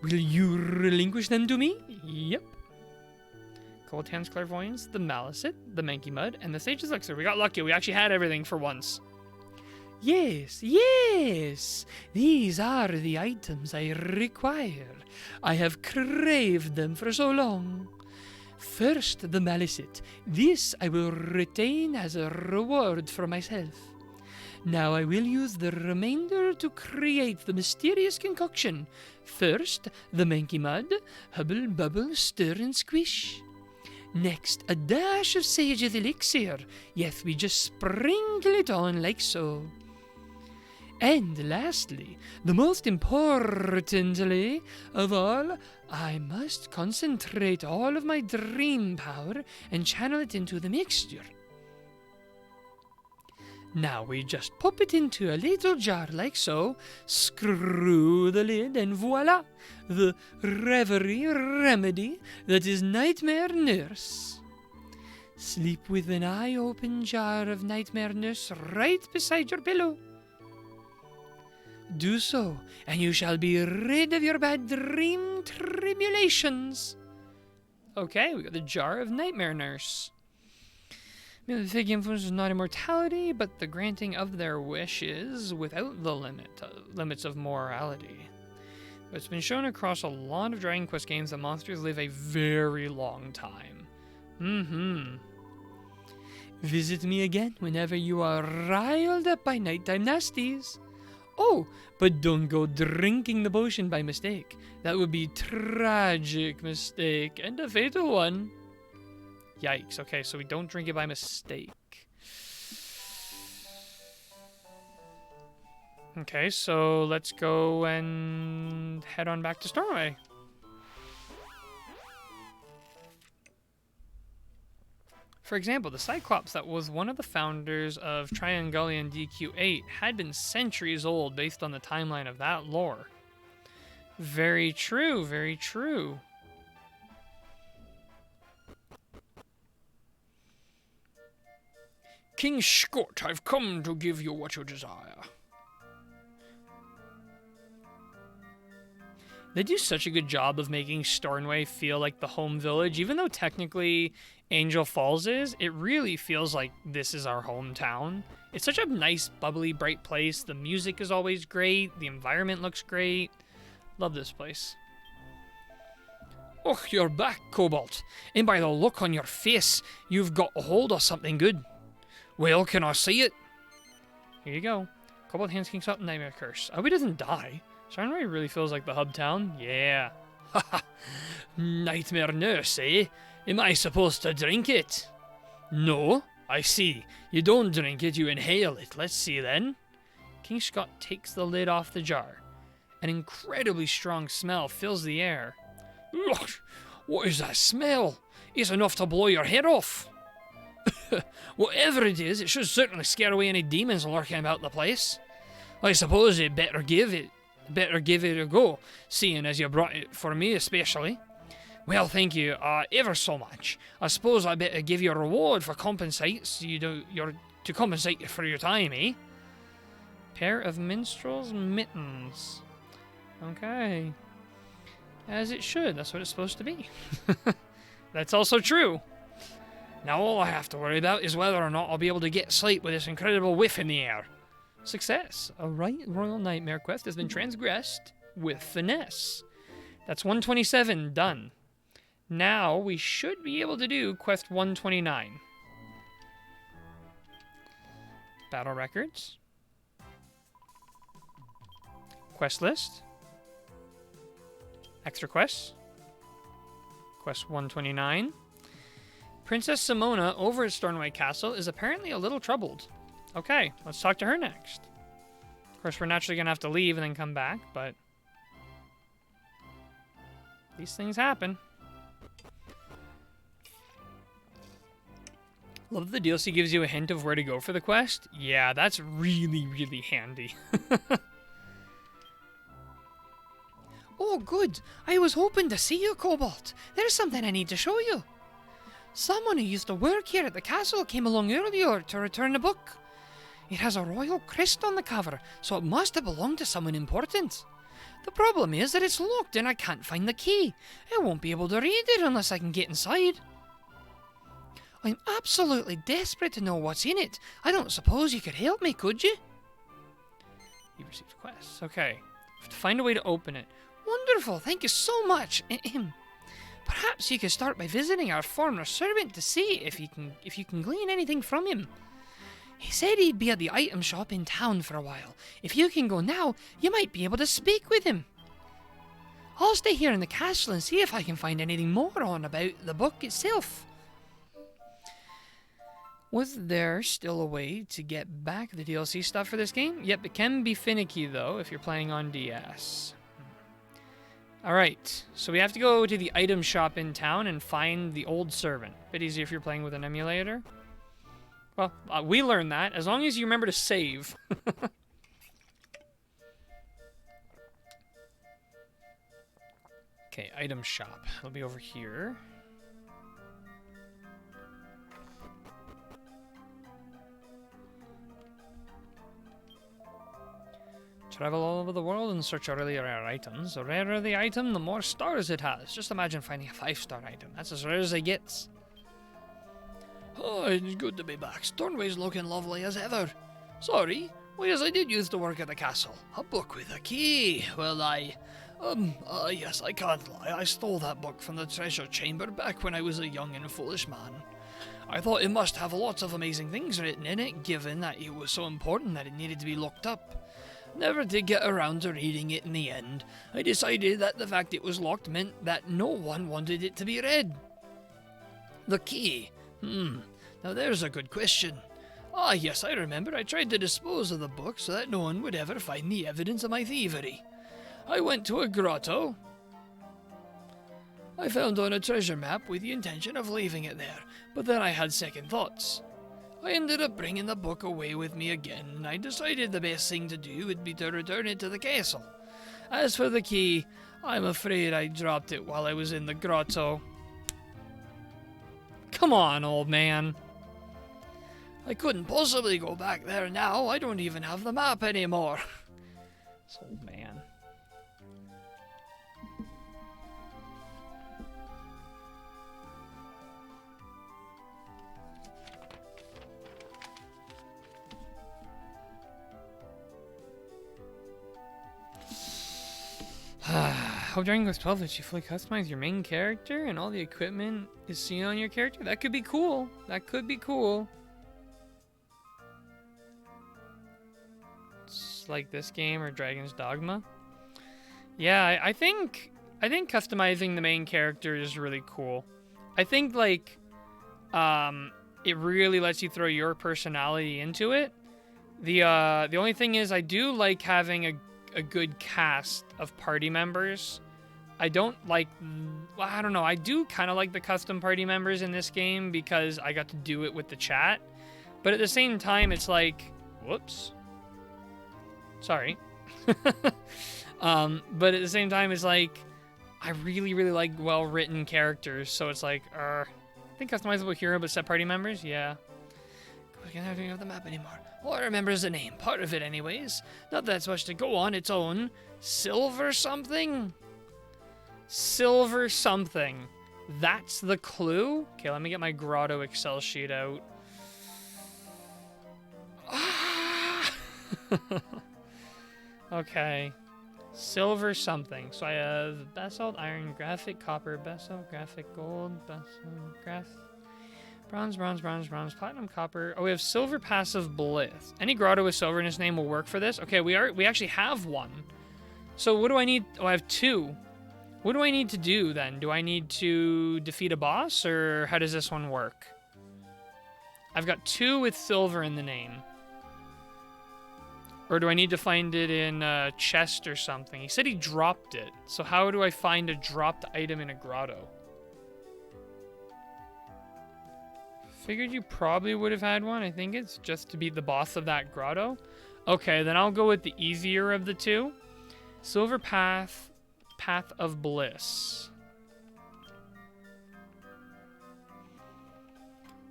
Will you relinquish them to me? Yep. Cold Hands Clairvoyance, the Malicet, the Mankey Mud, and the Sage's Elixir. We got lucky. We actually had everything for once. Yes. These are the items I require. I have craved them for so long. First, the Malicet. This I will retain as a reward for myself. Now I will use the remainder to create the mysterious concoction. First, the Mankey Mud. Hubble, bubble, stir and squish. Next, a dash of Sage's Elixir. Yes, we just sprinkle it on like so. And lastly, the most importantly of all, I must concentrate all of my dream power and channel it into the mixture. Now we just pop it into a little jar like so, screw the lid, and voila! The reverie remedy that is Nightmare Nurse. Sleep with an eye-open jar of Nightmare Nurse right beside your pillow. Do so, and you shall be rid of your bad dream tribulations. Okay, we got the jar of Nightmare Nurse. Malefic influence is not immortality, but the granting of their wishes without the limits of morality. But it's been shown across a lot of Dragon Quest games that monsters live a very long time. Visit me again whenever you are riled up by nighttime nasties. Oh, but don't go drinking the potion by mistake. That would be a tragic mistake and a fatal one. Yikes. Okay, so we don't drink it by mistake. Okay, so let's go and head on back to Stormway. For example, the Cyclops that was one of the founders of Triangullion DQ8 had been centuries old based on the timeline of that lore. Very true, very true. King Scott, I've come to give you what you desire. They do such a good job of making Stornway feel like the home village. Even though technically Angel Falls is, it really feels like this is our hometown. It's such a nice, bubbly, bright place. The music is always great. The environment looks great. Love this place. Oh, you're back, Cobalt. And by the look on your face, you've got a hold of something good. Well, can I see it? Here you go. Cobalt hands King Scott Nightmare Curse. I hope he doesn't die. Stornway really feels like the hub town. Yeah. Haha. Nightmare Nurse, eh? Am I supposed to drink it? No. I see. You don't drink it, you inhale it. Let's see then. King Scott takes the lid off the jar. An incredibly strong smell fills the air. Ugh, what is that smell? It's enough to blow your head off. Whatever it is, it should certainly scare away any demons lurking about the place. I suppose you'd better give it a go, seeing as you brought it for me especially. Well, thank you ever so much. I suppose I better give you a reward for compensate you for your time, eh? Pair of minstrel's mittens. Okay. As it should. That's what it's supposed to be. That's also true. Now all I have to worry about is whether or not I'll be able to get sleep with this incredible whiff in the air. Success. A Royal Nightmare quest has been transgressed with finesse. That's 127 done. Now we should be able to do quest 129. Battle records. Quest list. Extra quests. Quest 129. Princess Simona over at Stornway Castle is apparently a little troubled. Okay, let's talk to her next. Of course, we're naturally going to have to leave and then come back, but these things happen. Love that the DLC gives you a hint of where to go for the quest. Yeah, that's really, really handy. Oh, good. I was hoping to see you, Cobalt. There's something I need to show you. Someone who used to work here at the castle came along earlier to return a book. It has a royal crest on the cover, so it must have belonged to someone important. The problem is that it's locked and I can't find the key. I won't be able to read it unless I can get inside. I'm absolutely desperate to know what's in it. I don't suppose you could help me, could you? You received quests. Okay. Have to find a way to open it. Wonderful, thank you so much. Perhaps you could start by visiting our former servant to see if you can glean anything from him. He said he'd be at the item shop in town for a while. If you can go now, you might be able to speak with him. I'll stay here in the castle and see if I can find anything more on about the book itself. Was there still a way to get back the DLC stuff for this game? Yep, it can be finicky though if you're playing on DS. Alright, so we have to go to the item shop in town and find the old servant. Bit easier if you're playing with an emulator. Well, we learned that, as long as you remember to save. Okay, item shop. It'll be over here. Travel all over the world in search of really rare items. The rarer the item, the more stars it has. Just imagine finding a 5-star item. That's as rare as it gets. Oh, it's good to be back. Stornway's looking lovely as ever. Sorry, yes, I did used to work at the castle. A book with a key. Well, yes, I can't lie. I stole that book from the treasure chamber back when I was a young and foolish man. I thought it must have lots of amazing things written in it, given that it was so important that it needed to be locked up. Never did get around to reading it in the end. I decided that the fact it was locked meant that no one wanted it to be read. The key. Now there's a good question. Ah, yes, I remember. I tried to dispose of the book so that no one would ever find the evidence of my thievery. I went to a grotto. I found on a treasure map with the intention of leaving it there, but then I had second thoughts. I ended up bringing the book away with me again, and I decided the best thing to do would be to return it to the castle. As for the key, I'm afraid I dropped it while I was in the grotto. Come on, old man. I couldn't possibly go back there now. I don't even have the map anymore. This old man. Hope Dragon Quest 12 lets you fully customize your main character and all the equipment is seen on your character. That could be cool. That could be cool. It's like this game or Dragon's Dogma. Yeah, I think customizing the main character is really cool. I think like it really lets you throw your personality into it. The only thing is I do like having a good cast of party members. I don't know, I do kind of like the custom party members in this game because I got to do it with the chat. But at the same time, it's like, whoops. Sorry. But at the same time, it's like, I really, really like well-written characters. So it's like, I think customizable hero, but set party members? Yeah. I can't have the map anymore. All I remember is the name, part of it anyways. Not that it's much to go on its own. Silver something? Silver something. That's the clue? Okay, let me get my Grotto Excel sheet out. Okay. Silver something. So I have basalt, iron, graphic, copper, basalt, graphic, gold, basalt, bronze, platinum, copper. Oh, we have silver passive bliss. Any grotto with silver in his name will work for this. Okay, we actually have one. So what do I need? Oh, I have two. What do I need to do then? Do I need to defeat a boss, or how does this one work? I've got two with silver in the name. Or do I need to find it in a chest or something? He said he dropped it. So how do I find a dropped item in a grotto? Figured you probably would have had one. I think it's just to beat the boss of that grotto. Okay, then I'll go with the easier of the two. Silver Path of Bliss.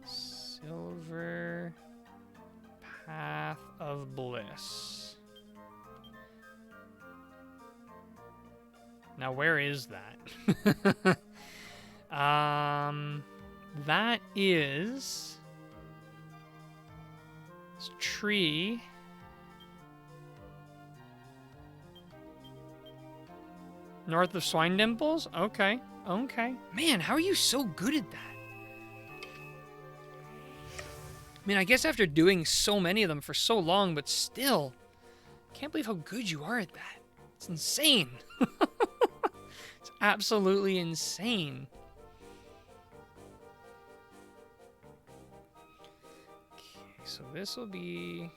Silver Path of Bliss. Now, where is that? That is... It's tree. North of Swine Dimples? Okay. Okay. Man, how are you so good at that? I mean, I guess after doing so many of them for so long, but still, can't believe how good you are at that. It's insane. It's absolutely insane. Okay, so this will be...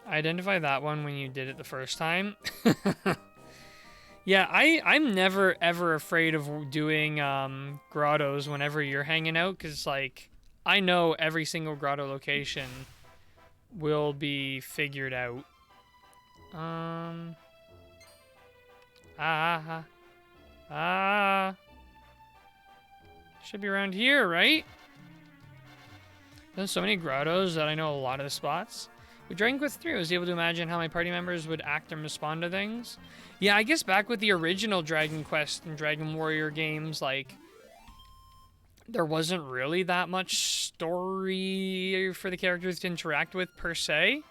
Identify that one when you did it the first time. Yeah, I'm never ever afraid of doing grottos whenever you're hanging out, because like I know every single grotto location will be figured out. Should be around here, right? There's so many grottos that I know a lot of the spots. With Dragon Quest 3, I was able to imagine how my party members would act and respond to things. Yeah, I guess back with the original Dragon Quest and Dragon Warrior games, like, there wasn't really that much story for the characters to interact with, per se.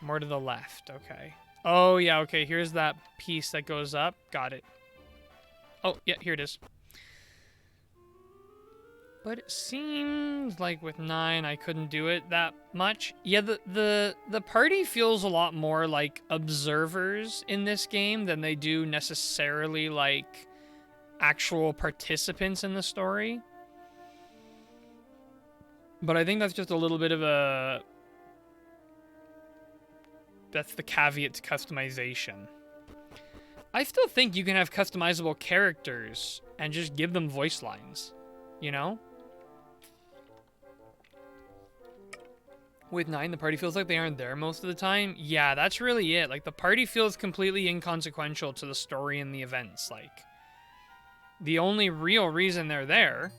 More to the left, okay. Oh, yeah, okay, here's that piece that goes up. Got it. Oh, yeah, here it is. But it seems like with 9, I couldn't do it that much. Yeah, the party feels a lot more like observers in this game than they do necessarily like actual participants in the story. But I think that's just a little bit of a... That's the caveat to customization. I still think you can have customizable characters and just give them voice lines, you know? With 9, the party feels like they aren't there most of the time. Yeah, that's really it. Like, the party feels completely inconsequential to the story and the events. Like, the only real reason they're there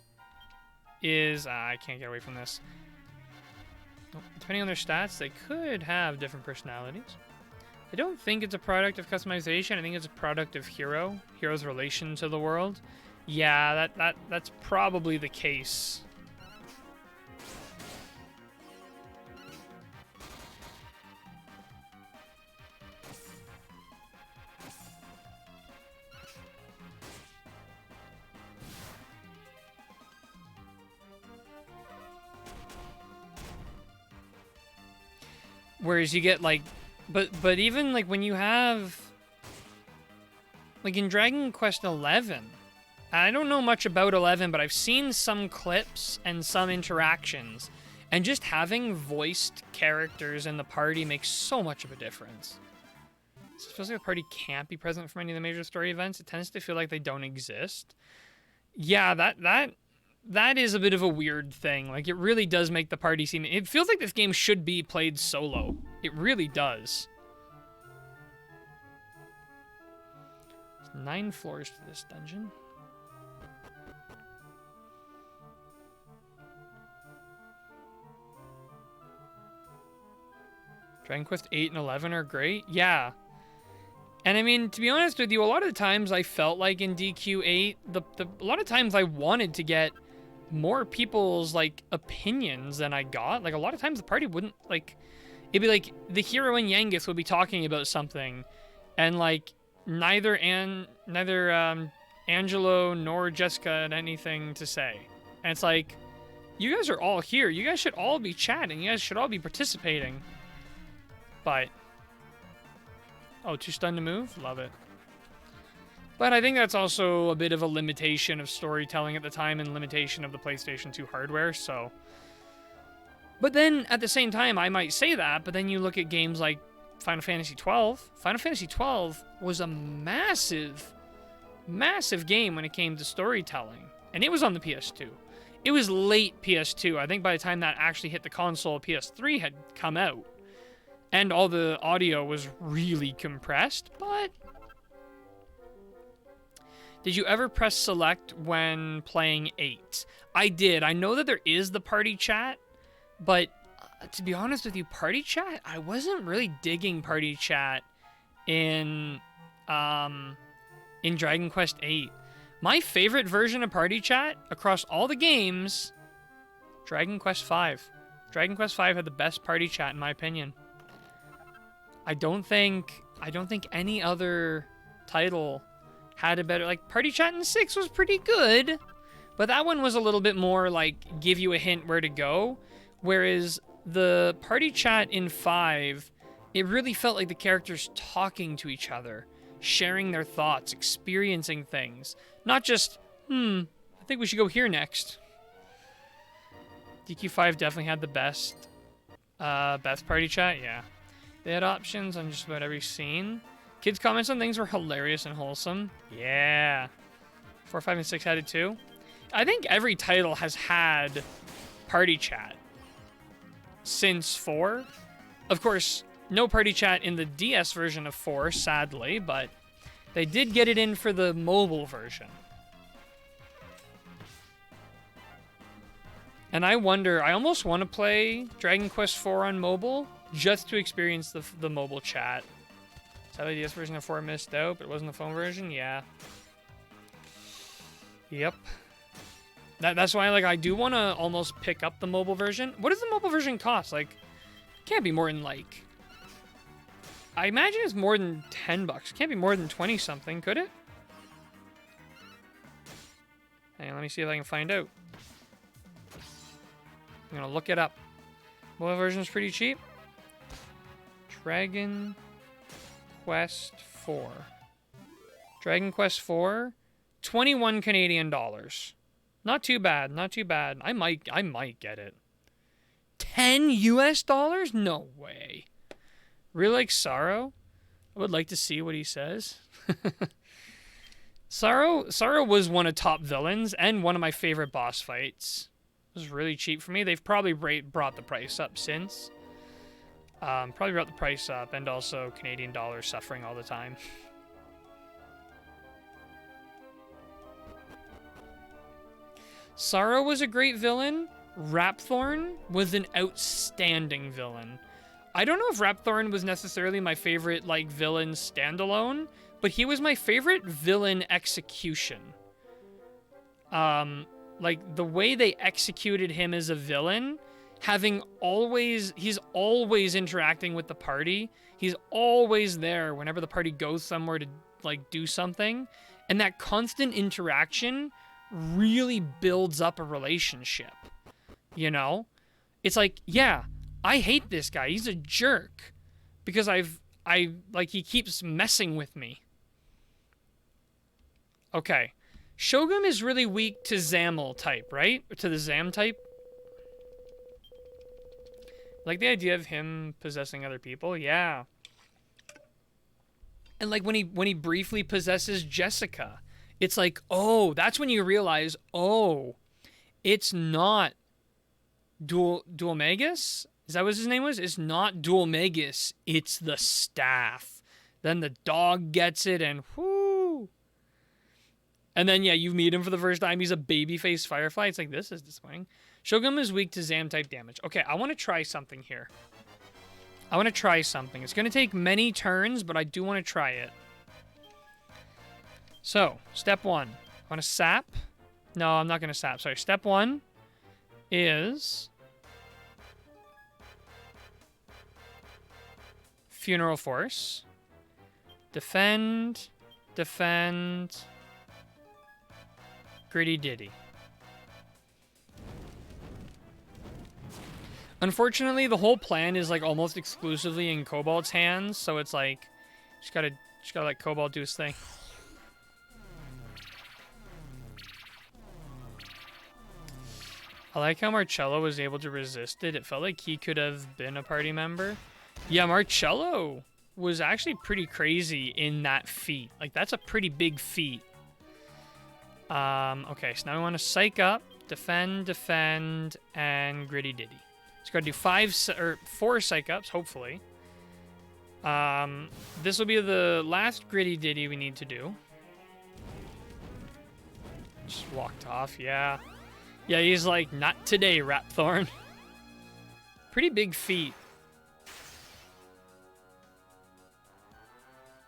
is... I can't get away from this. Depending on their stats, they could have different personalities. I don't think it's a product of customization. I think it's a product of Hero's relation to the world. Yeah, that's probably the case. Whereas you get like, but even like when you have, like in Dragon Quest 11, I don't know much about 11, but I've seen some clips and some interactions, and just having voiced characters in the party makes so much of a difference. Especially if the party can't be present for any of the major story events, it tends to feel like they don't exist. Yeah, that is a bit of a weird thing. Like, it really does make the party seem... It feels like this game should be played solo. It really does. There's 9 floors to this dungeon. Dragon Quest 8 and 11 are great. Yeah. And I mean, to be honest with you, a lot of the times I felt like in DQ8, a lot of times I wanted to get more people's like opinions than I got. Like, a lot of times the party wouldn't, like, it'd be like the hero and Yangus would be talking about something, and like neither Angelo nor Jessica had anything to say. And it's like, you guys are all here. You guys should all be chatting. You guys should all be participating. But oh, too stunned to move? Love it. But I think that's also a bit of a limitation of storytelling at the time and limitation of the PlayStation 2 hardware, so... But then, at the same time, I might say that, but then you look at games like Final Fantasy XII. Final Fantasy XII was a massive, massive game when it came to storytelling. And it was on the PS2. It was late PS2. I think by the time that actually hit the console, PS3 had come out. And all the audio was really compressed, but... Did you ever press select when playing 8? I did. I know that there is the party chat, but to be honest with you, party chat, I wasn't really digging party chat in Dragon Quest 8. My favorite version of party chat across all the games, Dragon Quest 5. Dragon Quest 5 had the best party chat in my opinion. I don't think any other title had a better, like, party chat in 6 was pretty good, but that one was a little bit more like give you a hint where to go, whereas the party chat in 5, it really felt like the characters talking to each other, sharing their thoughts, experiencing things, not just, I think we should go here next. DQ5 definitely had the best party chat, yeah. They had options on just about every scene. Kids' comments on things were hilarious and wholesome. Yeah. 4, 5, and 6 had it too. I think every title has had party chat since 4. Of course, no party chat in the DS version of 4, sadly, but they did get it in for the mobile version. And I wonder, I almost want to play Dragon Quest 4 on mobile just to experience the mobile chat. Sadly, the DS version of 4 missed out, but it wasn't the phone version? Yeah. Yep. That's why, like, I do want to almost pick up the mobile version. What does the mobile version cost? Like, it can't be more than, like... I imagine it's more than $10. It can't be more than 20-something, could it? Hang on, let me see if I can find out. I'm gonna look it up. Mobile version is pretty cheap. Dragon Quest 4. Dragon Quest 4, 21 Canadian dollars. Not too bad, not too bad. I might get it. 10 US dollars? No way. Really like Sorrow? I would like to see what he says. Sorrow was one of top villains and one of my favorite boss fights. It was really cheap for me. They've probably brought the price up since. Probably brought the price up, and also Canadian dollar suffering all the time. Sorrow was a great villain. Rapthorn was an outstanding villain. I don't know if Rapthorn was necessarily my favorite, like, villain standalone, but he was my favorite villain execution. Like, the way they executed him as a villain, he's always interacting with the party. He's always there whenever the party goes somewhere to, like, do something. And that constant interaction really builds up a relationship. You know? It's like, yeah, I hate this guy. He's a jerk. Because he keeps messing with me. Okay. Shogun is really weak to Zamel type, right? Or to the Zam type. Like the idea of him possessing other people, yeah. And like when he briefly possesses Jessica, it's like, oh, that's when you realize, oh, it's not Dualmagus? Is that what his name was? It's not Dualmagus, it's the staff. Then the dog gets it and whoo. And then, yeah, you meet him for the first time. He's a babyface Firefly. It's like, this is disappointing. Shogun is weak to Zam-type damage. Okay, I want to try something here. It's going to take many turns, but I do want to try it. So, step 1. I want to sap. No, I'm not going to sap. Sorry, step 1 is Funeral Force. Defend. Gritty Ditty. Unfortunately, the whole plan is like almost exclusively in Cobalt's hands, so it's like just gotta let Cobalt do his thing. I like how Marcello was able to resist it. It felt like he could have been a party member. Yeah, Marcello was actually pretty crazy in that feat. Like, that's a pretty big feat. Okay, so now we want to psych up, defend, and Gritty Ditty. It's got to do 4 psych ups, hopefully. This will be the last Gritty Ditty we need to do. Just walked off, yeah. Yeah, he's like, not today, Rapthorn. Pretty big feat.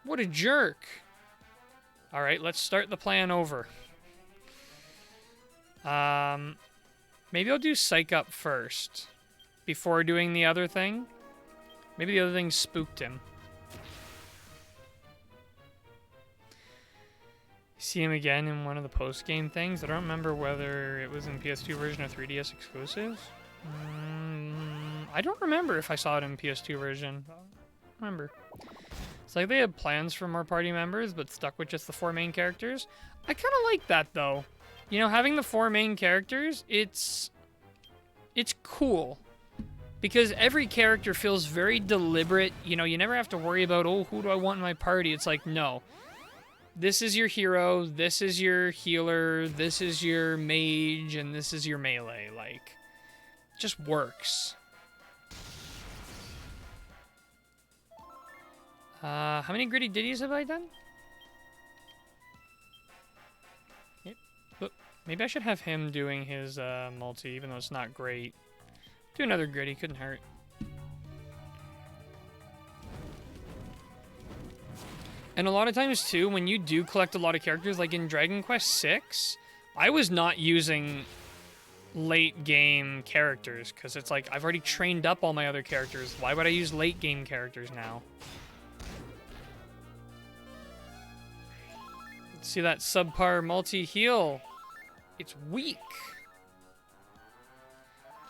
What a jerk. Alright, let's start the plan over. Maybe I'll do psych up first before doing the other thing. Maybe the other thing spooked him. See him again in one of the post-game things. I don't remember whether it was in PS2 version or 3DS exclusives. I don't remember if I saw it in PS2 version. I don't remember. It's like they had plans for more party members, but stuck with just the 4 main characters. I kind of like that, though. You know, having the 4 main characters, it's cool. Because every character feels very deliberate. You know, you never have to worry about, oh, who do I want in my party? It's like, no. This is your hero, this is your healer, this is your mage, and this is your melee. Like, it just works. How many Gritty Ditties have I done? Yep. But maybe I should have him doing his multi, even though it's not great. Do another Gritty, couldn't hurt. And a lot of times, too, when you do collect a lot of characters, like in Dragon Quest VI, I was not using late-game characters, because it's like, I've already trained up all my other characters. Why would I use late-game characters now? Let's see that subpar multi-heal. It's weak.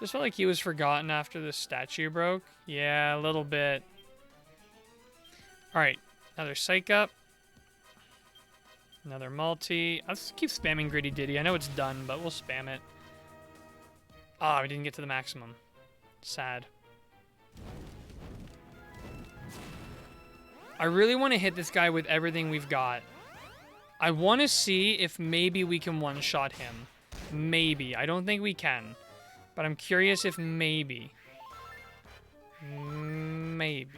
Just felt like he was forgotten after the statue broke. Yeah, a little bit. Alright. Another psych up. Another multi. I'll just keep spamming Gritty Ditty. I know it's done, but we'll spam it. Ah, we didn't get to the maximum. Sad. I really want to hit this guy with everything we've got. I want to see if maybe we can one-shot him. Maybe. I don't think we can. But I'm curious if maybe. Maybe.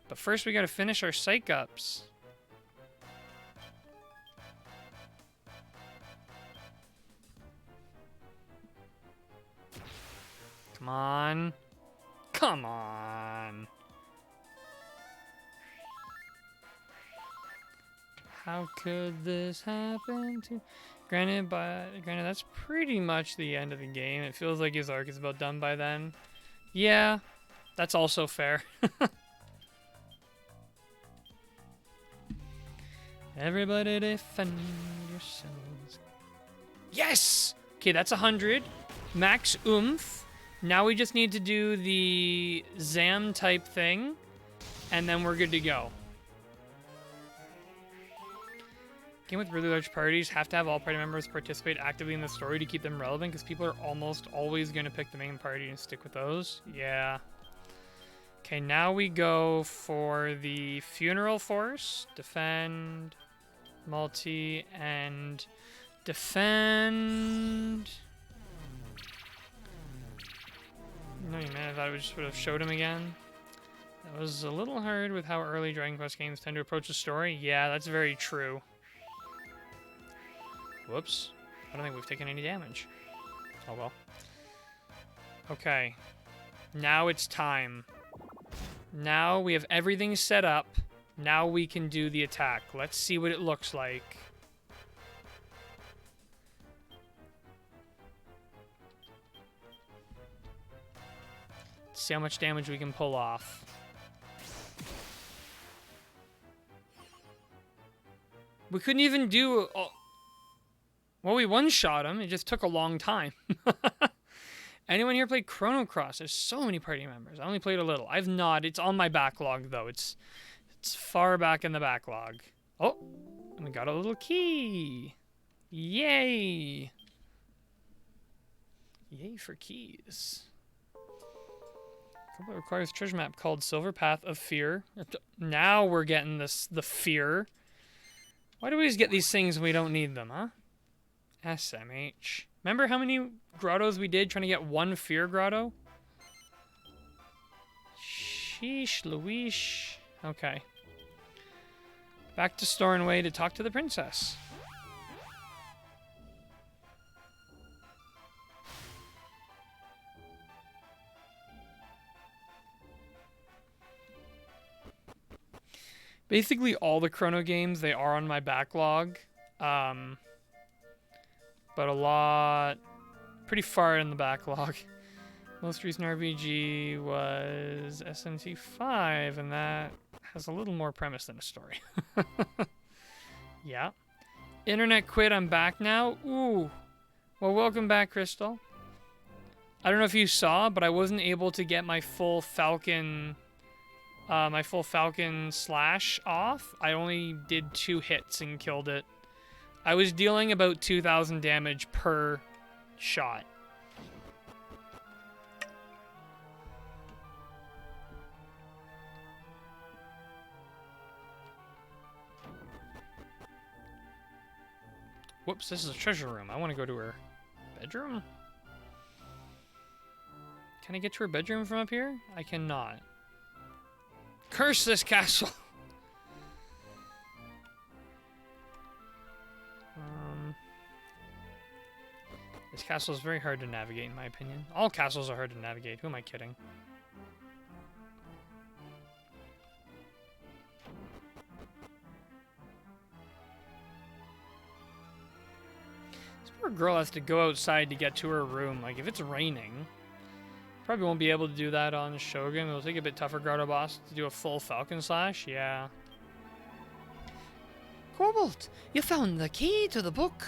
But first we gotta finish our psych ups. Come on. Come on. How could this happen to... Granted, that's pretty much the end of the game. It feels like his arc is about done by then. Yeah, that's also fair. Everybody defend yourselves. Yes! Okay, that's 100. Max oomph. Now we just need to do the Zam type thing, and then we're good to go. Game with really large parties have to have all party members participate actively in the story to keep them relevant, because people are almost always going to pick the main party and stick with those. Yeah. Okay, now we go for the funeral force. Defend, multi, and defend. No, man, I thought it just would have showed him again. That was a little hard with how early Dragon Quest games tend to approach the story. Yeah, that's very true. Whoops. I don't think we've taken any damage. Oh well. Okay. Now it's time. Now we have everything set up. Now we can do the attack. Let's see what it looks like. Let's see how much damage we can pull off. We couldn't even do... Well, we one-shot him. It just took a long time. Anyone here played Chrono Cross? There's so many party members. I only played a little. I've not. It's on my backlog, though. It's far back in the backlog. Oh, and we got a little key. Yay. Yay for keys. It requires a treasure map called Silver Path of Fear. Now we're getting the fear. Why do we just get these things when we don't need them, huh? SMH. Remember how many grottos we did trying to get one fear grotto? Sheesh Louise. Okay. Back to Stornway to talk to the princess. Basically all the Chrono games, they are on my backlog. But a lot, pretty far in the backlog. Most recent RPG was SMT5, and that has a little more premise than a story. Yeah. Internet quit, I'm back now. Ooh. Well, welcome back, Crystal. I don't know if you saw, but I wasn't able to get my full Falcon slash off. I only did 2 hits and killed it. I was dealing about 2,000 damage per shot. Whoops, this is a treasure room. I want to go to her bedroom. Can I get to her bedroom from up here? I cannot. Curse this castle! This castle is very hard to navigate, in my opinion. All castles are hard to navigate. Who am I kidding? This poor girl has to go outside to get to her room. Like, if it's raining, probably won't be able to do that on Shogun. It'll take a bit tougher Grotto boss to do a full Falcon Slash. Yeah. Cobalt, you found the key to the book.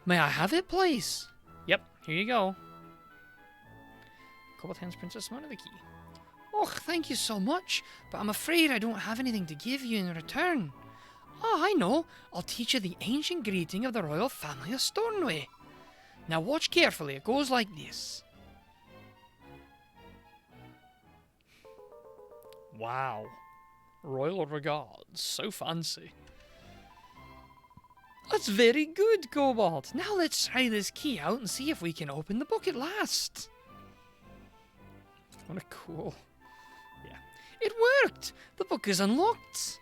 May I have it, please? Yep, here you go. Cobalt hands Princess Mona the key. Oh, thank you so much, but I'm afraid I don't have anything to give you in return. Oh, I know. I'll teach you the ancient greeting of the royal family of Stornway. Now watch carefully. It goes like this. Wow. Royal regards. So fancy. That's very good, Cobalt. Now let's try this key out and see if we can open the book at last. What a cool... Yeah. It worked! The book is unlocked.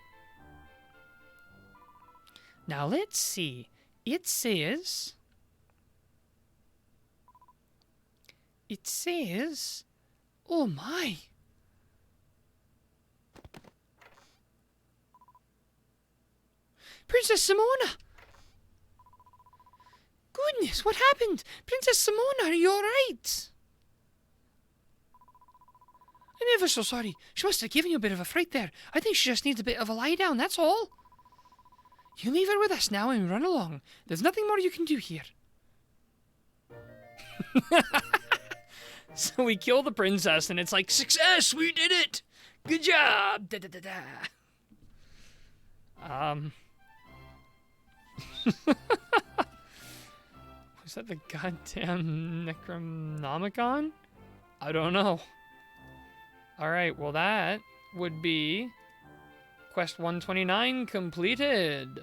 Now let's see. It says... Oh my! Princess Simona! Goodness, what happened? Princess Simona, are you alright? I'm ever so sorry. She must have given you a bit of a fright there. I think she just needs a bit of a lie down, that's all. You leave her with us now and run along. There's nothing more you can do here. So we kill the princess, and it's like, success! We did it! Good job! Da, da, da, da. Was that the goddamn Necronomicon? I don't know. Alright, well that would be quest 129 completed.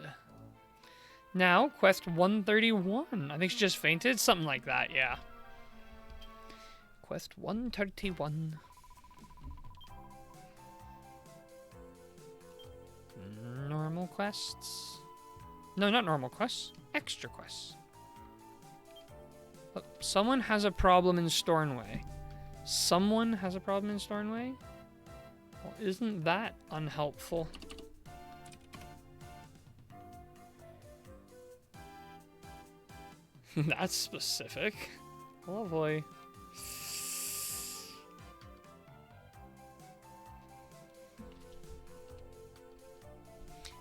Now, quest 131. I think she just fainted, something like that, yeah. Quest 131. Normal quests? No, not normal quests. Extra quests. Oh, someone has a problem in Stornway. Someone has a problem in Stornway? Well, isn't that unhelpful? That's specific. Lovely.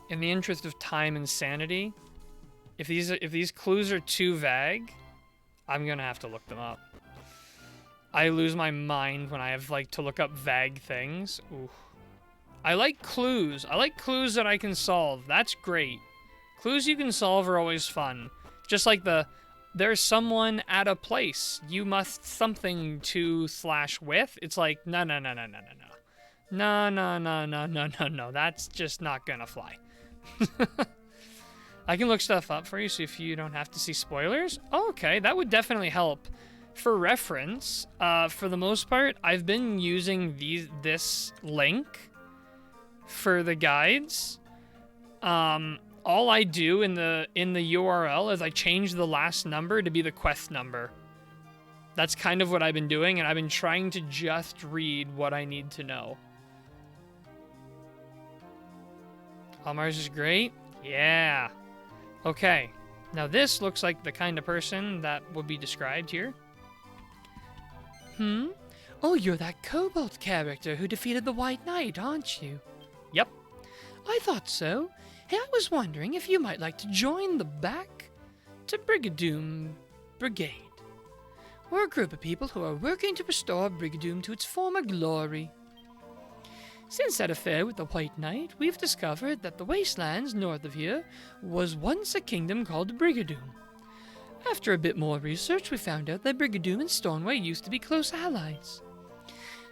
In the interest of time and sanity, if these clues are too vague, I'm gonna have to look them up. I lose my mind when I have to look up vague things. Ooh. I like clues. I like clues that I can solve. That's great. Clues you can solve are always fun. Just like there's someone at a place. You must something to / with. It's like, no. No. That's just not gonna fly. I can look stuff up for you so if you don't have to see spoilers. Oh, okay, that would definitely help. For reference, for the most part, I've been using this link for the guides. All I do in the URL is I change the last number to be the quest number. That's kind of what I've been doing, and I've been trying to just read what I need to know. Almars is great. Yeah. Okay. Now this looks like the kind of person that would be described here. Oh, you're that Cobalt character who defeated the White Knight, aren't you? Yep. I thought so. Hey, I was wondering if you might like to join the Back to Brigadoon Brigade. We're a group of people who are working to restore Brigadoon to its former glory. Since that affair with the White Knight, we've discovered that the wastelands north of here was once a kingdom called Brigadoon. After a bit more research, we found out that Brigadoon and Stornway used to be close allies.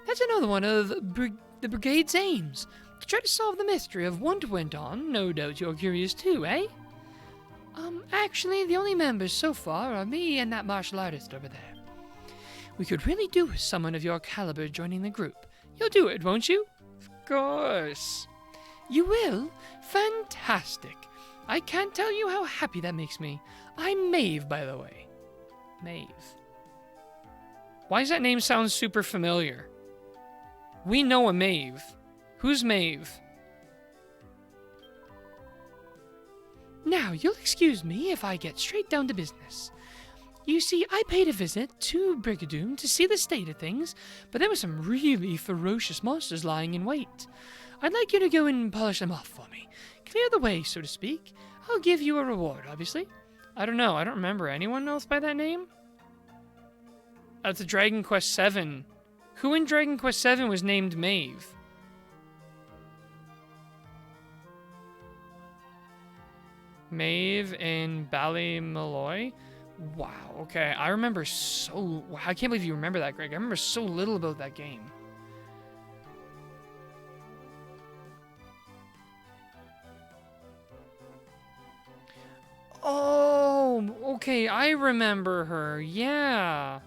That's another one of the Brigade's aims, to try to solve the mystery of what went on. No doubt you're curious too, eh? Actually, the only members so far are me and that martial artist over there. We could really do with someone of your caliber joining the group. You'll do it, won't you? Of course. You will? Fantastic. I can't tell you how happy that makes me. I'm Maeve, by the way. Maeve. Why does that name sound super familiar? We know a Maeve. Who's Maeve? Now, you'll excuse me if I get straight down to business. You see, I paid a visit to Brigadoon to see the state of things, but there were some really ferocious monsters lying in wait. I'd like you to go and polish them off for me. Clear the way, so to speak. I'll give you a reward, obviously. I don't know. I don't remember anyone else by that name. That's a Dragon Quest VII. Who in Dragon Quest VII was named Maeve? Maeve in Ballymaloy? Wow, okay. I remember I can't believe you remember that, Greg. I remember so little about that game. Okay, I remember her. Yeah.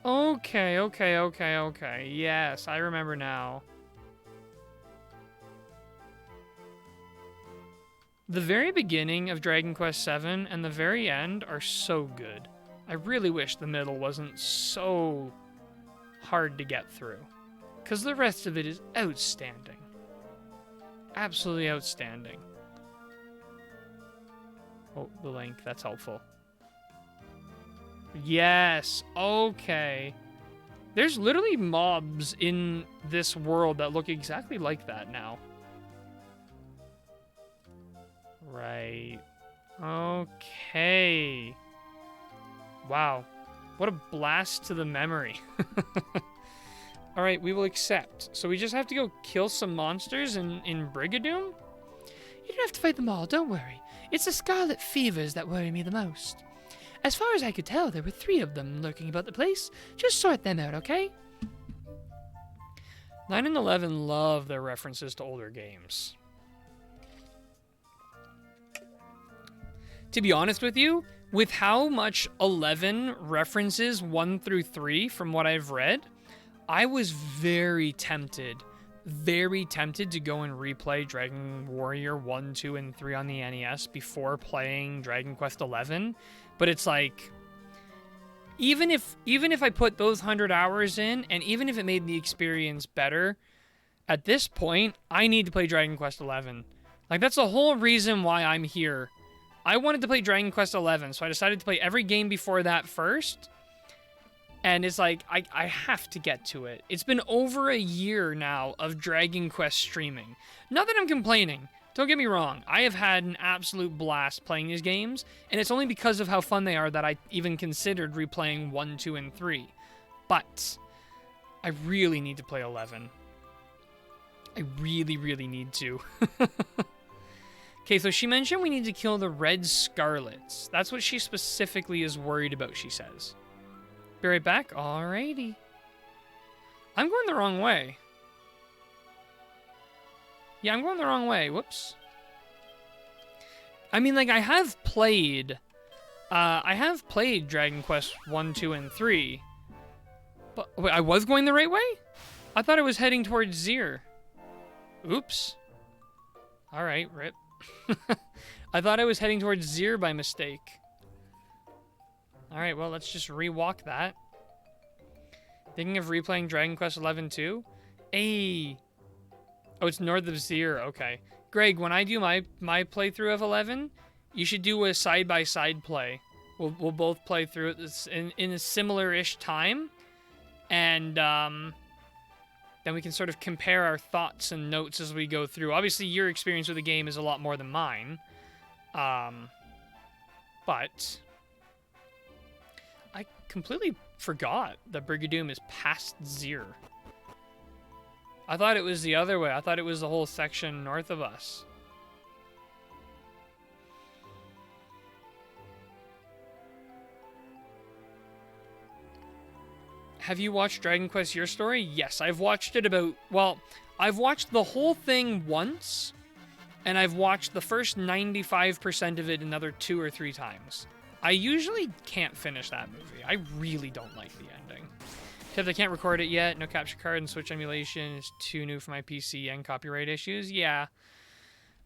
Okay. Yes, I remember now. The very beginning of Dragon Quest VII and the very end are so good. I really wish the middle wasn't so hard to get through, because the rest of it is outstanding. Absolutely outstanding. Oh, the link, that's helpful. Yes, okay. There's literally mobs in this world that look exactly like that now. Right. Okay. Wow. What a blast to the memory. Alright, we will accept. So we just have to go kill some monsters in Brigadoon? You don't have to fight them all, don't worry. It's the scarlet fevers that worry me the most. As far as I could tell, there were 3 of them lurking about the place. Just sort them out, okay? 9 and 11 love their references to older games. To be honest with you, with how much 11 references 1 through 3 from what I've read, I was very tempted to go and replay Dragon Warrior 1, 2, and 3 on the NES before playing Dragon Quest 11. But it's like, even if I put those 100 hours in, and even if it made the experience better, at this point, I need to play Dragon Quest 11. Like, that's the whole reason why I'm here. I wanted to play Dragon Quest 11, so I decided to play every game before that first. And it's like, I have to get to it. It's been over a year now of Dragon Quest streaming. Not that I'm complaining. Don't get me wrong. I have had an absolute blast playing these games, and it's only because of how fun they are that I even considered replaying 1, 2, and 3. But I really need to play 11. I really need to. Okay, so she mentioned we need to kill the Red Scarlets. That's what she specifically is worried about, she says. Be right back. Alrighty. I'm going the wrong way. Yeah, I'm going the wrong way. Whoops. I mean, like, I have played Dragon Quest 1, 2, and 3. But wait, I was going the right way? I thought I was heading towards Zir. Oops. Alright, rip. I thought I was heading towards Zir by mistake. Alright, well, let's just rewalk that. Thinking of replaying Dragon Quest 11 too? Hey! Oh, it's north of Zir. Okay. Greg, when I do my playthrough of 11, you should do a side-by-side play. We'll both play through it in a similar-ish time. And then we can sort of compare our thoughts and notes as we go through. Obviously, your experience with the game is a lot more than mine. But I completely forgot that Brigadoon is past Zir. I thought it was the other way. I thought it was the whole section north of us. Have you watched Dragon Quest Your Story? Yes, I've watched it I've watched the whole thing once, and I've watched the first 95% of it another 2 or 3 times. I usually can't finish that movie. I really don't like the ending. Except I can't record it yet. No capture card and Switch emulation. It's too new for my PC and copyright issues. Yeah,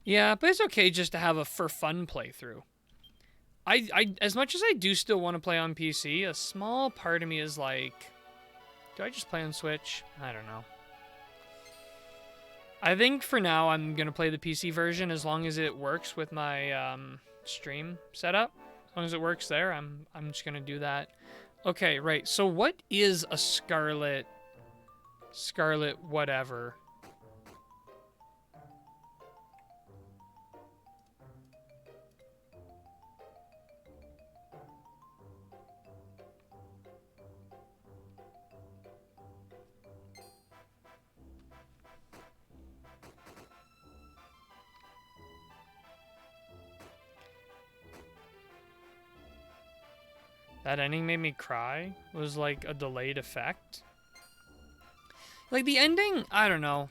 but it's okay just to have a for fun playthrough. I as much as I do still want to play on PC, a small part of me is like, do I just play on Switch? I don't know. I think for now I'm going to play the PC version as long as it works with my stream setup. As long as it works there, I'm just going to do that. Okay, right. So what is a Scarlet whatever? That ending made me cry. It was like a delayed effect. Like the ending, I don't know.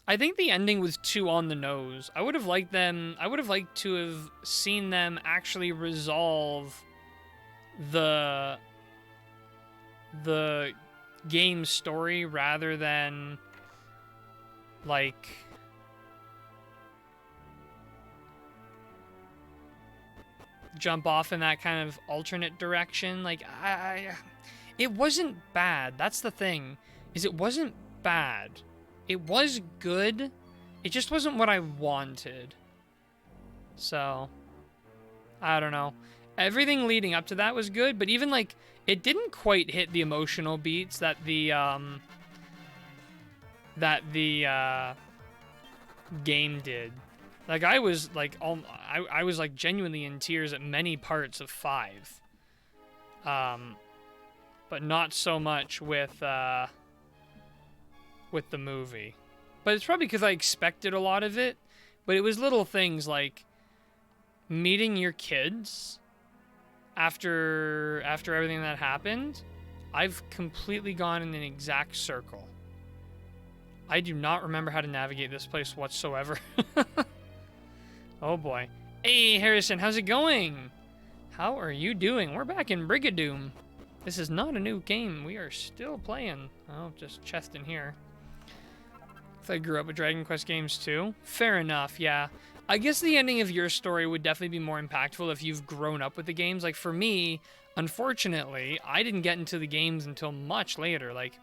I think the ending was too on the nose. I would have liked to have seen them actually resolve the game story rather than like jump off in that kind of alternate direction. Like it wasn't bad. That's the thing, is it wasn't bad. It was good. It just wasn't what I wanted. So, I don't know. Everything leading up to that was good, but even like it didn't quite hit the emotional beats that the game did. Like I was like I was like genuinely in tears at many parts of 5. But not so much with the movie. But it's probably because I expected a lot of it. But it was little things like meeting your kids after everything that happened. I've completely gone in an exact circle. I do not remember how to navigate this place whatsoever. Oh boy. Hey Harrison, how's it going? How are you doing? We're back in Brigadoon. This is not a new game. We are still playing. Oh, just chest in here. If I grew up with Dragon Quest games too. Fair enough, yeah. I guess the ending of your story would definitely be more impactful if you've grown up with the games. Like for me, unfortunately, I didn't get into the games until much later. Like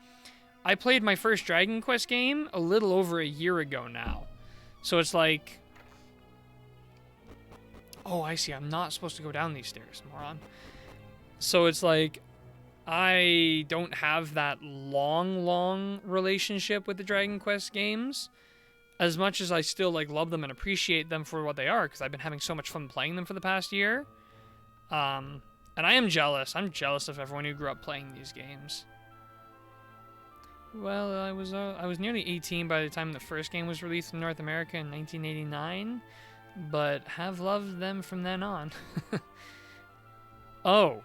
I played my first Dragon Quest game a little over a year ago now. So it's like, oh, I see. I'm not supposed to go down these stairs, moron. So it's like, I don't have that long relationship with the Dragon Quest games. As much as I still like love them and appreciate them for what they are, because I've been having so much fun playing them for the past year. And I am jealous. I'm jealous of everyone who grew up playing these games. Well, I was nearly 18 by the time the first game was released in North America in 1989, but have loved them from then on. Oh.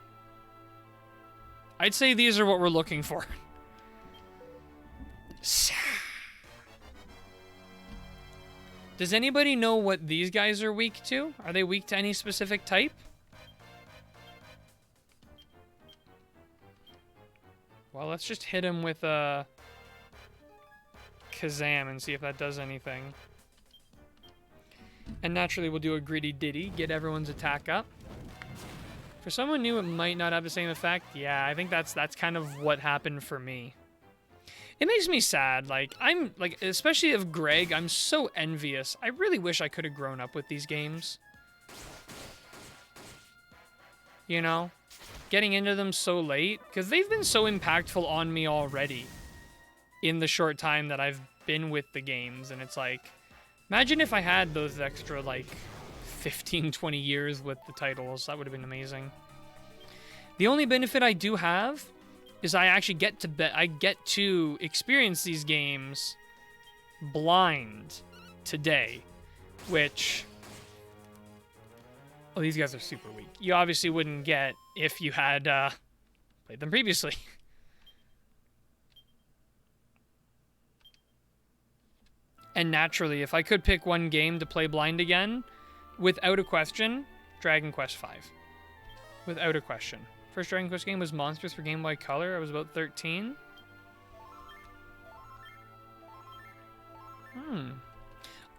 I'd say these are what we're looking for. Does anybody know what these guys are weak to? Are they weak to any specific type? Well, let's just hit him with a Kazam and see if that does anything. And naturally, we'll do a Gritty Ditty, get everyone's attack up. For someone new, it might not have the same effect. Yeah, I think that's kind of what happened for me. It makes me sad. Like, I'm, like, especially of Greg, I'm so envious. I really wish I could have grown up with these games. You know? Getting into them so late. Because they've been so impactful on me already. In the short time that I've been with the games. And it's like, imagine if I had those extra, like, 15, 20 years with the titles. That would have been amazing. The only benefit I do have is I actually get to experience these games blind today, which, well, these guys are super weak. You obviously wouldn't get if you had played them previously. And naturally, if I could pick one game to play blind again, without a question, Dragon Quest V. Without a question. First Dragon Quest game was Monsters for Game Boy Color. I was about 13.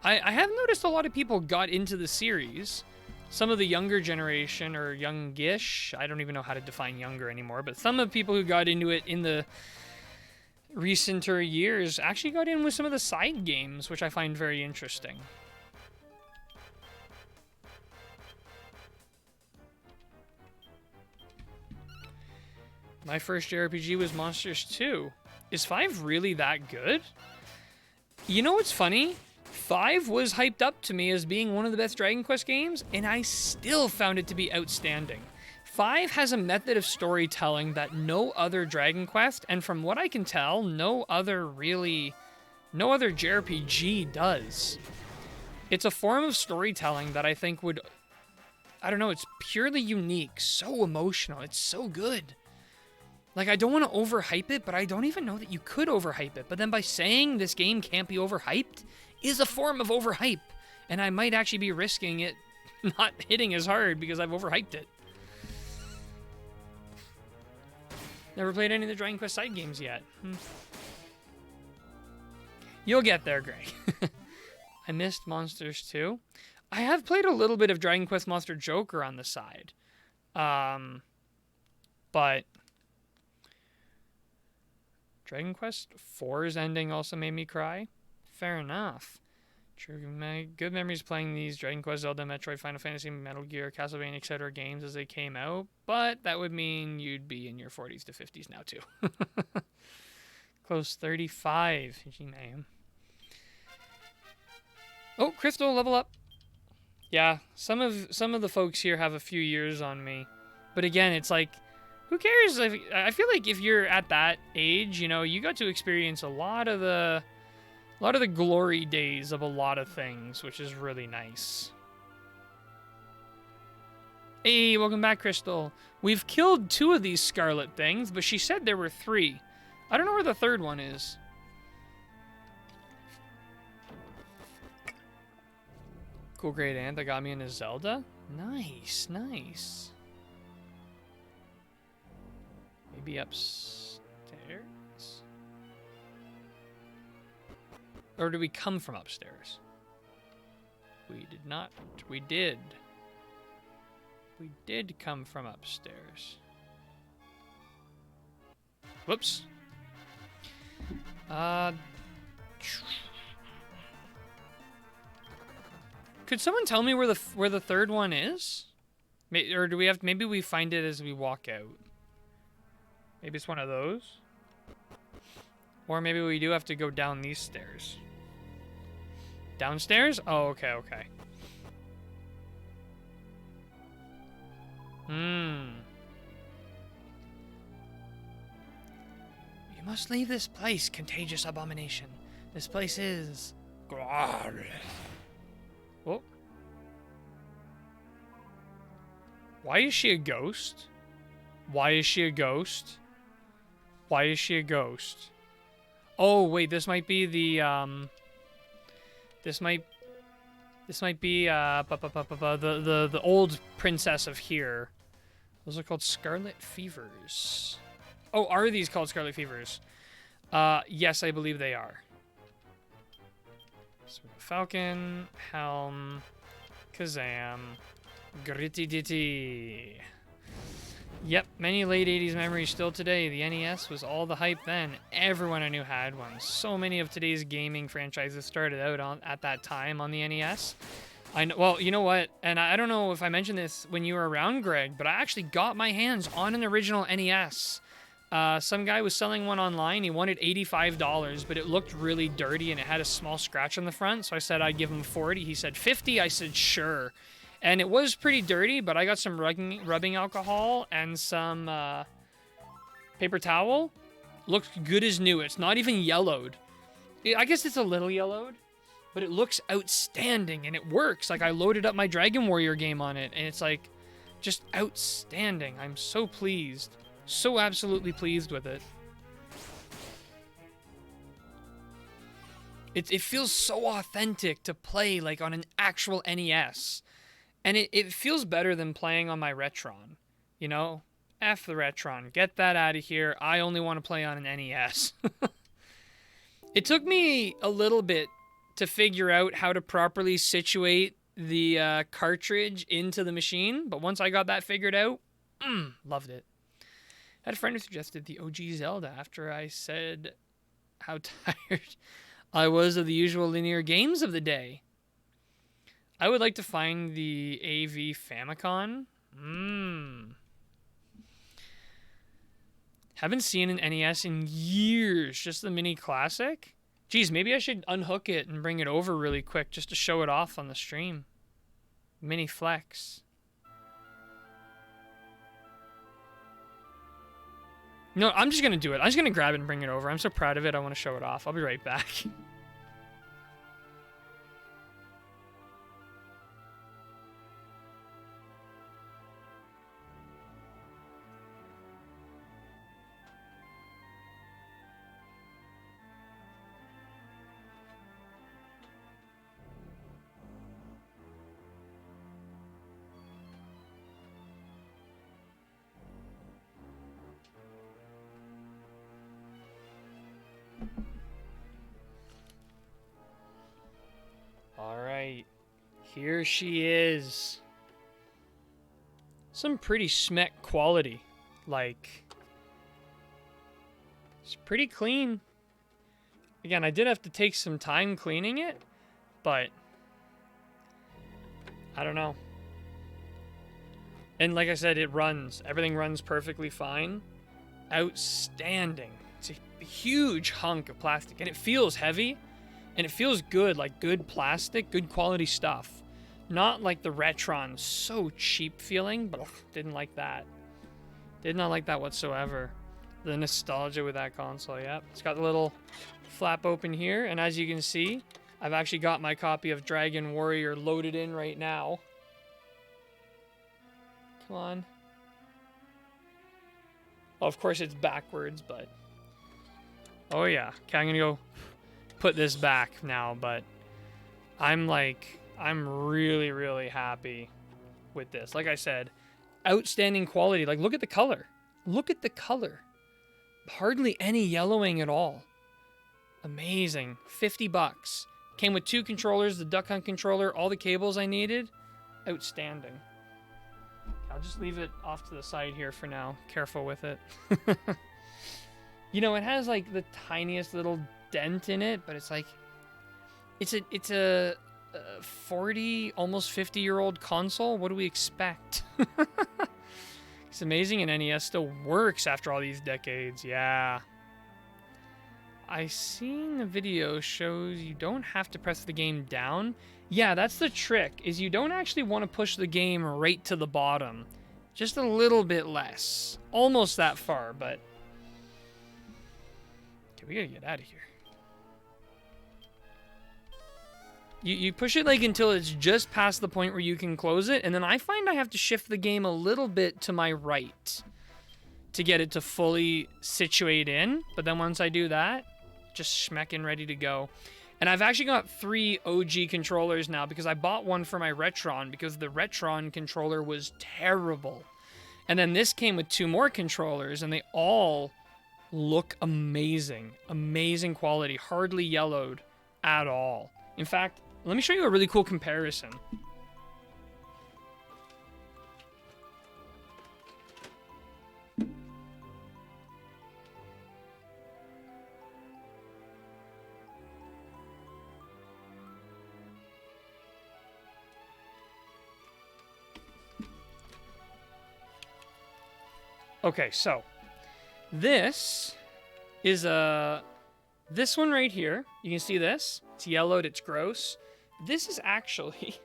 I have noticed a lot of people got into the series. Some of the younger generation, or youngish, I don't even know how to define younger anymore, but some of the people who got into it in the recenter years actually got in with some of the side games, which I find very interesting. My first JRPG was Monsters 2. Is 5 really that good? You know what's funny? 5 was hyped up to me as being one of the best Dragon Quest games, and I still found it to be outstanding. 5 has a method of storytelling that no other Dragon Quest, and from what I can tell, no other JRPG does. It's a form of storytelling that I think would, I don't know, it's purely unique, so emotional, it's so good. Like, I don't want to overhype it, but I don't even know that you could overhype it. But then by saying this game can't be overhyped is a form of overhype. And I might actually be risking it not hitting as hard because I've overhyped it. Never played any of the Dragon Quest side games yet. You'll get there, Greg. I missed Monsters 2. I have played a little bit of Dragon Quest Monster Joker on the side. But Dragon Quest 4's ending also made me cry. Fair enough. Good memories playing these Dragon Quest, Zelda, Metroid, Final Fantasy, Metal Gear, Castlevania, etc. games as they came out, but that would mean you'd be in your 40s to 50s now too. Close 35. Oh, Crystal, level up. Yeah, some of the folks here have a few years on me, but again, it's like, who cares? I feel like if you're at that age, you know, you got to experience a lot of the glory days of a lot of things, which is really nice. Hey, welcome back, Crystal. We've killed 2 of these scarlet things, but she said there were 3. I don't know where the 3rd one is. Cool great aunt that got me into Zelda. Nice, nice. Maybe upstairs? Or did we come from upstairs? We did not. We did. We did come from upstairs. Whoops. Could someone tell me where the 3rd one is? Or do we have? Maybe we find it as we walk out. Maybe it's one of those. Or maybe we do have to go down these stairs. Downstairs? Oh, okay, okay. You must leave this place, contagious abomination. This place is... Oh. Why is she a ghost? Why is she a ghost? Why is she a ghost? Oh, wait, this might be the, This might be, the old princess of here. Those are called Scarlet Fevers. Oh, are these called Scarlet Fevers? Yes, I believe they are. So, Falcon, Helm, Kazam, Gritty Ditty. Yep, many late 80s memories still today. The NES was all the hype then. Everyone I knew had one. So many of today's gaming franchises started out at that time on the NES. Well, you know what? And I don't know if I mentioned this when you were around, Greg, but I actually got my hands on an original NES. Some guy was selling one online. He wanted $85, but it looked really dirty and it had a small scratch on the front. So I said I'd give him 40. He said 50. I said sure. And it was pretty dirty, but I got some rubbing alcohol and some paper towel. Looked good as new. It's not even yellowed. I guess it's a little yellowed, but it looks outstanding and it works. Like, I loaded up my Dragon Warrior game on it and it's like just outstanding. I'm so pleased. So absolutely pleased with it. It feels so authentic to play like on an actual NES. And it feels better than playing on my Retron. You know? F the Retron. Get that out of here. I only want to play on an NES. It took me a little bit to figure out how to properly situate the cartridge into the machine. But once I got that figured out, loved it. I had a friend who suggested the OG Zelda after I said how tired I was of the usual linear games of the day. I would like to find the AV Famicom. Haven't seen an NES in years. Just the mini classic. Geez, maybe I should unhook it and bring it over really quick just to show it off on the stream. Mini flex. No, I'm just going to do it. I'm just going to grab it and bring it over. I'm so proud of it. I want to show it off. I'll be right back. Here she is. Some pretty smeck quality. Like, it's pretty clean. Again, I did have to take some time cleaning it, but I don't know. And like I said, it runs. Everything runs perfectly fine. Outstanding. It's a huge hunk of plastic, and it feels heavy, and it feels good, like good plastic, good quality stuff. Not like the Retron, so cheap feeling, but didn't like that. Did not like that whatsoever. The nostalgia with that console, yep. It's got the little flap open here, and as you can see, I've actually got my copy of Dragon Warrior loaded in right now. Come on. Oh, of course it's backwards, but... Oh yeah. Okay, I'm gonna go put this back now, but I'm really, really happy with this. Like I said, outstanding quality. Like, look at the color. Look at the color. Hardly any yellowing at all. Amazing. $50. Came with 2 controllers, the Duck Hunt controller, all the cables I needed. Outstanding. I'll just leave it off to the side here for now. Careful with it. You know, it has like the tiniest little dent in it, but it's like it's a 40, almost 50-year-old console. What do we expect? It's amazing, and NES still works after all these decades. Yeah. I seen the video shows you don't have to press the game down. Yeah, that's the trick, is you don't actually want to push the game right to the bottom. Just a little bit less. Almost that far, but... Okay, we gotta get out of here. You push it like until it's just past the point where you can close it, and then I find I have to shift the game a little bit to my right to get it to fully situate in. But then once I do that, just schmecking ready to go. And I've actually got 3 OG controllers now because I bought one for my Retron because the Retron controller was terrible. And then this came with 2 more controllers, and they all look amazing. Amazing quality. Hardly yellowed at all. In fact, let me show you a really cool comparison. Okay, so this is this one right here. You can see this. It's yellowed, it's gross. This is actually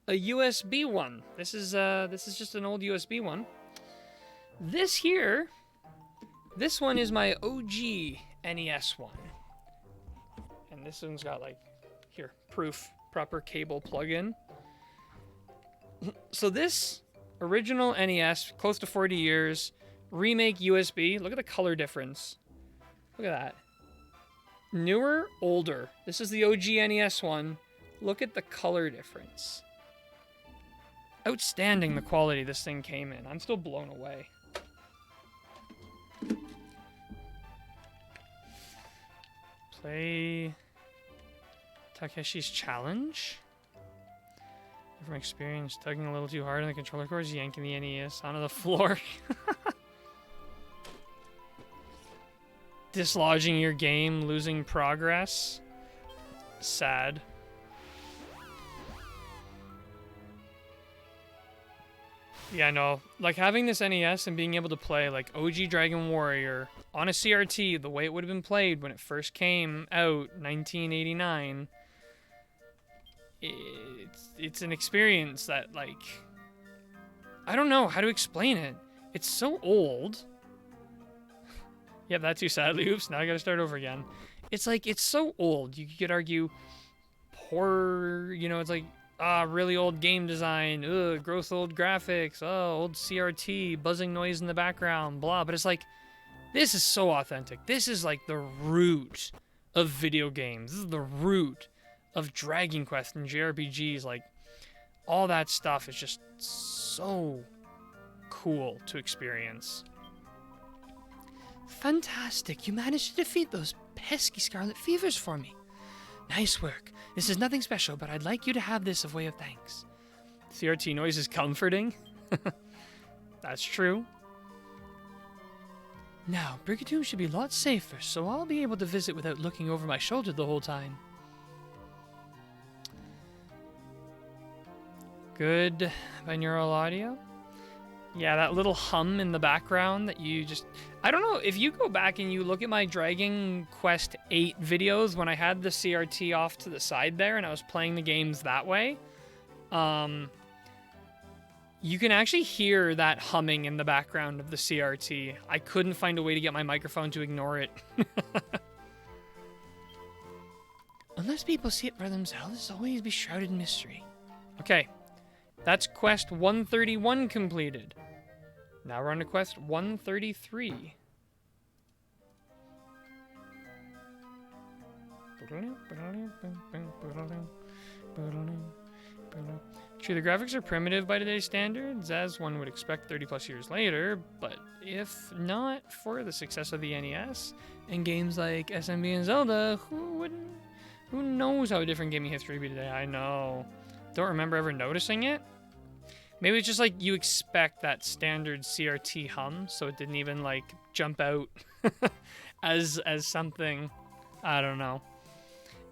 a USB one. This is just an old USB one. This one is my OG NES one. And this one's got like, here, proof, proper cable plug-in. So this original NES, close to 40 years, remake USB. Look at the color difference. Look at that. Newer, older. This is the OG NES one. Look at the color difference. Outstanding the quality this thing came in. I'm still blown away. Play Takeshi's Challenge. From experience, tugging a little too hard on the controller cords, yanking the NES onto the floor. Dislodging your game, losing progress. Sad. Yeah, no. Like, having this NES and being able to play, like, OG Dragon Warrior on a CRT, the way it would have been played when it first came out, 1989, it's an experience that, like, I don't know how to explain it. It's so old. Yep, that too, sadly. Oops, now I gotta start over again. It's like, it's so old. You could argue poor, you know, it's like, really old game design, gross old graphics, old CRT, buzzing noise in the background, blah. But it's like, this is so authentic. This is like the root of video games. This is the root of Dragon Quest and JRPGs. Like, all that stuff is just so cool to experience. Fantastic. You managed to defeat those pesky Scarlet Fevers for me. Nice work. This is nothing special, but I'd like you to have this of way of thanks. CRT noise is comforting. That's true. Now, Brigadoon should be a lot safer, so I'll be able to visit without looking over my shoulder the whole time. Good binaural audio. Yeah, that little hum in the background that you just... I don't know, if you go back and you look at my Dragon Quest 8 videos when I had the CRT off to the side there and I was playing the games that way, you can actually hear that humming in the background of the CRT. I couldn't find a way to get my microphone to ignore it. Unless people see it for themselves, it'll always be shrouded in mystery. Okay, that's quest 131 completed. Now we're on to quest 133. True, the graphics are primitive by today's standards, as one would expect 30 plus years later, but if not for the success of the NES and games like SMB and Zelda, who knows how a different gaming history would be today? I know. Don't remember ever noticing it. Maybe it's just like you expect that standard CRT hum, so it didn't even like jump out as something. I don't know.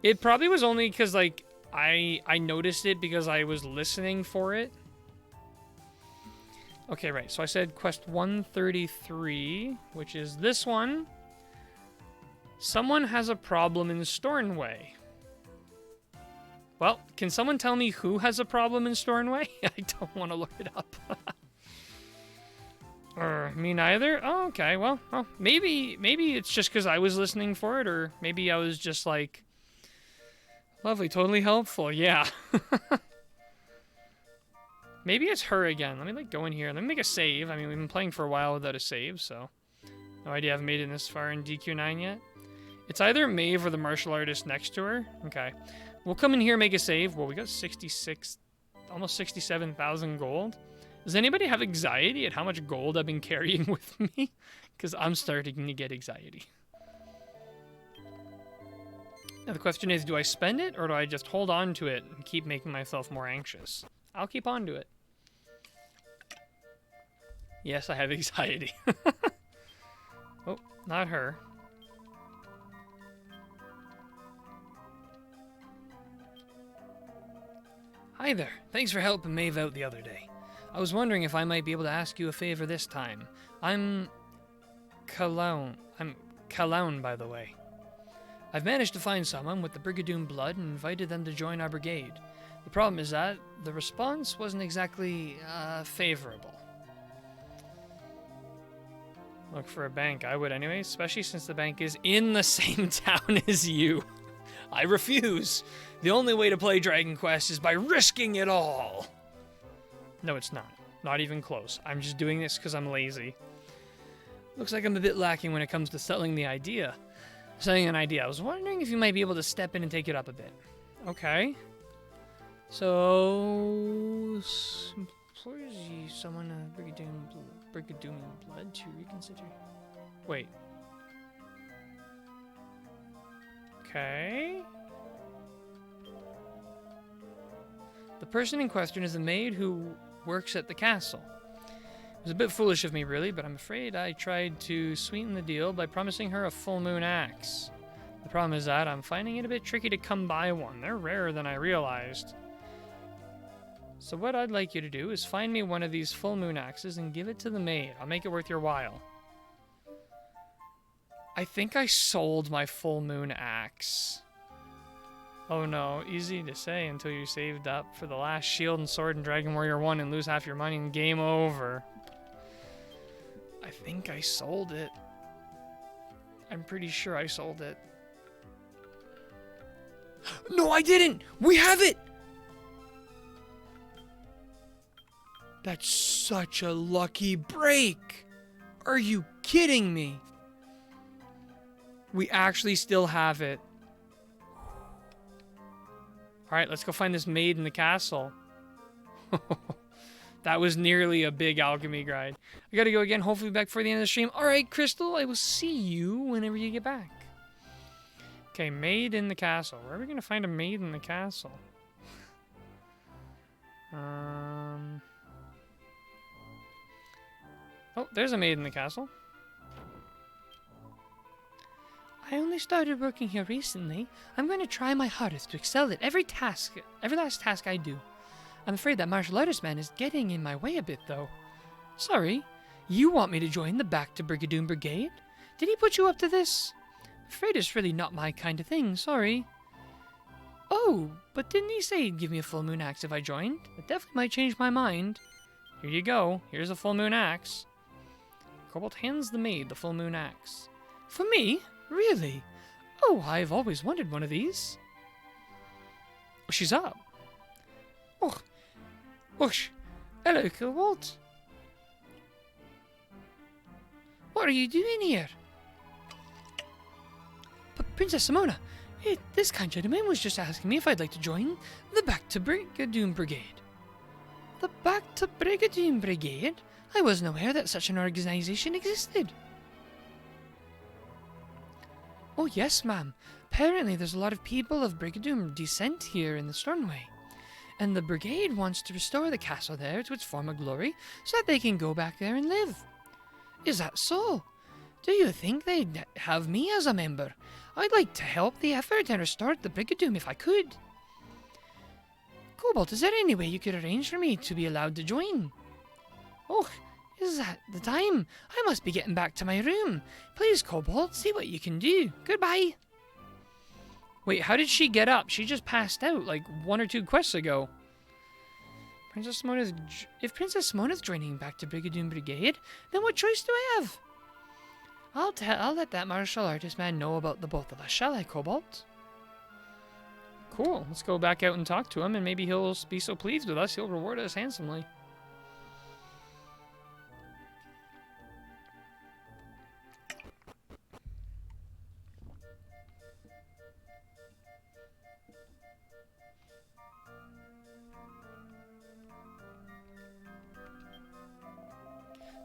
It probably was only because like I noticed it because I was listening for it. Okay, right. So I said quest 133, which is this one. Someone has a problem in Stornway. Well, can someone tell me who has a problem in Stornway? I don't want to look it up. Me neither? Oh, okay. Well, maybe it's just because I was listening for it, or maybe I was just like, lovely, totally helpful. Yeah. Maybe it's her again. Let me like go in here. Let me make a save. I mean, we've been playing for a while without a save, so no idea I haven't made it this far in DQ9 yet. It's either Maeve or the martial artist next to her. Okay. We'll come in here, make a save. Well, we got 66, almost 67,000 gold. Does anybody have anxiety at how much gold I've been carrying with me? Because I'm starting to get anxiety. Now the question is, do I spend it or do I just hold on to it and keep making myself more anxious? I'll keep on to it. Yes, I have anxiety. Oh, not her. Hi there. Thanks for helping Maeve out the other day. I was wondering if I might be able to ask you a favor this time. I'm Cologne, by the way. I've managed to find someone with the Brigadoon blood and invited them to join our brigade. The problem is that the response wasn't exactly favorable. Look for a bank. I would anyway, especially since the bank is in the same town as you. I refuse. The only way to play Dragon Quest is by risking it all. No, it's not. Not even close. I'm just doing this because I'm lazy. Looks like I'm a bit lacking when it comes to selling an idea. I was wondering if you might be able to step in and take it up a bit. Okay. So, employers summon a Brigadoon blood to reconsider. Wait. Okay. The person in question is a maid who works at the castle. It was a bit foolish of me, really, but I'm afraid I tried to sweeten the deal by promising her a full moon axe. The problem is that I'm finding it a bit tricky to come by one. They're rarer than I realized. So what I'd like you to do is find me one of these full moon axes and give it to the maid. I'll make it worth your while. I think I sold my full moon axe. Oh no, easy to say until you saved up for the last shield and sword in Dragon Warrior 1 and lose half your money and game over. I think I sold it. I'm pretty sure I sold it. No, I didn't! We have it! That's such a lucky break! Are you kidding me? We actually still have it. Alright, let's go find this maid in the castle. That was nearly a big alchemy grind. I gotta go again, hopefully back before the end of the stream. Alright, Crystal, I will see you whenever you get back. Okay, maid in the castle. Where are we gonna find a maid in the castle? Oh, there's a maid in the castle. I only started working here recently. I'm going to try my hardest to excel at every last task I do. I'm afraid that martial artist man is getting in my way a bit, though. Sorry, you want me to join the Back to Brigadoon Brigade? Did he put you up to this? I'm afraid it's really not my kind of thing, sorry. Oh, but didn't he say he'd give me a full moon axe if I joined? That definitely might change my mind. Here you go. Here's a full moon axe. Cobalt hands the maid the full moon axe. For me? Really? Oh, I've always wanted one of these. Oh, she's up. Oh, whoosh. Hello, Cobalt. What are you doing here? But Princess Simona, this kind gentleman was just asking me if I'd like to join the Back to Brigadoon Brigade. The Back to Brigadoon Brigade? I wasn't aware that such an organization existed. Oh yes, ma'am. Apparently there's a lot of people of Brigadoon descent here in the Stornway. And the brigade wants to restore the castle there to its former glory so that they can go back there and live. Is that so? Do you think they'd have me as a member? I'd like to help the effort and restore the Brigadoon if I could. Cobalt, is there any way you could arrange for me to be allowed to join? Oh, is that the time? I must be getting back to my room. Please, Cobalt, see what you can do. Goodbye. Wait, how did she get up? She just passed out like 1 or 2 quests ago. If Princess Simona's joining back to Brigadoon Brigade, then what choice do I have? I'll let that martial artist man know about the both of us, shall I, Cobalt? Cool. Let's go back out and talk to him, and maybe he'll be so pleased with us, he'll reward us handsomely.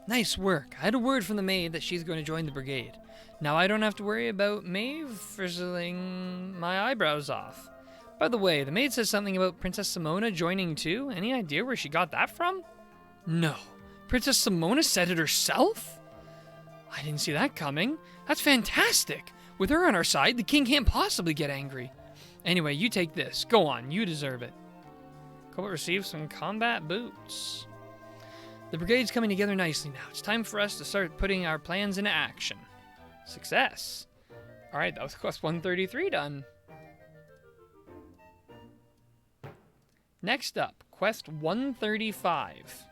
Nice work. I had a word from the maid that she's going to join the brigade. Now I don't have to worry about Maeve frizzling my eyebrows off. By the way, the maid says something about Princess Simona joining too. Any idea where she got that from? No. Princess Simona said it herself? I didn't see that coming. That's fantastic. With her on our side, the king can't possibly get angry. Anyway, you take this. Go on. You deserve it. Cobalt receives some combat boots. The brigade's coming together nicely now. It's time for us to start putting our plans into action. Success. Alright, that was quest 133 done. Next up, quest 135.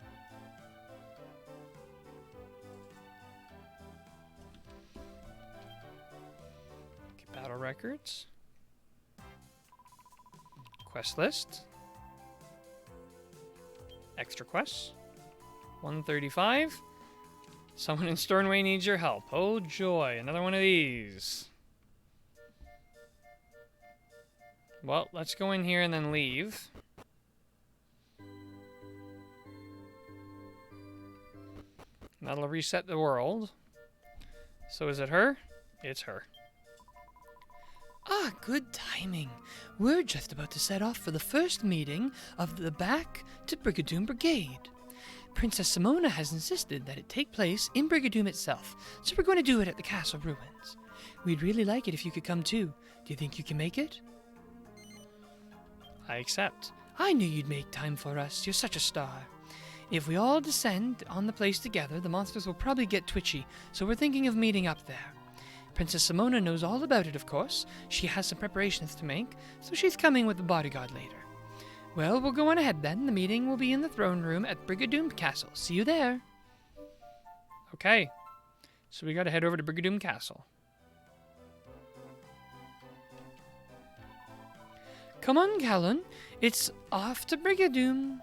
Okay, battle records. Quest list. Extra quests. 135. Someone in Stornway needs your help. Oh joy, another one of these. Well, let's go in here and then leave. That'll reset the world. So is it her? It's her. Ah, good timing. We're just about to set off for the first meeting of the Back to Brigadoon Brigade. Princess Simona has insisted that it take place in Brigadoon itself, so we're going to do it at the castle ruins. We'd really like it if you could come too. Do you think you can make it? I accept. I knew you'd make time for us. You're such a star. If we all descend on the place together, the monsters will probably get twitchy, so we're thinking of meeting up there. Princess Simona knows all about it, of course. She has some preparations to make, so she's coming with the bodyguard later. Well, we'll go on ahead then. The meeting will be in the throne room at Brigadoon Castle. See you there. Okay. So we gotta head over to Brigadoon Castle. Come on, Callan. It's off to Brigadoon.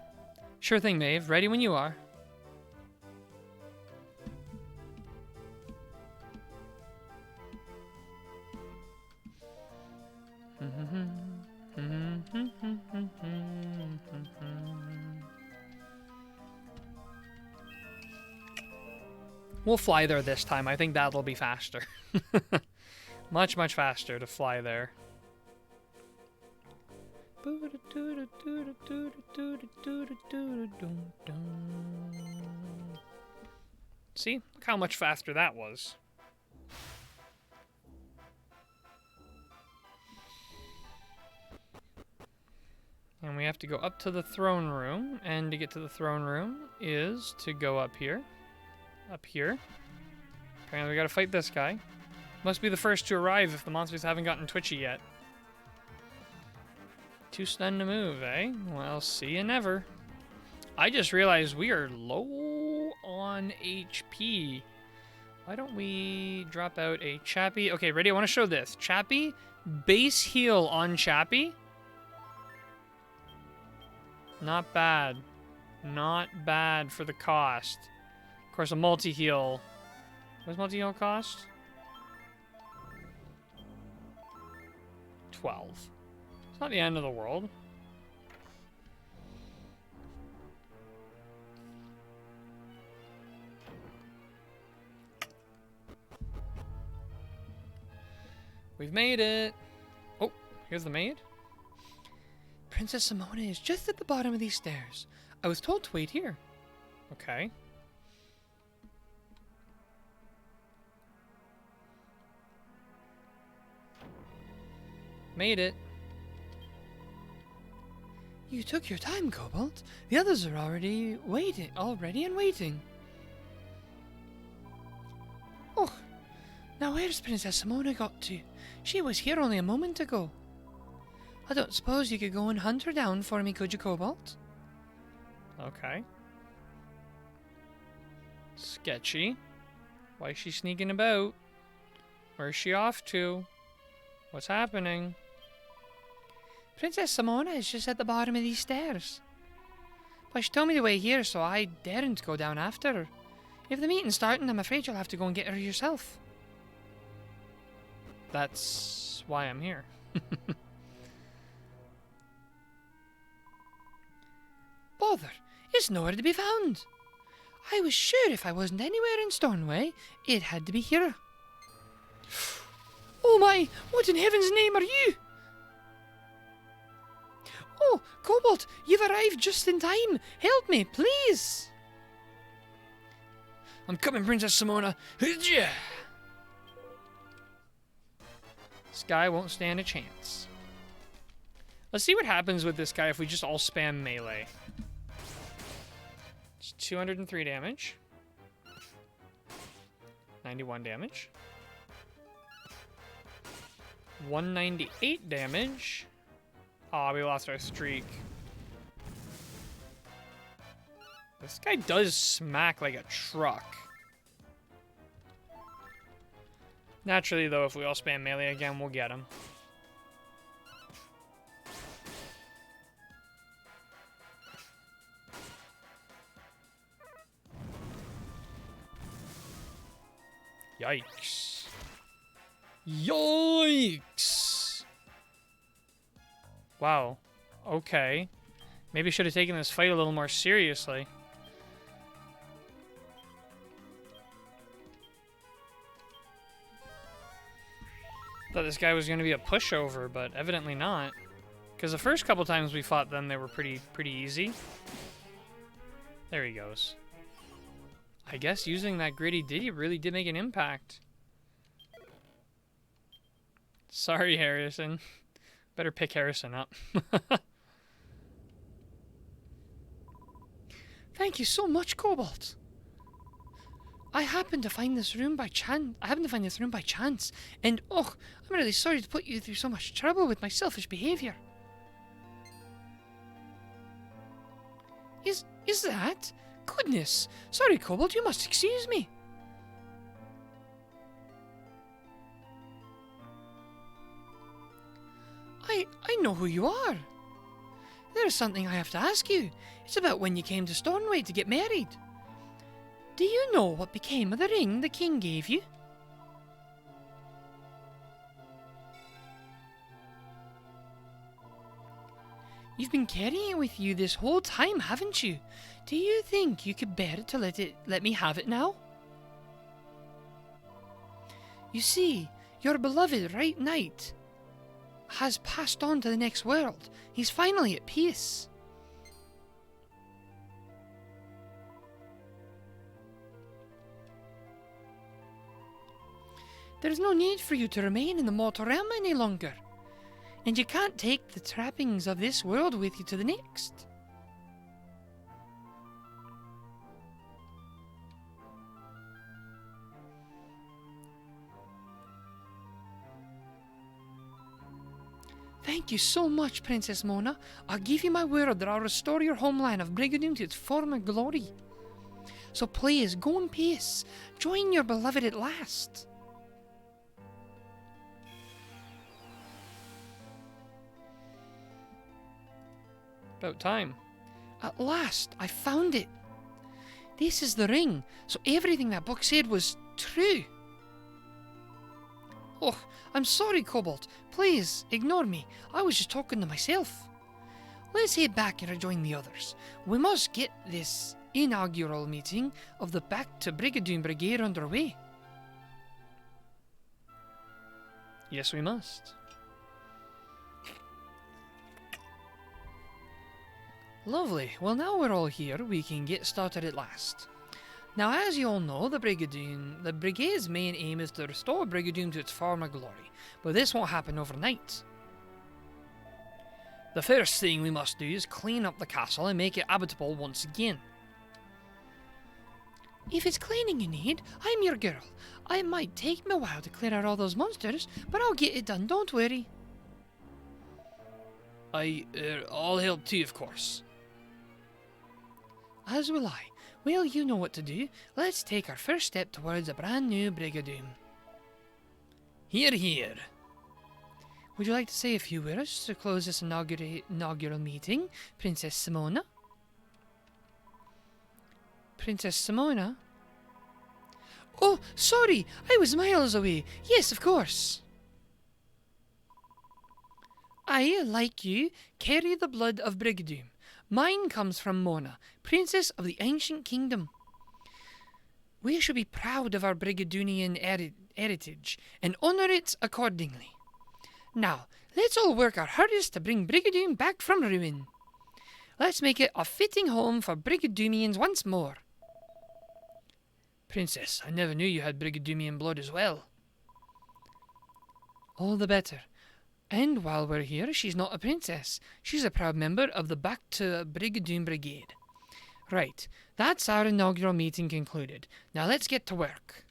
Sure thing, Maeve. Ready when you are. We'll fly there this time. I think that'll be faster. Much, much faster to fly there. See? Look how much faster that was. And we have to go up to the throne room, and to get to the throne room is to go up here. Up here. Apparently we gotta fight this guy. Must be the first to arrive if the monsters haven't gotten twitchy yet. Too stunned to move, eh? Well, see you never. I just realized we are low on HP. Why don't we drop out a Chappie? Okay, ready? I want to show this. Chappie, base heal on Chappie. Not bad. Not bad for the cost. Of course, a multi-heal. What does multi-heal cost? 12. It's not the end of the world. We've made it. Oh, here's the maid. Princess Simona is just at the bottom of these stairs. I was told to wait here. Okay. Made it. You took your time, Cobalt. The others are already waiting. Oh, now where's Princess Simona got to? She was here only a moment ago. I don't suppose you could go and hunt her down for me, could you, Cobalt? Okay. Sketchy. Why is she sneaking about? Where's she off to? What's happening? Princess Simona is just at the bottom of these stairs. But she told me the way here, so I daren't go down after her. If the meeting's starting, I'm afraid you'll have to go and get her yourself. That's why I'm here. Bother! It's nowhere to be found. I was sure if I wasn't anywhere in Stornoway, it had to be here. Oh my! What in heaven's name are you? Oh, Cobalt, you've arrived just in time. Help me, please. I'm coming, Princess Simona. This guy won't stand a chance. Let's see what happens with this guy if we just all spam melee. It's 203 damage. 91 damage. 198 damage. Aw, we lost our streak. This guy does smack like a truck. Naturally, though, if we all spam melee again, we'll get him. Yikes. Yikes! Wow. Okay. Maybe should have taken this fight a little more seriously. Thought this guy was going to be a pushover, but evidently not. Because the first couple times we fought them, they were pretty easy. There he goes. I guess using that Gritty Ditty really did make an impact. Sorry, Harrison. Better pick Harrison up. Thank you so much, Cobalt. I happened to find this room by chance. And oh, I'm really sorry to put you through so much trouble with my selfish behavior. Is that? Goodness. Sorry, Cobalt, you must excuse me. I know who you are. There's something I have to ask you. It's about when you came to Stornoway to get married. Do you know what became of the ring the king gave you? You've been carrying it with you this whole time, haven't you? Do you think you could bear to let me have it now? You see, Your beloved Right Knight has passed on to the next world. He's finally at peace. There's no need for you to remain in the mortal realm any longer, and you can't take the trappings of this world with you to the next. Thank you so much, Princess Mona. I'll give you my word that I'll restore your homeland of Brigadoon to its former glory. So please, go in peace. Join your beloved at last. About time. At last, I found it. This is the ring, so everything that book said was true. Oh, I'm sorry, Cobalt. Please, ignore me. I was just talking to myself. Let's head back and rejoin the others. We must get this inaugural meeting of the Back to Brigadoon Brigade underway. Yes, we must. Lovely. Well, now we're all here, we can get started at last. Now, as you all know, the Brigade's main aim is to restore Brigadoon to its former glory, but this won't happen overnight. The first thing we must do is clean up the castle and make it habitable once again. If it's cleaning you need, I'm your girl. It might take me a while to clear out all those monsters, but I'll get it done, don't worry. I'll help too, of course. As will I. Well, you know what to do. Let's take our first step towards a brand new Brigadoon. Here, here. Would you like to say a few words to close this inaugural meeting, Princess Simona? Princess Simona? Oh, sorry! I was miles away. Yes, of course. I, like you, carry the blood of Brigadoon. Mine comes from Mona, Princess of the Ancient Kingdom. We should be proud of our Brigadoonian heritage and honour it accordingly. Now, let's all work our hardest to bring Brigadoon back from ruin. Let's make it a fitting home for Brigadoonians once more. Princess, I never knew you had Brigadoonian blood as well. All the better. And while we're here, she's not a princess. She's a proud member of the Back to Brigadoon Brigade. Right, that's our inaugural meeting concluded. Now let's get to work.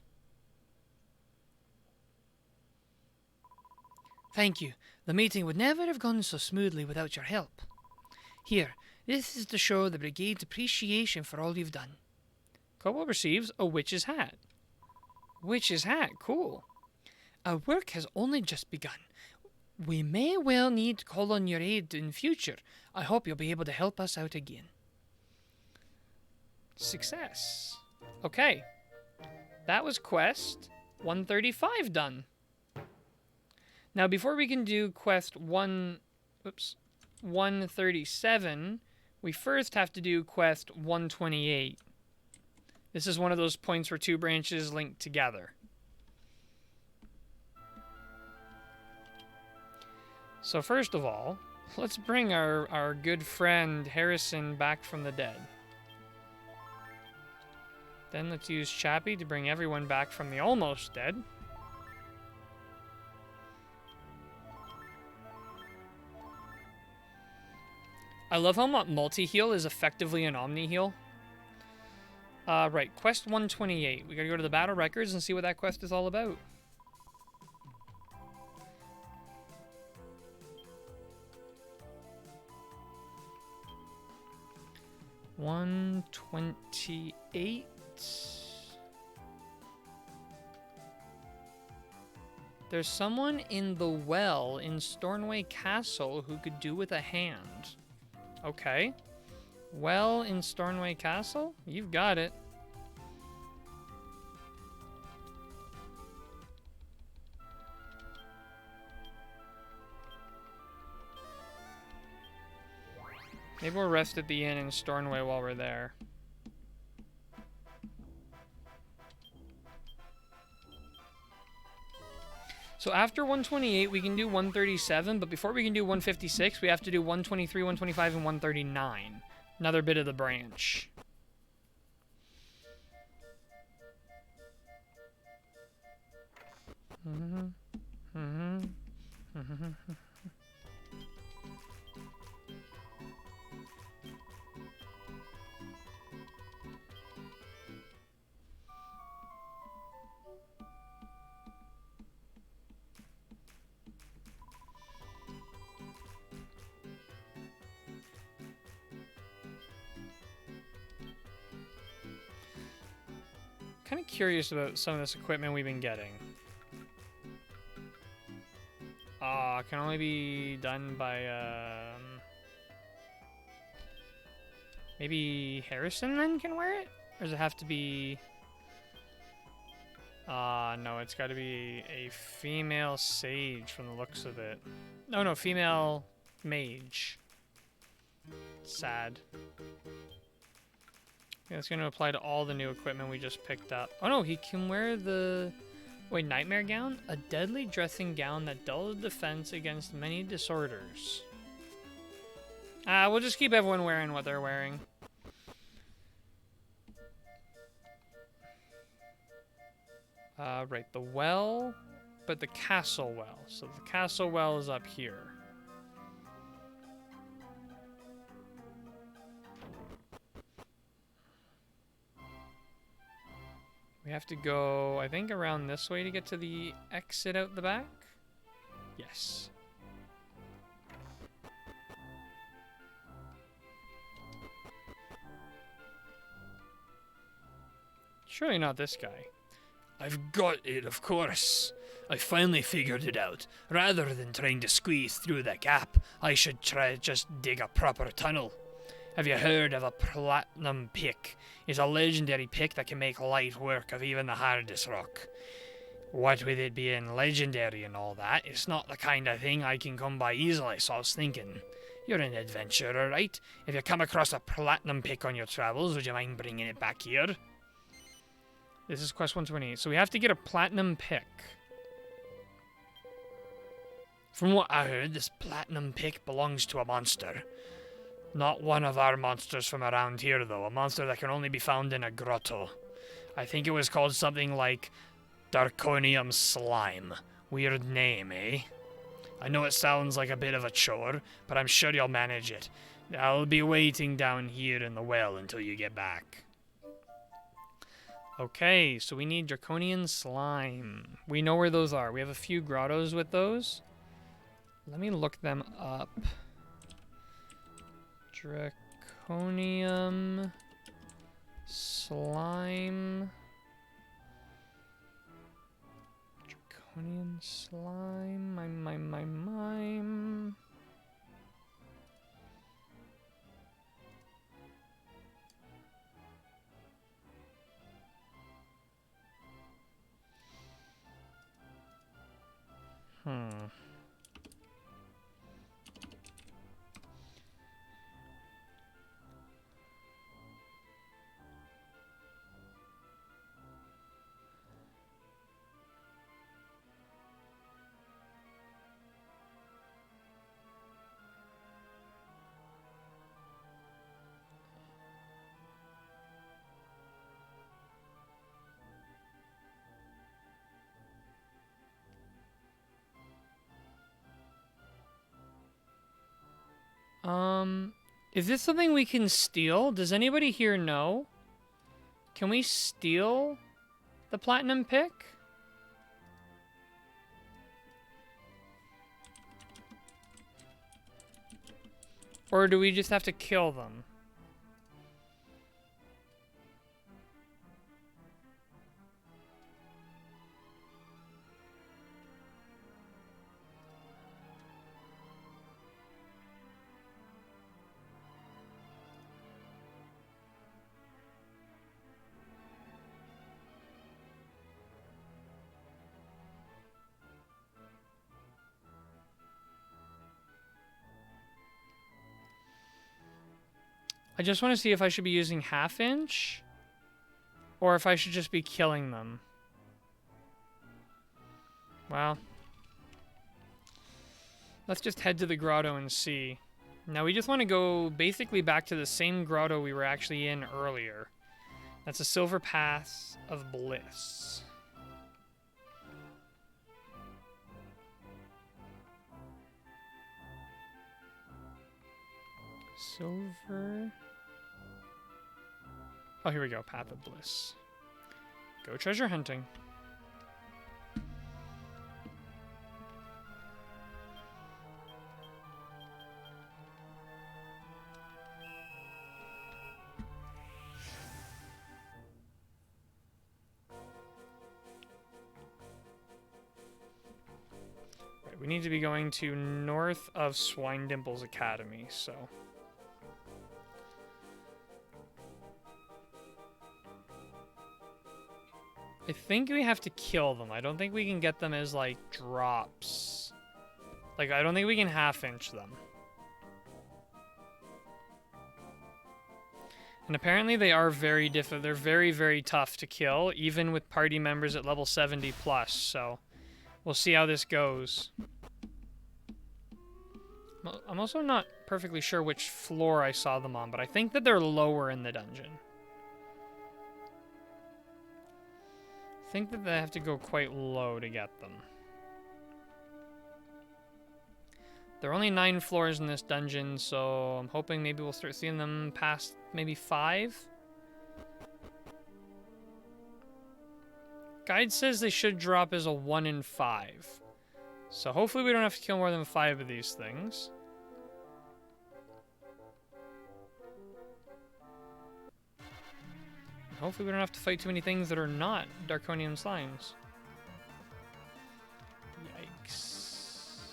Thank you. The meeting would never have gone so smoothly without your help. Here, this is to show the Brigade's appreciation for all you've done. Cobalt receives a witch's hat. Witch's hat, cool. Our work has only just begun. We may well need to call on your aid in future. I hope you'll be able to help us out again. Success. Okay. That was quest 135 done. Now, before we can do quest 137, we first have to do quest 128. This is one of those points where two branches link together. So first of all, let's bring our good friend Harrison back from the dead. Then let's use Chappie to bring everyone back from the almost dead. I love how multi-heal is effectively an omni-heal. Right, quest 128. We gotta go to the battle records and see what that quest is all about. $128. There's someone in the well in Stornoway Castle who could do with a hand. Okay. Well in Stornoway Castle? You've got it. Maybe we'll rest at the inn in Stornoway while we're there. So after 128, we can do 137, but before we can do 156, we have to do 123, 125, and 139. Another bit of the branch. Kind of curious about some of this equipment we've been getting. Can only be done by, maybe Harrison then can wear it? Or does it have to be... no, it's got to be a female sage from the looks of it. No, female mage. Sad. Yeah, it's going to apply to all the new equipment we just picked up. Oh no, he can wear the... Wait, nightmare gown? A deadly dressing gown that dulls defense against many disorders. We'll just keep everyone wearing what they're wearing. Right, the well, but the castle well. So the castle well is up here. We have to go, I think, around this way to get to the exit out the back? Yes. Surely not this guy. I've got it, of course. I finally figured it out. Rather than trying to squeeze through the gap, I should try to just dig a proper tunnel. Have you heard of a platinum pick? It's a legendary pick that can make light work of even the hardest rock. What with it being legendary and all that, it's not the kind of thing I can come by easily, so I was thinking, you're an adventurer, right? If you come across a platinum pick on your travels, would you mind bringing it back here? This is quest 128, so we have to get a platinum pick. From what I heard, this platinum pick belongs to a monster. Not one of our monsters from around here, though. A monster that can only be found in a grotto. I think it was called something like Darkonium Slime. Weird name, eh? I know it sounds like a bit of a chore, but I'm sure you'll manage it. I'll be waiting down here in the well until you get back. Okay, so we need Draconian Slime. We know where those are. We have a few grottos with those. Let me look them up. Draconium Slime. Draconian Slime. Mime. Is this something we can steal? Does anybody here know? Can we steal the platinum pick? Or do we just have to kill them? I just want to see if I should be using half inch or if I should just be killing them. Well, Let's just head to the grotto and see. Now we just want to go basically back to the same grotto we were actually in earlier. That's a Silver Path of Bliss. Silver... Oh, here we go. Path of Bliss. Go treasure hunting. Right, we need to be going to north of Swine Dimple's Academy, so... I think we have to kill them. I don't think we can get them as, like, drops. Like, I don't think we can half-inch them. And apparently they are very difficult. They're very, very tough to kill, even with party members at level 70 plus, so we'll see how this goes. I'm also not perfectly sure which floor I saw them on, but I think that they're lower in the dungeon. I think that they have to go quite low to get them. There are only 9 floors in this dungeon, so I'm hoping maybe we'll start seeing them past maybe 5. Guide says they should drop as a 1 in 5. So hopefully we don't have to kill more than 5 of these things. Hopefully we don't have to fight too many things that are not Draconian slimes. Yikes.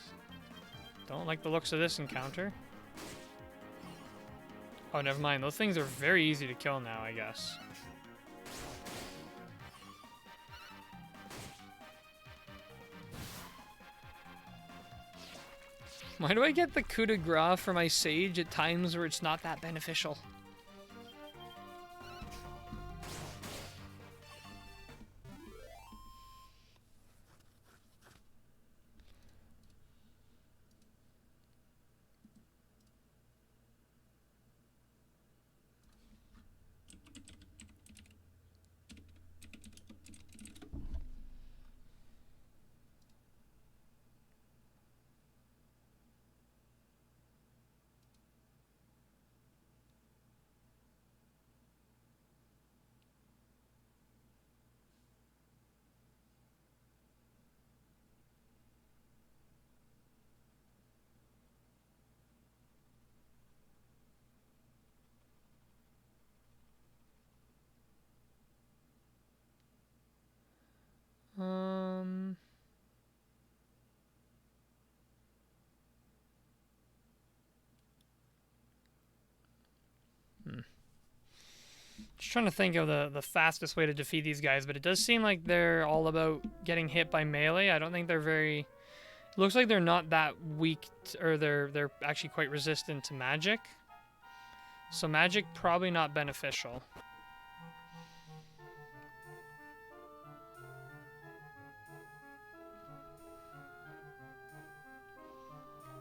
Don't like the looks of this encounter. Oh, never mind. Those things are very easy to kill now, I guess. Why do I get the coup de grace for my sage at times where it's not that beneficial? Just trying to think of the fastest way to defeat these guys, but it does seem like they're all about getting hit by melee. I don't think they're very... It looks like they're not that weak, or they're actually quite resistant to magic. So magic probably not beneficial.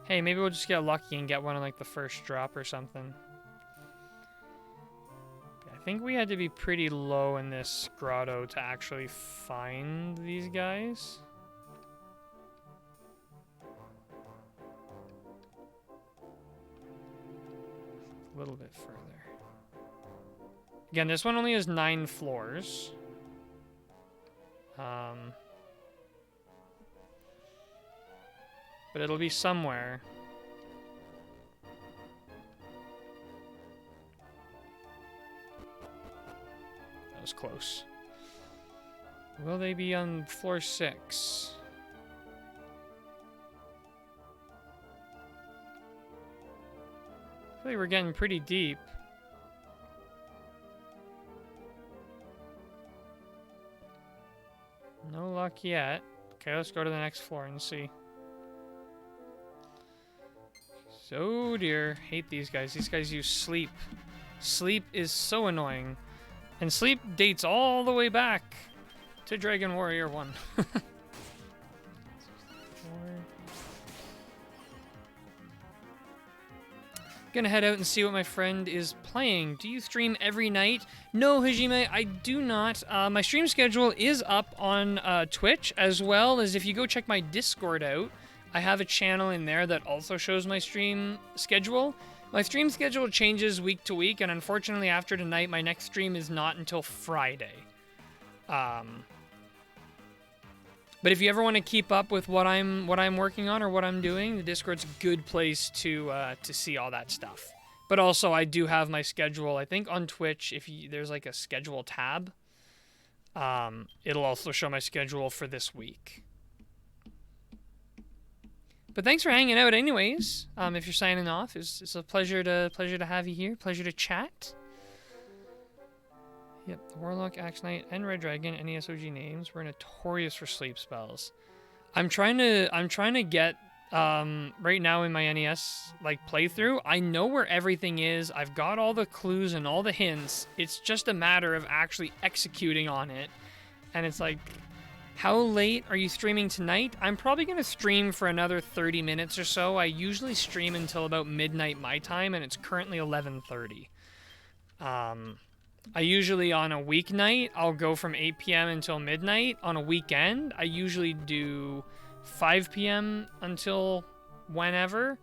Hey, maybe we'll just get lucky and get one on like the first drop or something. I think we had to be pretty low in this grotto to actually find these guys. A little bit further. Again, this one only has 9 floors. But it'll be somewhere. That was close. Will they be on floor 6? I feel like we're getting pretty deep. No luck yet. Okay, let's go to the next floor and see. So dear, hate these guys. These guys use sleep. Sleep is so annoying. And sleep dates all the way back to Dragon Warrior 1. Gonna head out and see what my friend is playing. Do you stream every night? No, Hajime, I do not. My stream schedule is up on Twitch, as well as if you go check my Discord out, I have a channel in there that also shows my stream schedule. My stream schedule changes week to week, and unfortunately after tonight, my next stream is not until Friday. But if you ever want to keep up with what I'm working on or what I'm doing, the Discord's a good place to see all that stuff. But also, I do have my schedule. I think on Twitch, there's like a schedule tab, it'll also show my schedule for this week. But thanks for hanging out, anyways. If you're signing off, it's a pleasure to have you here. Pleasure to chat. Yep, the Warlock, Axe Knight, and Red Dragon, NESOG names, were notorious for sleep spells. I'm trying to get right now in my NES like playthrough. I know where everything is. I've got all the clues and all the hints. It's just a matter of actually executing on it. And it's like, how late are you streaming tonight? I'm probably gonna stream for another 30 minutes or so. I usually stream until about midnight my time, and it's currently 11:30. I usually, on a weeknight, I'll go from 8 p.m. until midnight. On a weekend, I usually do 5 p.m. until whenever.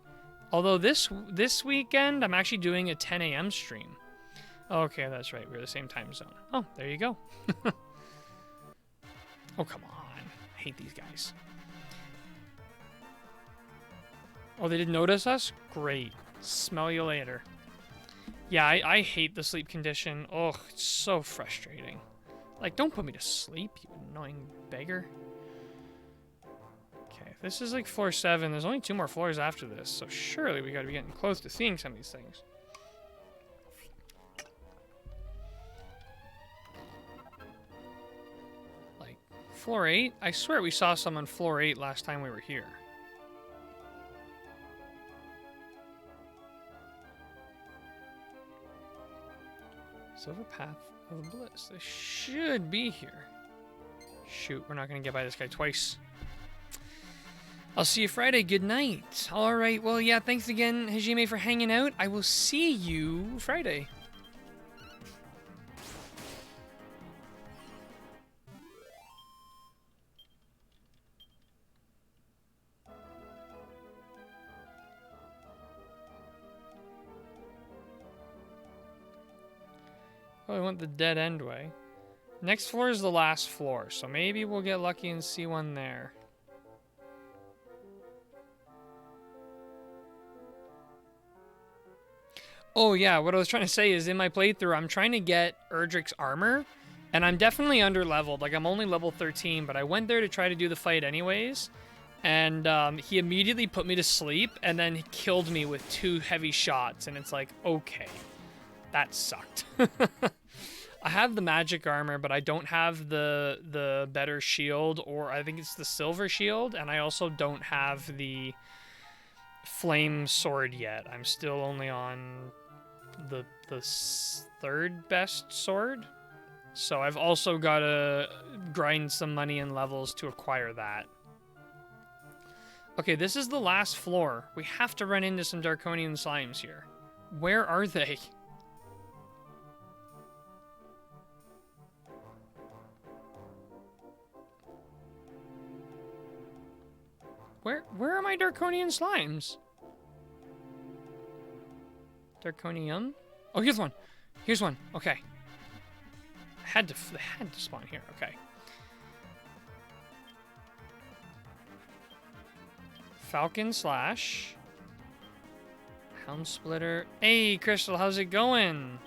Although this weekend, I'm actually doing a 10 a.m. stream. Okay, that's right. We're the same time zone. Oh, there you go. Oh, come on. I hate these guys. Oh, they didn't notice us? Great. Smell you later. Yeah, I hate the sleep condition. Oh, it's so frustrating. Like, don't put me to sleep, you annoying beggar. Okay, this is like floor 7. There's only 2 more floors after this, so surely we gotta be getting close to seeing some of these things. Like, floor 8? I swear we saw some on floor 8 last time we were here. Silver Path of Bliss. They should be here. Shoot, we're not going to get by this guy twice. I'll see you Friday. Good night. All right. Well, yeah, thanks again, Hajime, for hanging out. I will see you Friday. Oh, we went the dead end way. Next floor is the last floor, so maybe we'll get lucky and see one there. Oh yeah, what I was trying to say is in my playthrough, I'm trying to get Erdrick's armor, and I'm definitely under-leveled. Like, I'm only level 13, but I went there to try to do the fight anyways, and he immediately put me to sleep, and then he killed me with 2 heavy shots, and it's like, okay, that sucked. I have the magic armor, but I don't have the better shield, or I think it's the silver shield, and I also don't have the flame sword yet. I'm still only on the 3rd best sword, so I've also got to grind some money and levels to acquire that. Okay, this is the last floor. We have to run into some Draconian slimes here. Where are they? Where are my Draconian slimes? Draconium? Oh, here's one. Here's one. Okay. They had to spawn here. Okay. Falcon Slash. Helm Splitter. Hey, Crystal, how's it going?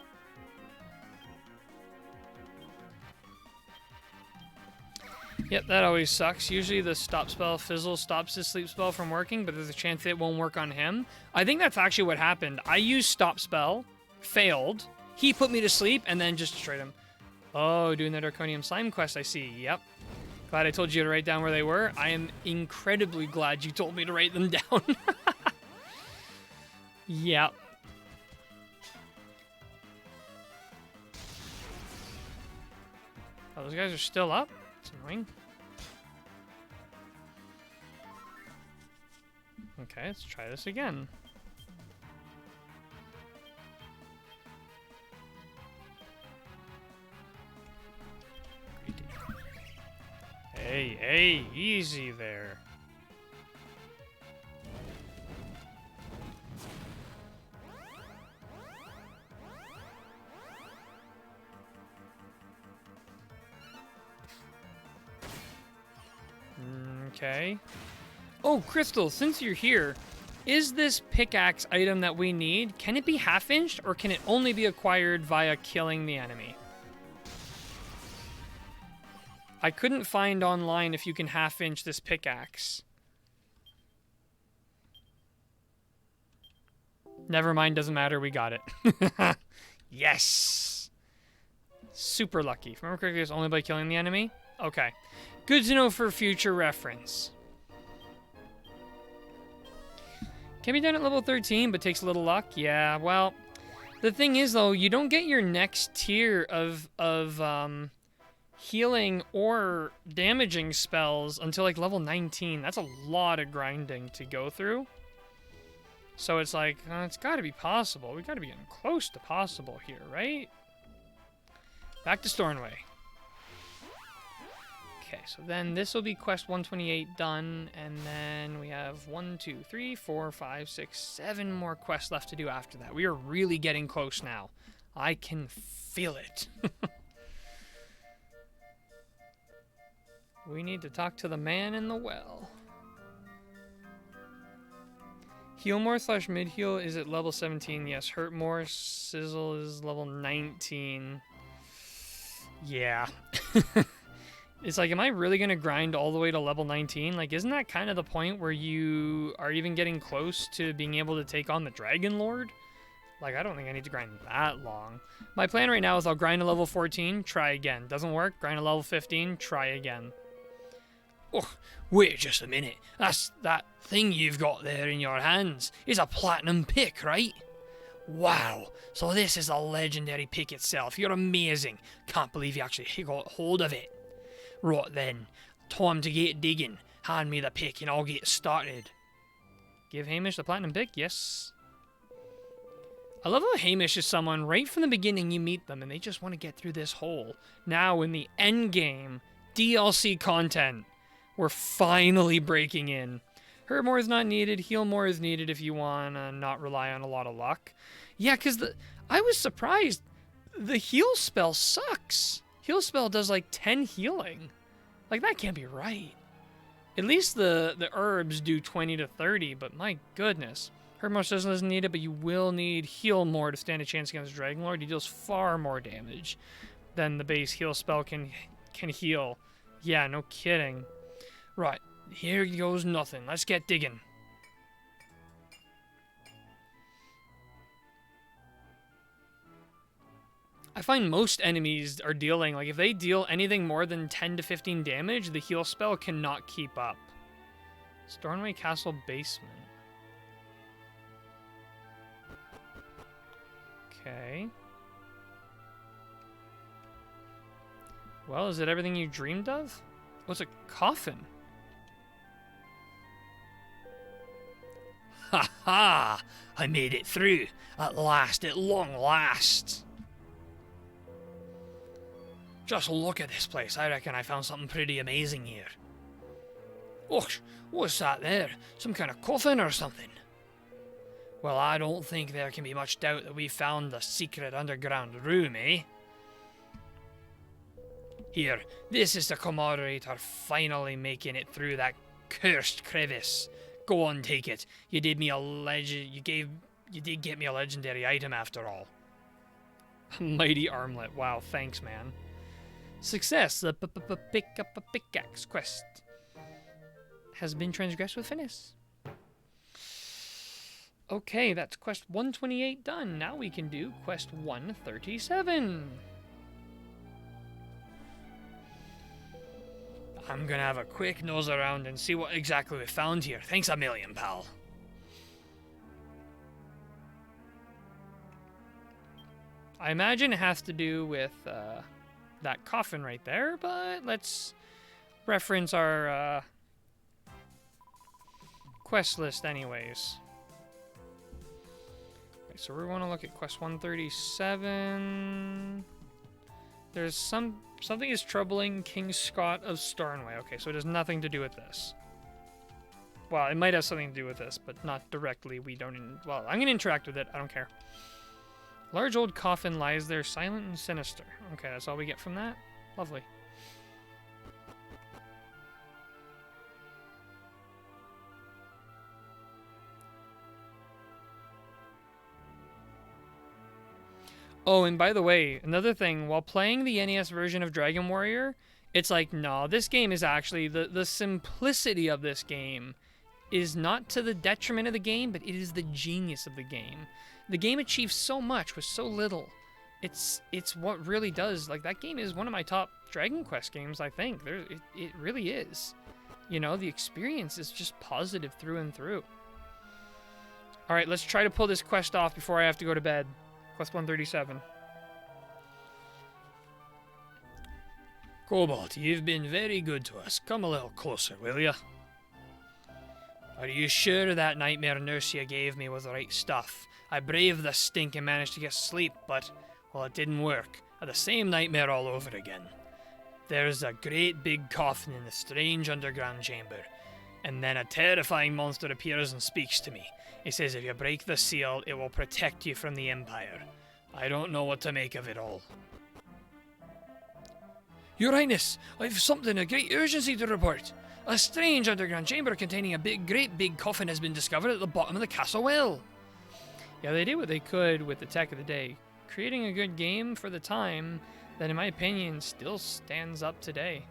Yep, that always sucks. Usually the stop spell fizzle stops his sleep spell from working, but there's a chance it won't work on him. I think that's actually what happened. I used stop spell, failed, he put me to sleep, and then just destroyed him. Oh, doing the Draconium Slime quest, I see. Yep. Glad I told you to write down where they were. I am incredibly glad you told me to write them down. Yep. Oh, those guys are still up? That's annoying. Okay, let's try this again. Hey, hey, easy there. Okay. Oh, Crystal, since you're here, is this pickaxe item that we need, can it be half-inched, or can it only be acquired via killing the enemy? I couldn't find online if you can half-inch this pickaxe. Never mind, doesn't matter, we got it. Yes! Super lucky. If I remember correctly, it's only by killing the enemy? Okay. Good to know for future reference. Can be done at level 13, but takes a little luck. Yeah, well, the thing is, though, you don't get your next tier of healing or damaging spells until, like, level 19. That's a lot of grinding to go through. So it's like, it's got to be possible. We got to be getting close to possible here, right? Back to Stornway. Okay, so then this will be quest 128 done, and then we have 1, 2, 3, 4, 5, 6, 7 more quests left to do after that. We are really getting close now. I can feel it. We need to talk to the man in the well. Heal more / mid heal is at level 17. Yes, hurt more sizzle is level 19. Yeah. It's like, am I really going to grind all the way to level 19? Like, isn't that kind of the point where you are even getting close to being able to take on the Dragon Lord? Like, I don't think I need to grind that long. My plan right now is I'll grind to level 14, try again. Doesn't work, grind to level 15, try again. Oh, wait just a minute. That thing you've got there in your hands is a platinum pick, right? Wow, so this is a legendary pick itself. You're amazing. Can't believe you actually got hold of it. Right then, time to get digging. Hand me the pick and I'll get started. Give Hamish the platinum pick? Yes. I love how Hamish is someone, right from the beginning you meet them and they just want to get through this hole. Now in the end game, DLC content, we're finally breaking in. Hurt more is not needed, heal more is needed if you want to not rely on a lot of luck. Yeah, because I was surprised. The heal spell sucks. Heal spell does like 10 healing. Like, that can't be right. At least the herbs do 20 to 30, but my goodness. Hurt more doesn't need it, but you will need heal more to stand a chance against Dragon Lord. He deals far more damage than the base heal spell can heal. Yeah, no kidding. Right, here goes nothing. Let's get digging. I find most enemies are dealing, like, if they deal anything more than 10 to 15 damage, the heal spell cannot keep up. Stornway Castle Basement. Okay. Well, is it everything you dreamed of? What's a coffin? Ha ha! I made it through. At last, at long last. Just look at this place. I reckon I found something pretty amazing here. Oh, what's that there? Some kind of coffin or something? Well, I don't think there can be much doubt that we found the secret underground room, eh? Here, this is the Commodorator finally making it through that cursed crevice. Go on, take it. You did me a You did get me a legendary item after all. Mighty armlet. Wow, thanks, man. Success. The pick up a pickaxe quest has been transgressed with finesse. Okay, that's quest 128 done. Now we can do quest 137. I'm gonna have a quick nose around and see what exactly we found here. Thanks a million, pal. I imagine it has to do with that coffin right there, but let's reference our quest list anyways. Okay, so we're going to look at quest 137. There's something is troubling King Scott of Stornway. Okay, so it has nothing to do with this. Well, it might have something to do with this, but not directly. Well, I'm gonna interact with it. I don't care. Large old coffin lies there, silent and sinister. Okay, that's all we get from that. Lovely. Oh, and by the way, another thing, while playing the NES version of Dragon Warrior, it's like, no, this game is actually, the simplicity of this game is not to the detriment of the game, but it is the genius of the game. The game achieves so much with so little. It's what really does, like, that game is one of my top Dragon Quest games, I think. It really is. You know, the experience is just positive through and through. Alright, let's try to pull this quest off before I have to go to bed. Quest 137. Cobalt, you've been very good to us. Come a little closer, will you? Are you sure that nightmare nurse you gave me was the right stuff? I braved the stink and managed to get sleep, but, well, it didn't work. I had the same nightmare all over again. There's a great big coffin in the strange underground chamber, and then a terrifying monster appears and speaks to me. He says if you break the seal, it will protect you from the Empire. I don't know what to make of it all. Your Highness, I've something of great urgency to report. A strange underground chamber containing a great big coffin has been discovered at the bottom of the castle well. Yeah, they did what they could with the tech of the day, creating a good game for the time that, in my opinion, still stands up today.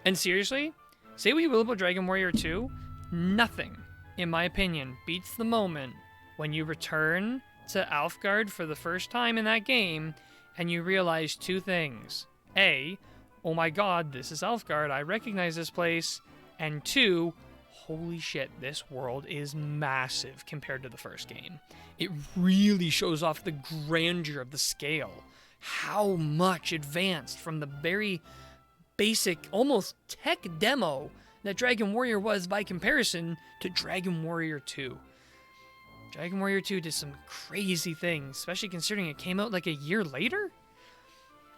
And seriously, say what you will about Dragon Warrior 2, nothing, in my opinion, beats the moment when you return to Alfgard for the first time in that game and you realize two things. A, oh my god, this is Alfgard, I recognize this place. And two, holy shit, this world is massive compared to the first game. It really shows off the grandeur of the scale. How much advanced from the very basic, almost tech demo that Dragon Warrior was by comparison to Dragon Warrior 2. Dragon Warrior 2 did some crazy things, especially considering it came out like a year later.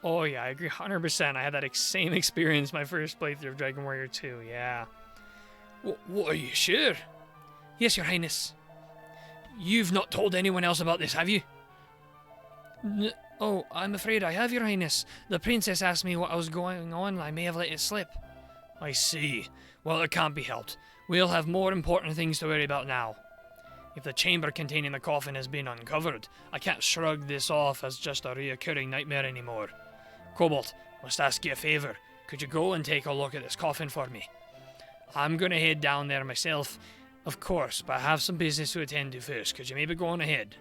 Oh yeah, I agree 100%. I had that same experience my first playthrough of Dragon Warrior 2, yeah. What, are you sure? Yes, Your Highness. You've not told anyone else about this, have you? Oh, I'm afraid I have, Your Highness. The princess asked me what was going on and I may have let it slip. I see. Well, it can't be helped. We'll have more important things to worry about now. If the chamber containing the coffin has been uncovered, I can't shrug this off as just a reoccurring nightmare anymore. Cobalt, must ask you a favour. Could you go and take a look at this coffin for me? I'm going to head down there myself, of course, but I have some business to attend to first. Could you maybe go on ahead?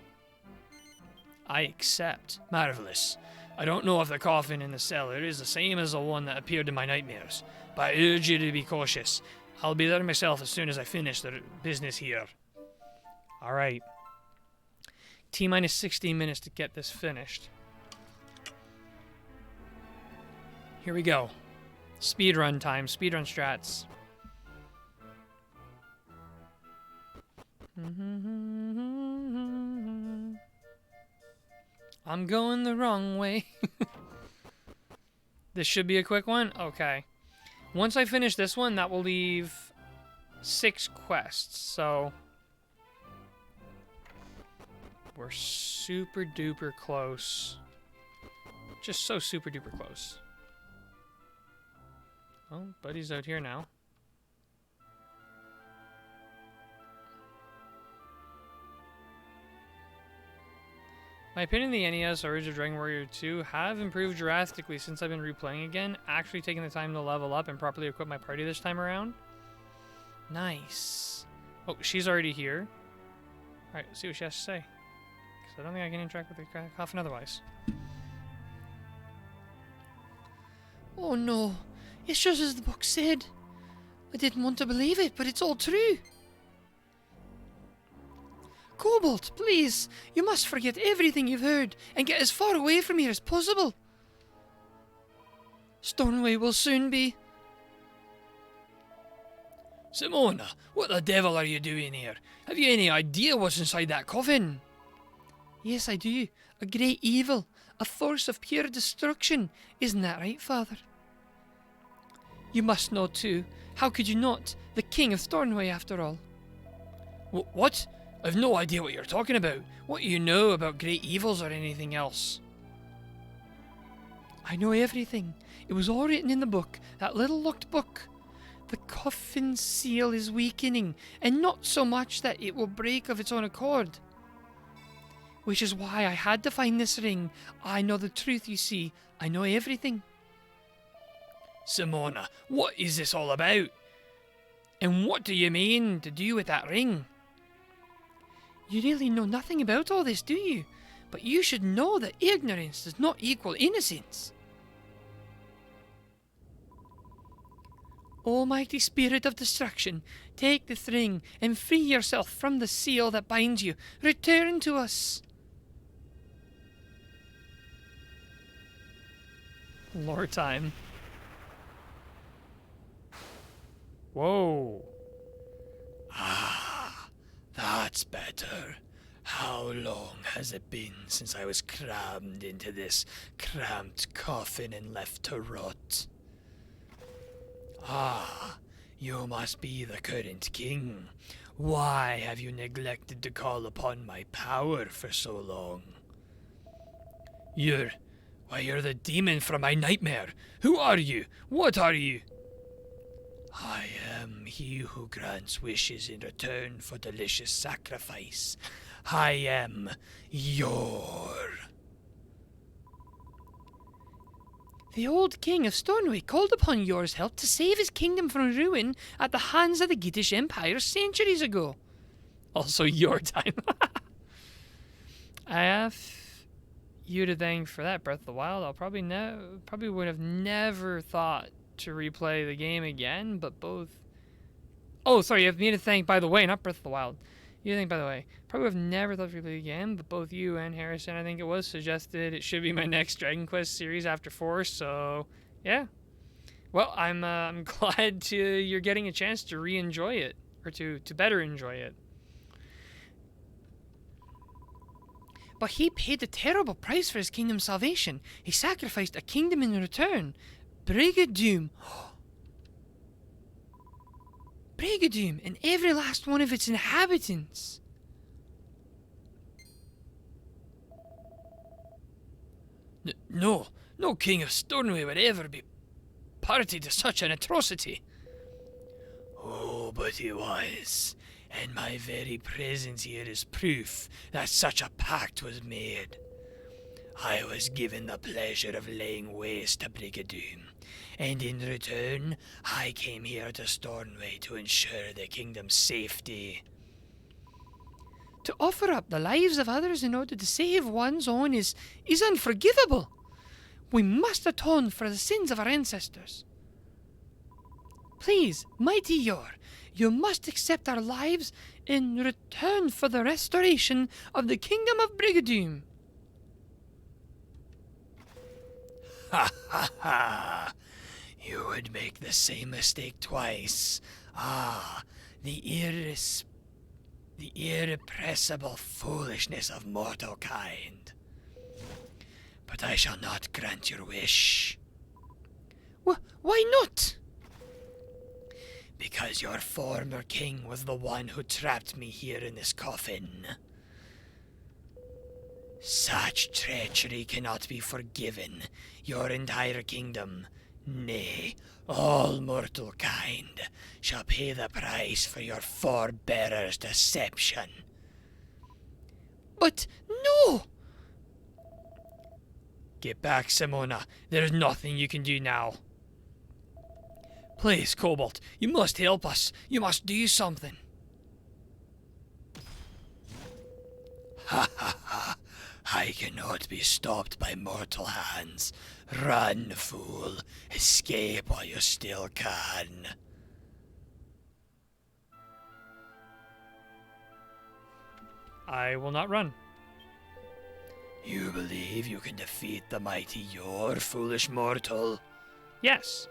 I accept. Marvellous. I don't know if the coffin in the cellar is the same as the one that appeared in my nightmares, but I urge you to be cautious. I'll be there myself as soon as I finish the business here. Alright. T-minus 16 minutes to get this finished. Here we go. Speedrun time, speedrun strats. I'm going the wrong way. This should be a quick one? Okay. Once I finish this one, that will leave 6 quests, so we're super duper close. Just so super duper close. Oh, Buddy's out here now. My opinion, the NES or original Dragon Warrior 2 have improved drastically since I've been replaying again, actually taking the time to level up and properly equip my party this time around. Nice. Oh, she's already here. Alright, let's see what she has to say. Because I don't think I can interact with the coffin otherwise. Oh no, it's just as the book said. I didn't want to believe it, but it's all true. Cobalt, please, you must forget everything you've heard and get as far away from here as possible. Stornway will soon be... Simona, what the devil are you doing here? Have you any idea what's inside that coffin? Yes, I do. A great evil. a force of pure destruction. Isn't that right, Father? You must know too. How could you not? The King of Stornoway, after all. What? I've no idea what you're talking about. What do you know about great evils or anything else? I know everything. It was all written in the book, that little locked book. The coffin seal is weakening, and not so much that it will break of its own accord. Which is why I had to find this ring. I know the truth, you see. I know everything. Simona, what is this all about? And what do you mean to do with that ring? You really know nothing about all this, do you? But you should know that ignorance does not equal innocence. Almighty Spirit of Destruction, take this ring and free yourself from the seal that binds you. Return to us. Lore time. Whoa. Ah, that's better. How long has it been since I was crammed into this cramped coffin and left to rot? Ah, you must be the current king. Why have you neglected to call upon my power for so long? You're the demon from my nightmare. Who are you? What are you? I am he who grants wishes in return for delicious sacrifice. I am your... The old king of Stornoway called upon yours help to save his kingdom from ruin at the hands of the Gittish Empire centuries ago. Also your time. I have you to thank for that, Breath of the Wild. I'll probably would have never thought to replay the game again, but both... Oh, sorry, you have me to thank, by the way, not Breath of the Wild. You to thank, by the way. Probably would have never thought to replay the game, but both you and Harrison, I think it was, suggested it should be my next Dragon Quest series after 4, so yeah. Well, I'm glad you're getting a chance to re-enjoy it, or to better enjoy it. But he paid a terrible price for his kingdom's salvation. He sacrificed a kingdom in return. Brigadoon. Brigadoon and every last one of its inhabitants. No king of Stornoway would ever be party to such an atrocity. Oh, but he was, and my very presence here is proof that such a pact was made. I was given the pleasure of laying waste to Brigadoon, and in return, I came here to Stornoway to ensure the kingdom's safety. To offer up the lives of others in order to save one's own is unforgivable. We must atone for the sins of our ancestors. Please, mighty Yor, you must accept our lives in return for the restoration of the kingdom of Brigadoon. Ha ha ha! You would make the same mistake twice. Ah, the irrepressible foolishness of mortal kind. But I shall not grant your wish. Why not? Because your former king was the one who trapped me here in this coffin. Such treachery cannot be forgiven. Your entire kingdom, nay, all mortal kind, shall pay the price for your forebearers' deception. But no! Get back, Simona. There's nothing you can do now. Please, Cobalt, you must help us. You must do something. Ha ha ha. I cannot be stopped by mortal hands. Run, fool. Escape while you still can. I will not run. You believe you can defeat the mighty Yor, foolish mortal? Yes.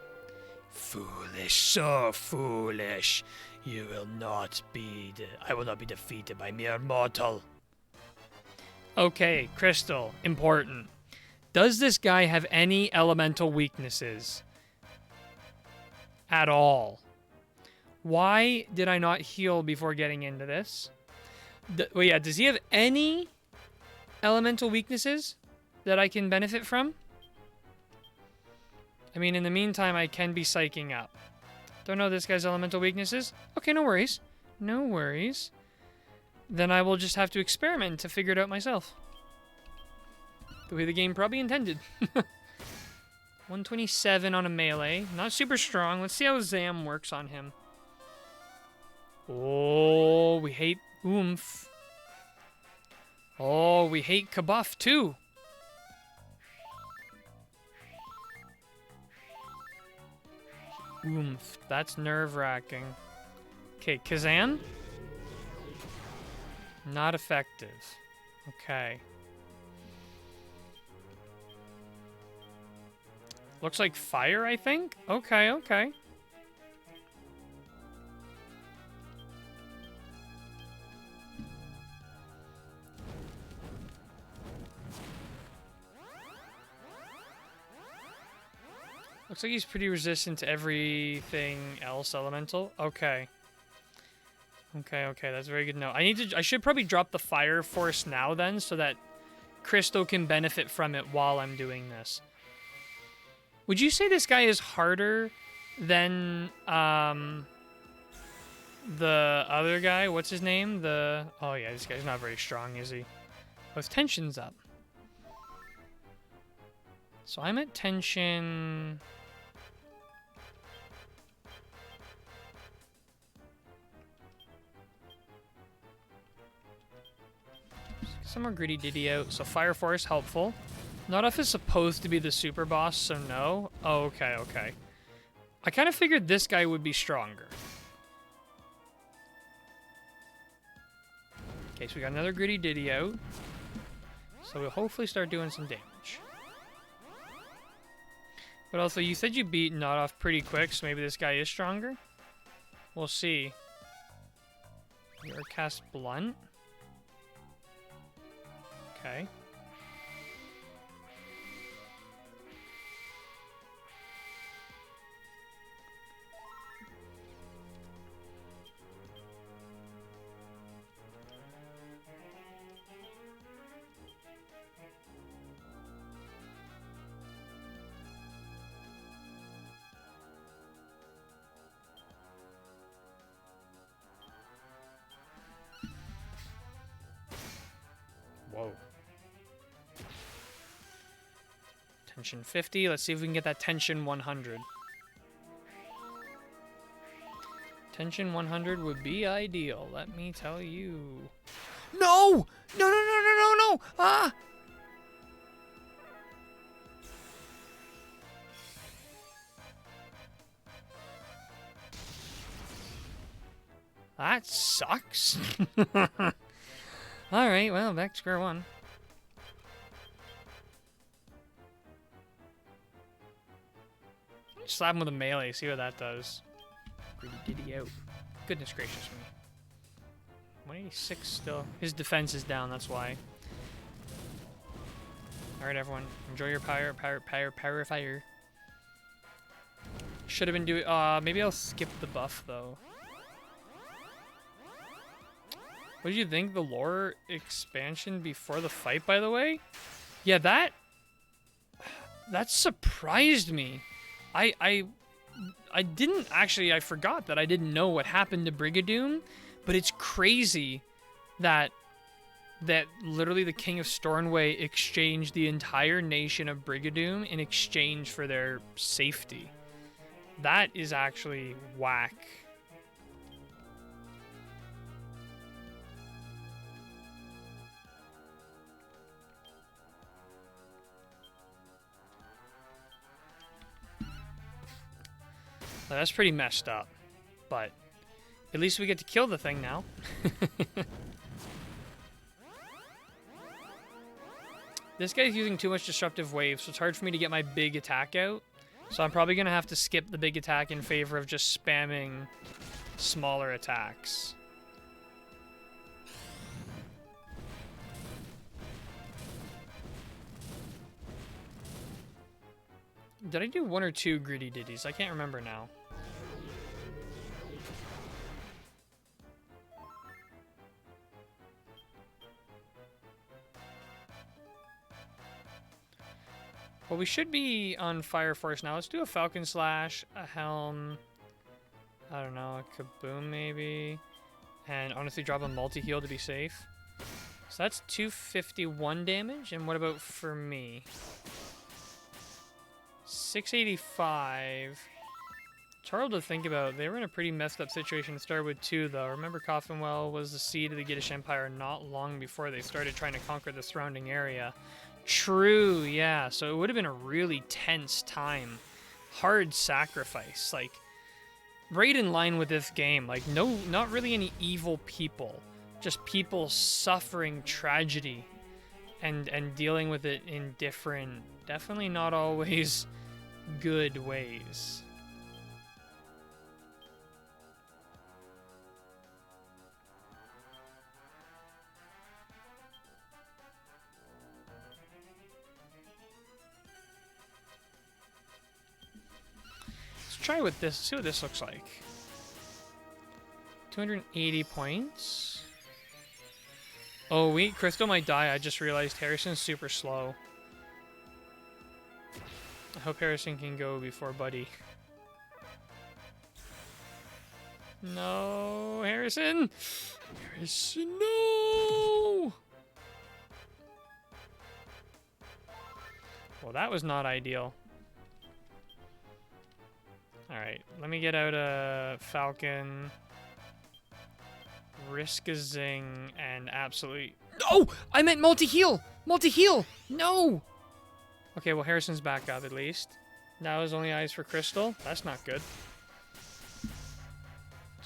Foolish, so foolish. You will not be... I will not be defeated by mere mortal. Okay, Crystal, important. Does this guy have any elemental weaknesses? At all? Why did I not heal before getting into this? Well, yeah, does he have any elemental weaknesses that I can benefit from? I mean, in the meantime, I can be psyching up. Don't know this guy's elemental weaknesses? Okay, no worries. No worries. Then I will just have to experiment to figure it out myself. The way the game probably intended. 127 on a melee. Not super strong. Let's see how Zam works on him. Oh, we hate Oomph. Oh, we hate Kabuff too. Oomph. That's nerve-wracking. Okay, Kazan? Not effective. Okay. Looks like fire, I think? Okay, okay. Looks like he's pretty resistant to everything else elemental. Okay. Okay, that's very good to know. I should probably drop the Fire Force now then, so that Crystal can benefit from it while I'm doing this. Would you say this guy is harder than the other guy? What's his name? Oh yeah, this guy's not very strong, is he? With tension's up. So I'm at tension. Some more Gritty Ditty out. So Fire Force, helpful. Nodoff is supposed to be the super boss, so no. Oh, okay, okay. I kind of figured this guy would be stronger. Okay, so we got another Gritty Ditty out. So we'll hopefully start doing some damage. But also, you said you beat Nodoff pretty quick, so maybe this guy is stronger? We'll see. You're cast Blunt. Okay. Whoa. Tension 50. Let's see if we can get that tension 100. Tension 100 would be ideal, let me tell you. No! No! Ah! That sucks. Alright, well, back to square one. Slap him with a melee, see what that does. Gritty Ditty out. Goodness gracious me. 186 still. His defense is down, that's why. Alright, everyone. Enjoy your fire. Should have been doing... maybe I'll skip the buff, though. What did you think? The lore expansion before the fight, by the way? Yeah, that surprised me. I didn't actually, I forgot that I didn't know what happened to Brigadoon, but it's crazy that literally the King of Stornway exchanged the entire nation of Brigadoon in exchange for their safety. That is actually whack. Now, that's pretty messed up, but at least we get to kill the thing now. This guy's using too much Disruptive Wave, so it's hard for me to get my big attack out. So I'm probably going to have to skip the big attack in favor of just spamming smaller attacks. Did I do 1 or 2 Gritty Ditties? I can't remember now. Well, we should be on Fire Force now. Let's do a Falcon Slash, a Helm, I don't know, a Kaboom maybe, and honestly drop a multi-heal to be safe. So that's 251 damage, and what about for me? 685. It's hard to think about. They were in a pretty messed up situation to start with too, though. Remember, Coffinwell was the seed of the Giddish Empire not long before they started trying to conquer the surrounding area. True, yeah. So it would have been a really tense time. Hard sacrifice. Like, right in line with this game. Like, no, not really any evil people. Just people suffering tragedy and dealing with it in different, definitely not always good ways. Try with this, see what this looks like. 280 points. Oh wait, Crystal might die. I just realized Harrison's super slow. I hope Harrison can go before Buddy. No, Harrison! Harrison, no! Well, that was not ideal. Alright, let me get out a Falcon, risk a Zing, and absolutely... Oh! I meant multi-heal! Multi-heal! No! Okay, well, Harrison's back up at least. Now his only eyes for Crystal. That's not good.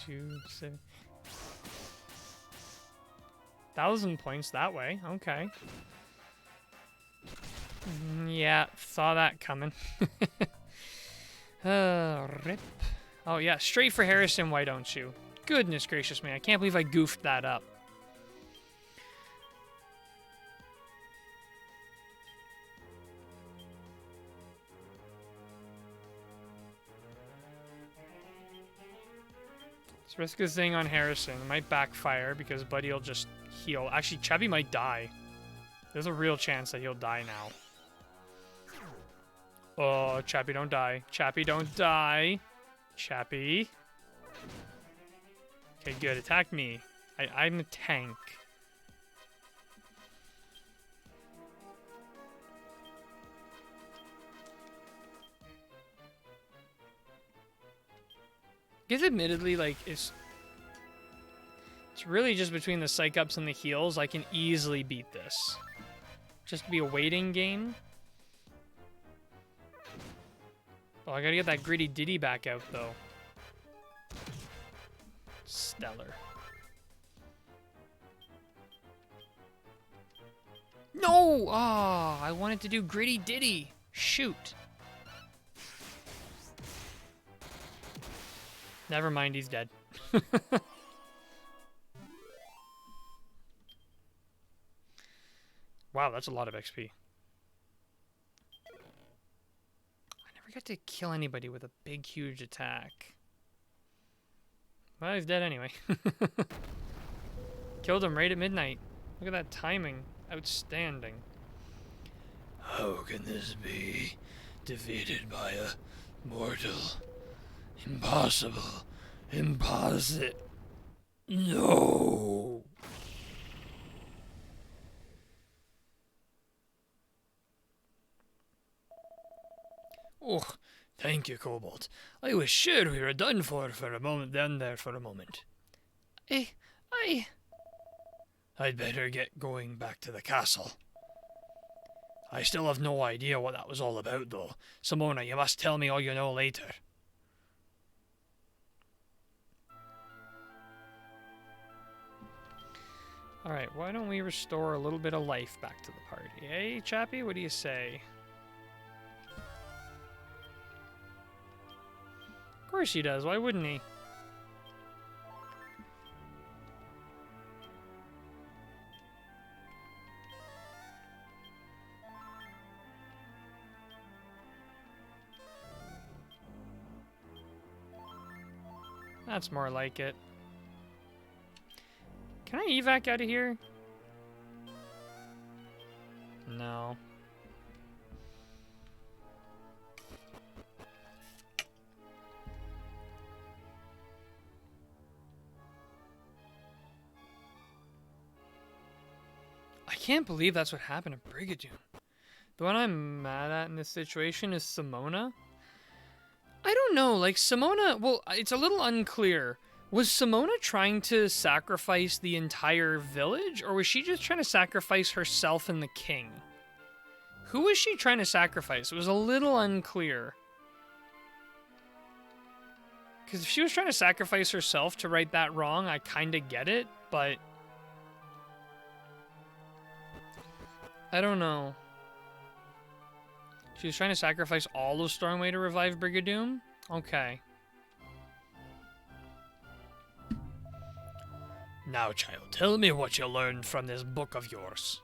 2, 7... 1,000 points that way. Okay. Yeah, saw that coming. Rip. Oh, yeah, straight for Harrison, why don't you? Goodness gracious me, I can't believe I goofed that up. Let's risk a Zing on Harrison. It might backfire because Buddy will just heal. Actually, Chubby might die. There's a real chance that he'll die now. Oh, Chappie, don't die. Chappie, don't die. Chappie. Okay, good. Attack me. I'm a tank. Because admittedly, like, it's really just between the psych ups and the heals. I can easily beat this. Just to be a waiting game. Oh, I gotta get that Gritty Ditty back out, though. Stellar. No! Ah, I wanted to do Gritty Ditty. Shoot. Never mind, he's dead. Wow, that's a lot of XP. I got to kill anybody with a big, huge attack. Well, he's dead anyway. Killed him right at midnight. Look at that timing. Outstanding. How can this be? Defeated by a mortal. Impossible. Impossible. No. Oh, thank you, Cobalt. I was sure we were done for a moment for a moment. I'd better get going back to the castle. I still have no idea what that was all about, though. Simona, you must tell me all you know later. Alright, why don't we restore a little bit of life back to the party? Hey, Chappie, what do you say? Of course he does, why wouldn't he? That's more like it. Can I evac out of here? No. I can't believe that's what happened to Brigadoon. The one I'm mad at in this situation is Simona. I don't know, like Simona, well, it's a little unclear. Was Simona trying to sacrifice the entire village, or was she just trying to sacrifice herself and the king? Who was she trying to sacrifice? It was a little unclear. Because if she was trying to sacrifice herself to right that wrong, I kind of get it, but I don't know. She was trying to sacrifice all of Stormway to revive Brigadoon? Okay. Now, child, tell me what you learned from this book of yours.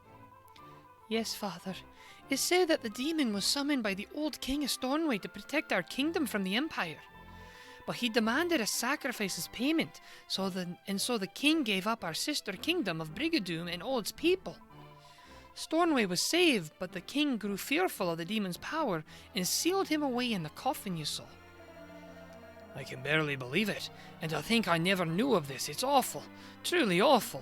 Yes, father. It said that the demon was summoned by the old king of Stornway to protect our kingdom from the Empire. But he demanded a sacrifice as payment, so the king gave up our sister kingdom of Brigadoon and all its people. Stornway was saved, but the king grew fearful of the demon's power and sealed him away in the coffin you saw. I can barely believe it. And to think I never knew of this. It's awful. Truly awful.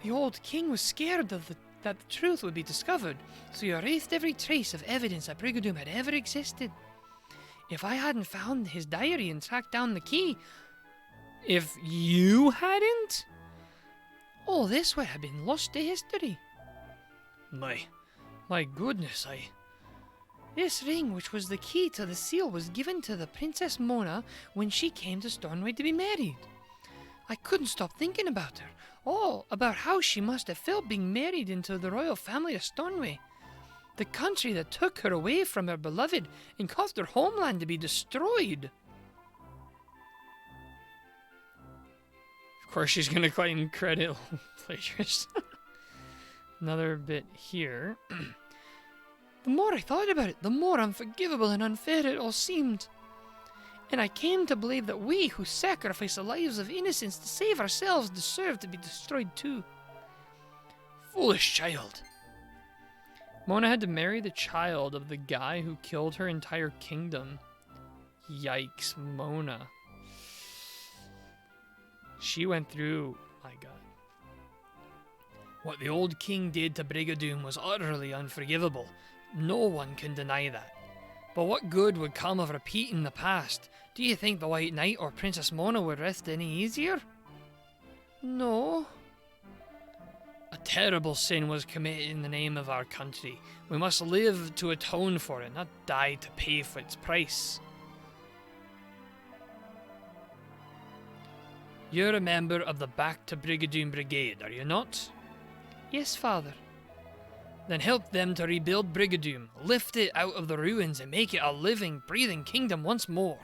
The old king was scared that the truth would be discovered, so he erased every trace of evidence that Brigadoon had ever existed. If I hadn't found his diary and tracked down the key... If you hadn't? All this would have been lost to history. My goodness, This ring, which was the key to the seal, was given to the Princess Mona when she came to Stornway to be married. I couldn't stop thinking about her. Oh, about how she must have felt being married into the royal family of Stornway. The country that took her away from her beloved and caused her homeland to be destroyed. Of course she's gonna claim credit plagiarist. Another bit here. The more I thought about it, the more unforgivable and unfair it all seemed. And I came to believe that we who sacrifice the lives of innocents to save ourselves deserve to be destroyed too. foolish child. Mona had to marry the child of the guy who killed her entire kingdom. Yikes, Mona. She went through... my god. What the old king did to Brigadoon was utterly unforgivable. No one can deny that. But what good would come of repeating the past? Do you think the White Knight or Princess Mona would rest any easier? No. A terrible sin was committed in the name of our country. We must live to atone for it, not die to pay for its price. You're a member of the Back to Brigadoon Brigade, are you not? Yes, father. Then help them to rebuild Brigadoon, lift it out of the ruins and make it a living, breathing kingdom once more.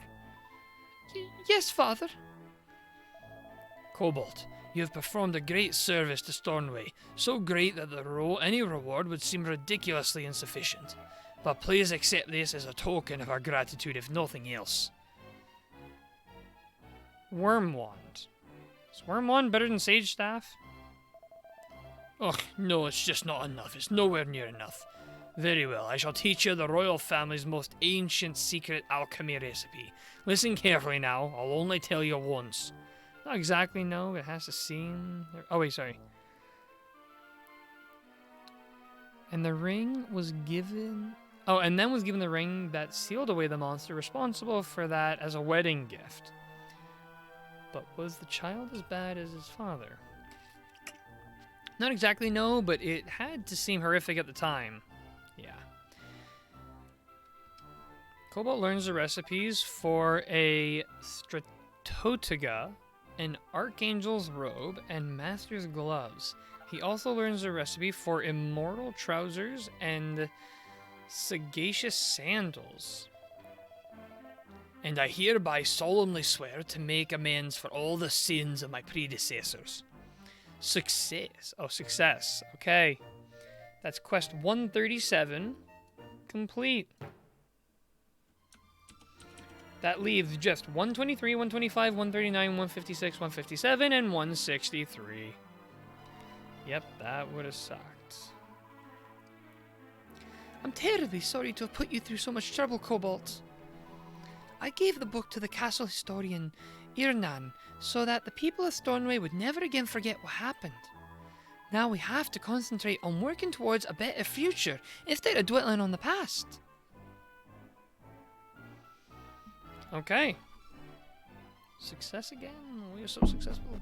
Yes, father. Cobalt, you have performed a great service to Stornway, so great that any reward would seem ridiculously insufficient. But please accept this as a token of our gratitude, if nothing else. Worm Wand. Is Worm Wand better than Sage Staff? Oh, no, it's just not enough. It's nowhere near enough. Very well, I shall teach you the royal family's most ancient secret alchemy recipe. Listen carefully now, I'll only tell you once. Not exactly, no. It has to seem... oh, wait, sorry. And the ring was given... oh, and then was given the ring that sealed away the monster responsible for that as a wedding gift. But was the child as bad as his father? Not exactly, no, but it had to seem horrific at the time. Yeah. Cobalt learns the recipes for a Stratotega, an Archangel's robe, and Master's gloves. He also learns the recipe for Immortal trousers and Sagacious sandals. And I hereby solemnly swear to make amends for all the sins of my predecessors. Success. Oh, success. Okay. That's quest 137. Complete. That leaves just 123, 125, 139, 156, 157, and 163. Yep, that would have sucked. I'm terribly sorry to have put you through so much trouble, Cobalt. I gave the book to the castle historian, Irnan, so that the people of Stornway would never again forget what happened. Now we have to concentrate on working towards a better future instead of dwelling on the past. Okay. Success again? We are so successful.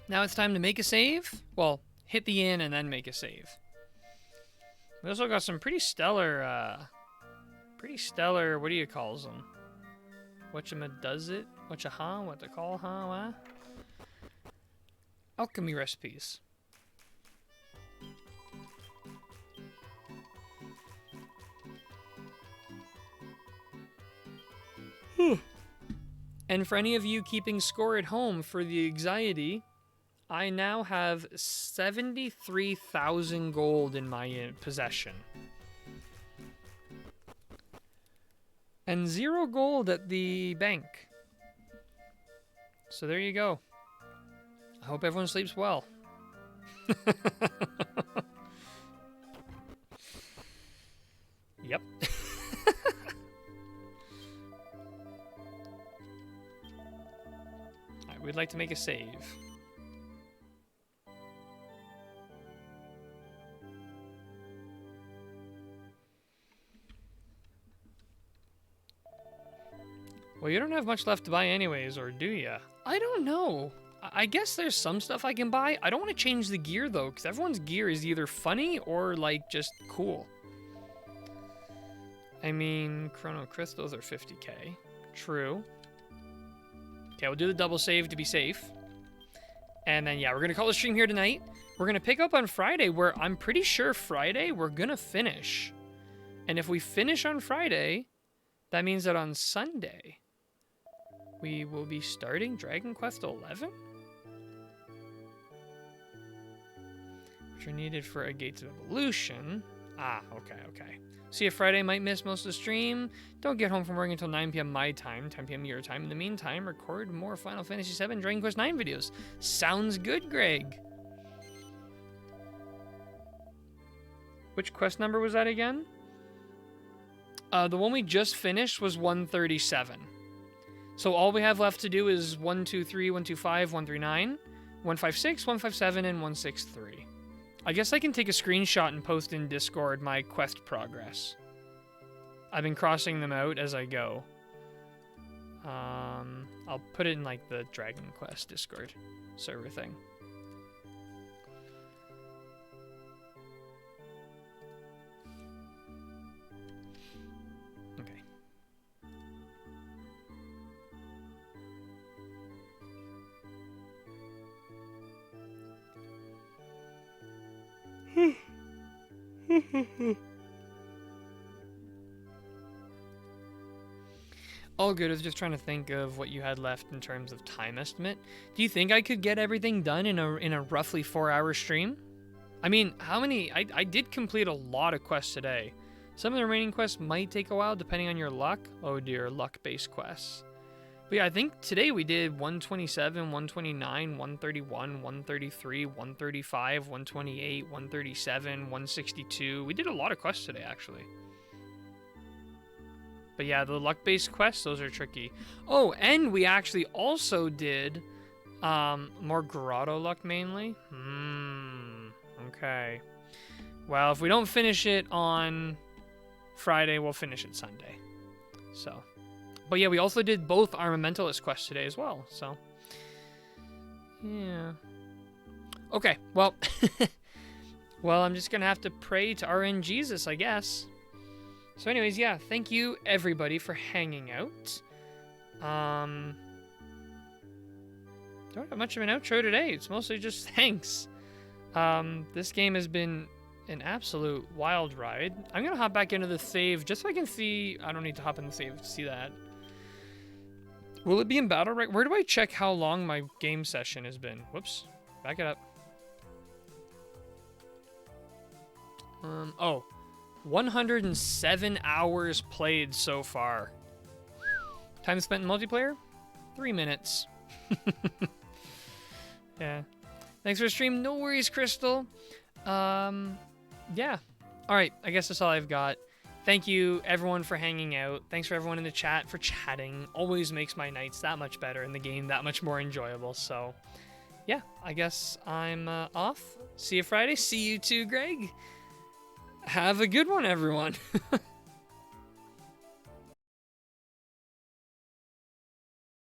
Now it's time to make a save. Well, hit the inn and then make a save. We also got some pretty stellar, what do you calls them? Whatchamadoes-it? Whatcha-huh? What to call, huh? What? Alchemy recipes. And for any of you keeping score at home for the anxiety, I now have 73,000 gold in my possession. And 0 gold at the bank. So there you go. I hope everyone sleeps well. Yep. Alright, we'd like to make a save. Well, you don't have much left to buy anyways, or do ya? I don't know. I guess there's some stuff I can buy. I don't want to change the gear, though, because everyone's gear is either funny or, like, just cool. I mean, Chrono Crystals are 50k. True. Okay, we'll do the double save to be safe. And then, yeah, we're going to call the stream here tonight. We're going to pick up on Friday, where I'm pretty sure Friday we're going to finish. And if we finish on Friday, that means that on Sunday, we will be starting Dragon Quest XI? Which are needed for a Gates of Evolution. Ah, okay. See if Friday might miss most of the stream. Don't get home from work until 9 p.m. my time, 10 p.m. your time. In the meantime, record more Final Fantasy VII Dragon Quest IX videos. Sounds good, Greg. Which quest number was that again? The one we just finished was 137. So all we have left to do is 123, 125, 139, 156, 157, and 163. I guess I can take a screenshot and post in Discord my quest progress. I've been crossing them out as I go. I'll put it in like the Dragon Quest Discord server thing. Okay. All good. I was just trying to think of what you had left in terms of time estimate. Do you think I could get everything done in a roughly 4-hour stream? I mean, how many? I did complete a lot of quests today. Some of the remaining quests might take a while depending on your luck. Oh dear, luck-based quests. But yeah, I think today we did 127, 129, 131, 133, 135, 128, 137, 162. We did a lot of quests today, actually. But yeah, the luck-based quests, those are tricky. Oh, and we actually also did more grotto luck mainly. Okay. Well, if we don't finish it on Friday, we'll finish it Sunday. So, but yeah, we also did both Armamentalist quests today as well. So, yeah. Okay, well, well, I'm just gonna have to pray to RN Jesus, I guess. So anyways, yeah, thank you everybody for hanging out. Don't have much of an outro today. It's mostly just thanks. This game has been an absolute wild ride. I'm gonna hop back into the save just so I can see. I don't need to hop in the save to see that. Will it be in battle right? Where do I check how long my game session has been? Whoops, back it up. Oh. 107 hours played so far. Time spent in multiplayer? 3 minutes. Yeah. Thanks for the stream. No worries, Crystal. Yeah. All right. I guess that's all I've got. Thank you, everyone, for hanging out. Thanks for everyone in the chat for chatting. Always makes my nights that much better and the game that much more enjoyable. So, yeah, I guess I'm off. See you Friday. See you too, Greg. Have a good one, everyone.